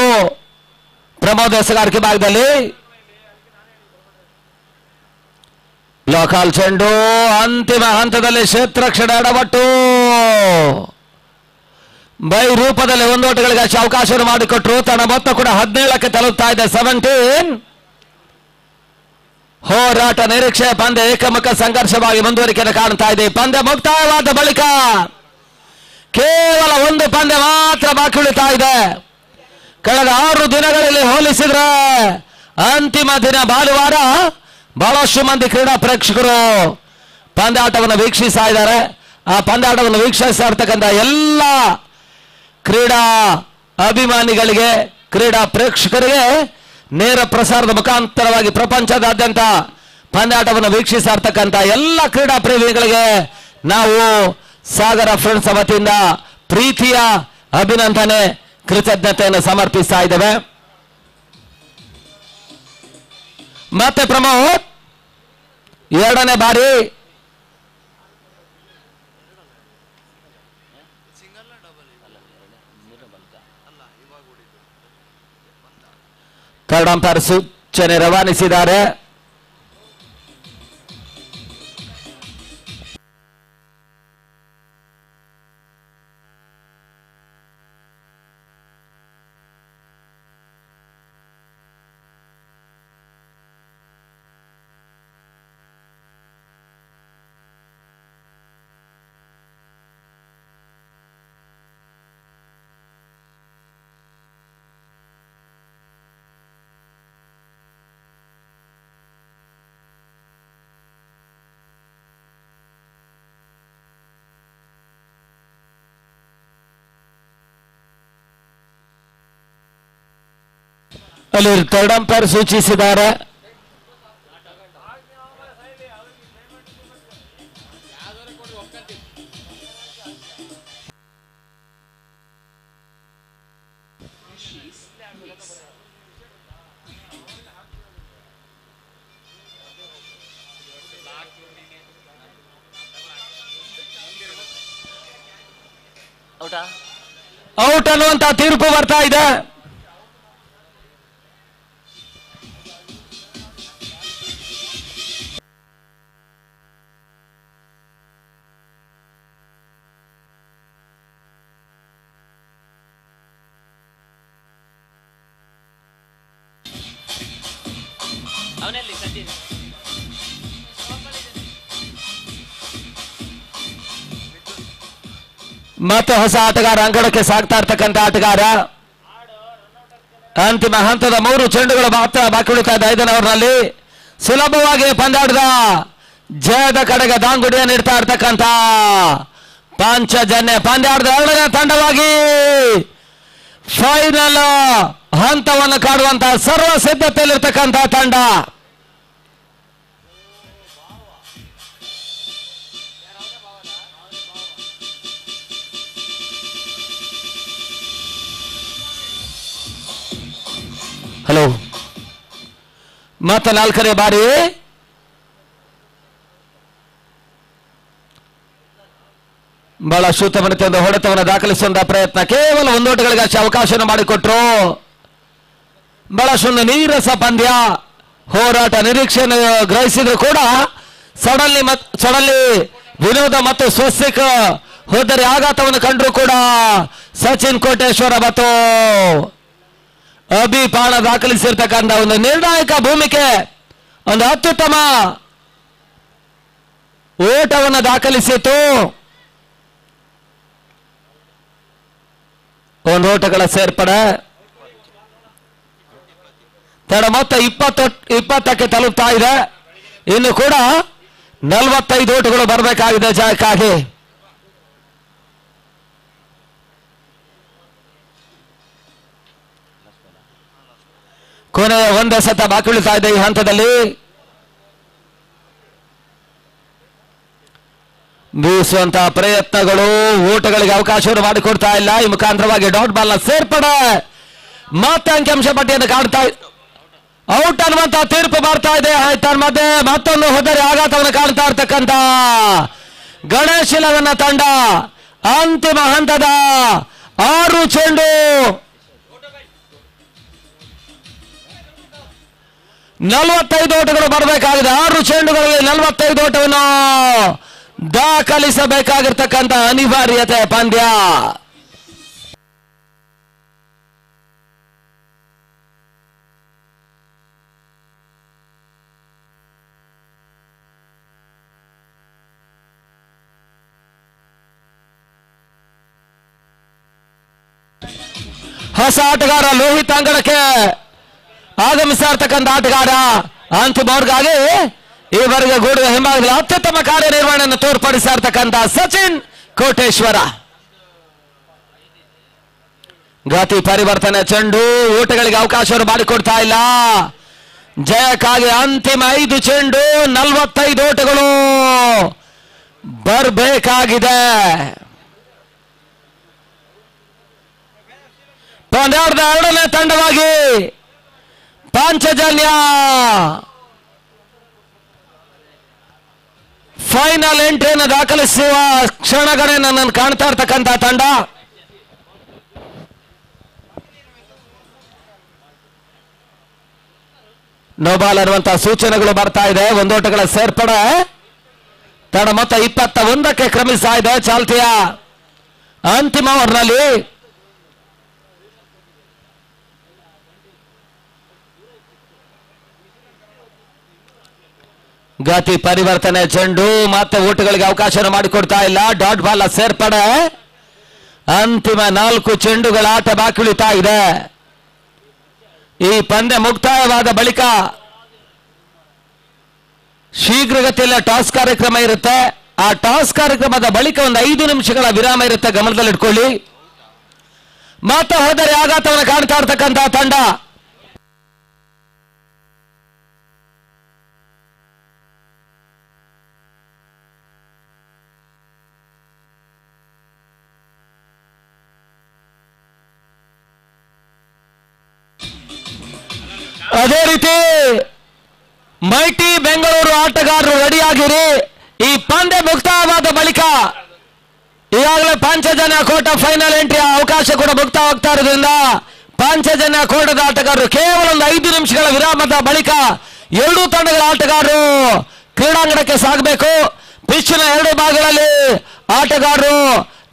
ಪ್ರಮೋದ್ ಎಸಗಾರಿಕೆ ಭಾಗದಲ್ಲಿ ಲೋಕಲ್ ಚೆಂಡು. ಅಂತಿಮ ಹಂತದಲ್ಲಿ ಕ್ಷೇತ್ರಕ್ಷಣ ಎಡವಟ್ಟು ಬೈ ರೂಪದಲ್ಲಿ 1 ಓಟಗಳಿಗೆ ಅವಕಾಶವನ್ನು ಮಾಡಿಕೊಟ್ರು. ತನ್ನ ಮೊತ್ತ ಕೂಡ 17ಕ್ಕೆ ತಲುಪ್ತಾ ಇದೆ. 17. ಹೋರಾಟ ನಿರೀಕ್ಷೆ ಪಂದ್ಯ ಏಕಮುಖ ಸಂಘರ್ಷವಾಗಿ ಮುಂದುವರಿಕೆಯನ್ನು ಕಾಣ್ತಾ ಇದೆ. ಪಂದ್ಯ ಮುಕ್ತಾಯವಾದ ಬಳಿಕ ಕೇವಲ 1 ಪಂದ್ಯ ಮಾತ್ರ ಬಾಕಿ ಉಳಿತಾ ಇದೆ. ಕಳೆದ 6 ದಿನಗಳಲ್ಲಿ ಹೋಲಿಸಿದ್ರೆ ಅಂತಿಮ ದಿನ ಭಾನುವಾರ ಬಹಳಷ್ಟು ಮಂದಿ ಕ್ರೀಡಾ ಪ್ರೇಕ್ಷಕರು ಪಂದ್ಯಾಟವನ್ನು ವೀಕ್ಷಿಸ್ತಾ ಇದ್ದಾರೆ. ಆ ಪಂದ್ಯಾಟವನ್ನು ವೀಕ್ಷಿಸ್ತಾ ಇರ್ತಕ್ಕಂಥ ಎಲ್ಲ ಕ್ರೀಡಾ ಅಭಿಮಾನಿಗಳಿಗೆ, ಕ್ರೀಡಾ ಪ್ರೇಕ್ಷಕರಿಗೆ ನೇರ ಪ್ರಸಾರದ ಮುಖಾಂತರವಾಗಿ ಪ್ರಪಂಚದಾದ್ಯಂತ ಪಂದ್ಯಾಟವನ್ನು ವೀಕ್ಷಿಸ್ತಾ ಇರ್ತಕ್ಕಂಥ ಎಲ್ಲ ಕ್ರೀಡಾ ಪ್ರೇಮಿಗಳಿಗೆ ನಾವು ಸಾಗರ ಫ್ರೆಂಡ್ಸ್ ವತಿಯಿಂದ ಪ್ರೀತಿಯ ಅಭಿನಂದನೆ, ಕೃತಜ್ಞತೆಯನ್ನು ಸಮರ್ಪಿಸ್ತಾ ಇದ್ದೇವೆ. ಮತ್ತೆ ಪ್ರಮೋದ್ 2ನೇ ಬಾರಿ ಥರ್ಡ್ ಅಂಪೈರ್ ಸೂಚನೆ ರವಾನಿಸಿದ್ದಾರೆ. ಅಲ್ಲಿ ಥರ್ಡ್ ಅಂಪೈರ್ ಸೂಚಿಸಿದ್ದಾರೆ. ಔಟ್ ಅನ್ನುವಂತ ತೀರ್ಪು ಬರ್ತಾ ಇದೆ. ಮತ್ತೆ ಹೊಸ ಆಟಗಾರ ಅಂಗಡಕ್ಕೆ ಸಾಗ್ತಾ ಇರ್ತಕ್ಕಂಥ ಆಟಗಾರ. ಅಂತಿಮ ಹಂತದ 3 ಚೆಂಡುಗಳು ಮಾತ್ರ ಬಾಕಿ ಉಳಿತಾ ಇದೆ 5ನೇ ಓವರ್ನಲ್ಲಿ. ಸುಲಭವಾಗಿ ಪಂದ್ಯಾಟದ ಜಯದ ಕಡೆಗೆ ದಾಂಗುಡಿಯ ನೀಡ್ತಾ ಇರ್ತಕ್ಕಂಥ ಪಾಂಚಜನ್ಯ ಪಂದ್ಯಾಟದ 2ನೇ ತಂಡವಾಗಿ ಫೈನಲ್ ಹಂತವನ್ನು ಕಾಡುವಂತಹ ಸರ್ವ ಸಿದ್ಧತೆಯಲ್ಲಿರ್ತಕ್ಕಂಥ ತಂಡ. ಹಲೋ, ಮತ್ತೆ 4ನೇ ಬಾರಿ ಬಹಳ ಶೂತಮನಿತ ಒಂದು ಹೊಡೆತವನ್ನು ದಾಖಲಿಸುವಂತಹ ಪ್ರಯತ್ನ. ಕೇವಲ 1 ಓಟಗಳಿಗೆ ಅವಕಾಶವನ್ನು ಮಾಡಿಕೊಟ್ರು. ಬಹಳಷ್ಟೊಂದು ನೀರಸ ಪಂದ್ಯ. ಹೋರಾಟ ನಿರೀಕ್ಷೆಯನ್ನು ಗ್ರಹಿಸಿದ್ರು ಕೂಡ ಸಡನ್ಲಿ ವಿನೋದ ಮತ್ತು ಸ್ವಸ್ತಿಕ್ ಹೋದರೆ ಆಘಾತವನ್ನು ಕಂಡ್ರು ಕೂಡ ಸಚಿನ್ ಕೋಟೇಶ್ವರ ಮತ್ತು ಅಭಿಪಾಣ ದಾಖಲಿಸಿರ್ತಕ್ಕಂಥ ಒಂದು ನಿರ್ಣಾಯಕ ಭೂಮಿಕೆ, ಒಂದು ಅತ್ಯುತ್ತಮ ಓಟವನ್ನು ದಾಖಲಿಸಿತು. 1 ಓಟಗಳ ಸೇರ್ಪಡೆ. ತಡ ಮೊತ್ತ 20ಕ್ಕೆ ತಲುಪ್ತಾ ಇದೆ. ಇನ್ನು ಕೂಡ 45 ಓಟಗಳು ಬರಬೇಕಾಗಿದೆ ಜಯಕ್ಕಾಗಿ. ಕೊನೆಯ 1 ಎಸೆತ ಬಾಕಿ ಉಳಿತಾ ಇದೆ ಈ ಹಂತದಲ್ಲಿ. ಬೀಸುವಂತಹ ಪ್ರಯತ್ನಗಳು ಓಟಗಳಿಗೆ ಅವಕಾಶವನ್ನು ಮಾಡಿಕೊಡ್ತಾ ಇಲ್ಲ. ಈ ಮುಖಾಂತರವಾಗಿ ಡಾಟ್ ಬಾಲ್ ನ ಸೇರ್ಪಡೆ ಮತ್ತೆ ಅಂಕಿಅಂಶ ಪಟ್ಟಿಯನ್ನು ಕಾಡ್ತಾ ಔಟ್ ಅನ್ನುವಂತ ತೀರ್ಪು ಬರ್ತಾ ಇದೆ. ಮಧ್ಯೆ ಮತ್ತೊಂದು ಹೋದರೆ ಆಘಾತವನ್ನು ಕಾಣ್ತಾ ಇರ್ತಕ್ಕಂಥ ಗಣೇಶ್ ಇಲವನ್ನ ತಂಡ ಅಂತಿಮ ಹಂತದ 6 ಚೆಂಡು 45 ಓಟಗಳು ಬರಬೇಕಾಗಿದೆ. 6 ಚೆಂಡುಗಳಲ್ಲಿ 45 ಓಟವನ್ನು ದಾಖಲಿಸಬೇಕಾಗಿರ್ತಕ್ಕಂಥ ಅನಿವಾರ್ಯತೆ ಪಂದ್ಯ. ಹೊಸ ಆಟಗಾರ ಲೋಹಿತ್ ಅಂಗಡಕ್ಕೆ ಆಗಮಿಸ್ತಾ ಇರ್ತಕ್ಕಂಥ ಆಟಗಾರ. ಅಂತಿಮ ಓವರ್ಗಾಗಿ ಈವರೆಗೆ ಗೂಡುವ ಹಿಂಭಾಗದಲ್ಲಿ ಅತ್ಯುತ್ತಮ ಕಾರ್ಯನಿರ್ವಹಣೆಯನ್ನು ತೋರ್ಪಡಿಸ್ತಾ ಇರ್ತಕ್ಕಂಥ ಸಚಿನ್ ಕೋಟೇಶ್ವರ. ಗತಿ ಪರಿವರ್ತನೆ ಚೆಂಡು ಓಟಗಳಿಗೆ ಅವಕಾಶವನ್ನು ಮಾಡಿಕೊಡ್ತಾ ಇಲ್ಲ. ಜಯಕ್ಕಾಗಿ ಅಂತಿಮ 5 ಚೆಂಡು 45 ಓಟಗಳು ಬರಬೇಕಾಗಿದೆ. ಪಂದ್ಯಾಟದ 2ನೇ ತಂಡವಾಗಿ ಪಾಂಚಜನ್ಯ ಫೈನಲ್ ಎಂಟ್ರಿಯನ್ನು ದಾಖಲಿಸುವ ಕ್ಷಣಗಳನ್ನು ಕಾಣ್ತಾ ಇರ್ತಕ್ಕಂಥ ತಂಡ. ನೋಬಾಲ್ ಅನ್ನುವಂತಹ ಸೂಚನೆಗಳು ಬರ್ತಾ ಇದೆ. 1 ಓಟಗಳ ಸೇರ್ಪಡೆ. ತಂಡ ಮೊತ್ತ 21ಕ್ಕೆ ಕ್ರಮಿಸ್ತಾ ಇದೆ ಚಾಲ್ತಿಯ ಅಂತಿಮ ಓವರ್ನಲ್ಲಿ. ಗತಿ ಪರಿವರ್ತನೆ ಚೆಂಡು ಮತ್ತೆ ಓಟಗಳಿಗೆ ಅವಕಾಶವನ್ನು ಮಾಡಿಕೊಡ್ತಾ ಇಲ್ಲ. ಡಾಟ್ ಬಾಲ್ ಸೇರ್ಪಡೆ. ಅಂತಿಮ 4 ಚೆಂಡುಗಳ ಆಟ ಬಾಕಿ ಉಳಿತಾ ಇದೆ. ಈ ಪಂದ್ಯ ಮುಕ್ತಾಯವಾದ ಬಳಿಕ ಶೀಘ್ರಗತಿಯಲ್ಲಿ ಟಾಸ್ ಕಾರ್ಯಕ್ರಮ ಇರುತ್ತೆ. ಆ ಟಾಸ್ ಕಾರ್ಯಕ್ರಮದ ಬಳಿಕ ಒಂದು 5 ನಿಮಿಷಗಳ ವಿರಾಮ ಇರುತ್ತೆ, ಗಮನದಲ್ಲಿಟ್ಕೊಳ್ಳಿ. ಮತ್ತೆ ಹೋದರೆ ಆಘಾತವನ್ನು ಕಾಣ್ತಾ ಇರ್ತಕ್ಕಂಥ ತಂಡ ಅದೇ ರೀತಿ ಮೈಟಿ ಬೆಂಗಳೂರು ಆಟಗಾರರು ರೆಡಿಯಾಗಿರಿ. ಈ ಪಂದ್ಯ ಮುಕ್ತಾಯವಾದ ಬಳಿಕ ಈಗಾಗಲೇ ಪಾಂಚಜನ್ಯ ಕೋಟ ಫೈನಲ್ ಎಂಟ್ರಿಯ ಅವಕಾಶ ಕೂಡ ಮುಕ್ತವಾಗ್ತಾ ಇರೋದ್ರಿಂದ ಪಾಂಚಜನ್ಯ ಕೋಟದ ಆಟಗಾರರು ಕೇವಲ ಒಂದು 5 ನಿಮಿಷಗಳ ವಿರಾಮದ ಬಳಿಕ ಎರಡೂ ತಂಡಗಳ ಆಟಗಾರರು ಕ್ರೀಡಾಂಗಣಕ್ಕೆ ಸಾಗಬೇಕು. ಪಿಚ್ಚಿನ 2 ಭಾಗಗಳಲ್ಲಿ ಆಟಗಾರರು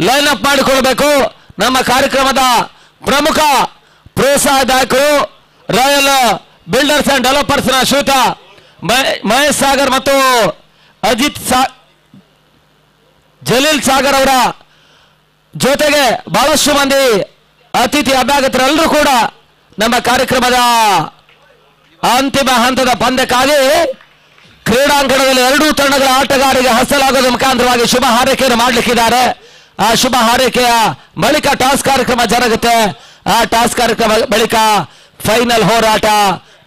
ಲೈನ್ ಅಪ್ ಮಾಡಿಕೊಳ್ಳಬೇಕು. ನಮ್ಮ ಕಾರ್ಯಕ್ರಮದ ಪ್ರಮುಖ ಪ್ರೋತ್ಸಾಹದಾಯಕರು ರಾಯಲ್ ಬಿಲ್ಡರ್ಸ್ ಅಂಡ್ ಡೆವಲಪರ್ಸ್ ನ ಶ್ರೀಯುತ ಮಹೇಶ್ ಸಾಗರ್ ಮತ್ತು ಜಲೀಲ್ ಸಾಗರ್ ಅವರ ಜೊತೆಗೆ ಬಹಳಷ್ಟು ಮಂದಿ ಅತಿಥಿ ಅಭ್ಯಾಗತರೆಲ್ಲರೂ ಕೂಡ ನಮ್ಮ ಕಾರ್ಯಕ್ರಮದ ಅಂತಿಮ ಹಂತದ ಪಂದ್ಯಕ್ಕಾಗಿ ಕ್ರೀಡಾಂಗಣದಲ್ಲಿ ಎರಡೂ ತಂಡಗಳ ಆಟಗಾರರಿಗೆ ಹಸಲಾಗೋದ ಮುಖಾಂತರವಾಗಿ ಶುಭ ಹಾರೈಕೆಯನ್ನು ಮಾಡಲಿಕ್ಕಿದ್ದಾರೆ. ಆ ಶುಭ ಹಾರೈಕೆಯ ಬಳಿಕ ಟಾಸ್ ಕಾರ್ಯಕ್ರಮ ಜರುಗುತ್ತೆ. ಆ ಟಾಸ್ ಕಾರ್ಯಕ್ರಮ ಬಳಿಕ ಫೈನಲ್ ಹೋರಾಟ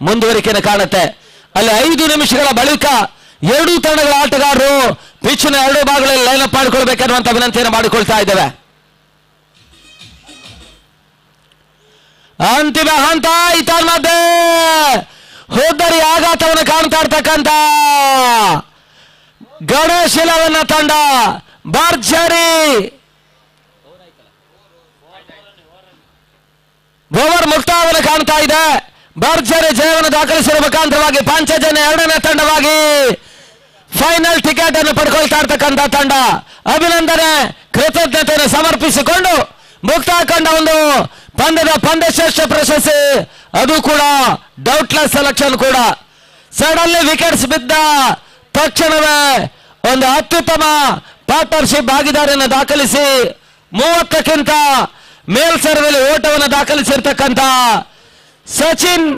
ಮುಂದುವರಿಕೆಯನ್ನು ಕಾಣುತ್ತೆ. ಅಲ್ಲಿ 5 ನಿಮಿಷಗಳ ಬಳಿಕ ಎರಡೂ ತಂಡಗಳ ಆಟಗಾರರು ಪಿಚ್ಚಿನ 2 ಭಾಗಗಳಲ್ಲಿ ಲೈನ್ ಅಪ್ ಮಾಡಿಕೊಳ್ಬೇಕೆನ್ನುವಂತ ವಿನಂತಿಯನ್ನು ಮಾಡಿಕೊಳ್ತಾ ಇದ್ದೇವೆ. ಅಂತಿಮ ಹಂತ ಮಧ್ಯೆ ಹೋದರಿ ಆಘಾತವನ್ನು ಕಾಣ್ತಾ ಇರ್ತಕ್ಕಂಥ ಗಣಶೀಲವನ್ನ ತಂಡ ಭರ್ಜರಿ ಓವರ್ ಮುಕ್ತಾಯವನ್ನು ಕಾಣ್ತಾ ಇದೆ. ಭರ್ಜರಿ ಜಯವನ್ನು ದಾಖಲಿಸಿರುವ ಮುಖಾಂತರವಾಗಿ ಪಾಂಚಜನ್ಯ 2ನೇ ತಂಡವಾಗಿ ಫೈನಲ್ ಟಿಕೆಟ್ ಅನ್ನು ಪಡ್ಕೊಳ್ತಾ ಇರ್ತಕ್ಕಂಥ ತಂಡ ಅಭಿನಂದನೆ ಕೃತಜ್ಞತೆಯನ್ನು ಸಮರ್ಪಿಸಿಕೊಂಡು ಮುಕ್ತಾಯ ಕಂಡ ಒಂದು ಪಂದ್ಯದ ಪಂದ್ಯಶ್ರೇಷ್ಠ ಪ್ರಶಸ್ತಿ, ಅದು ಕೂಡ ಡೌಟ್ಲೆಸ್ ಸೆಲೆಕ್ಷನ್ ಕೂಡ. ಸಡನ್ಲಿ ವಿಕೆಟ್ಸ್ ಬಿದ್ದ ತಕ್ಷಣವೇ ಒಂದು ಅತ್ಯುತ್ತಮ ಪಾರ್ಟ್ನರ್ಶಿಪ್ ಭಾಗಿದಾರಿಯನ್ನು ದಾಖಲಿಸಿ 30ಕ್ಕಿಂತ ಮೇಲ್ಸರದಲ್ಲಿ ಓಟವನ್ನು ದಾಖಲಿಸಿರ್ತಕ್ಕಂಥ ಸಚಿನ್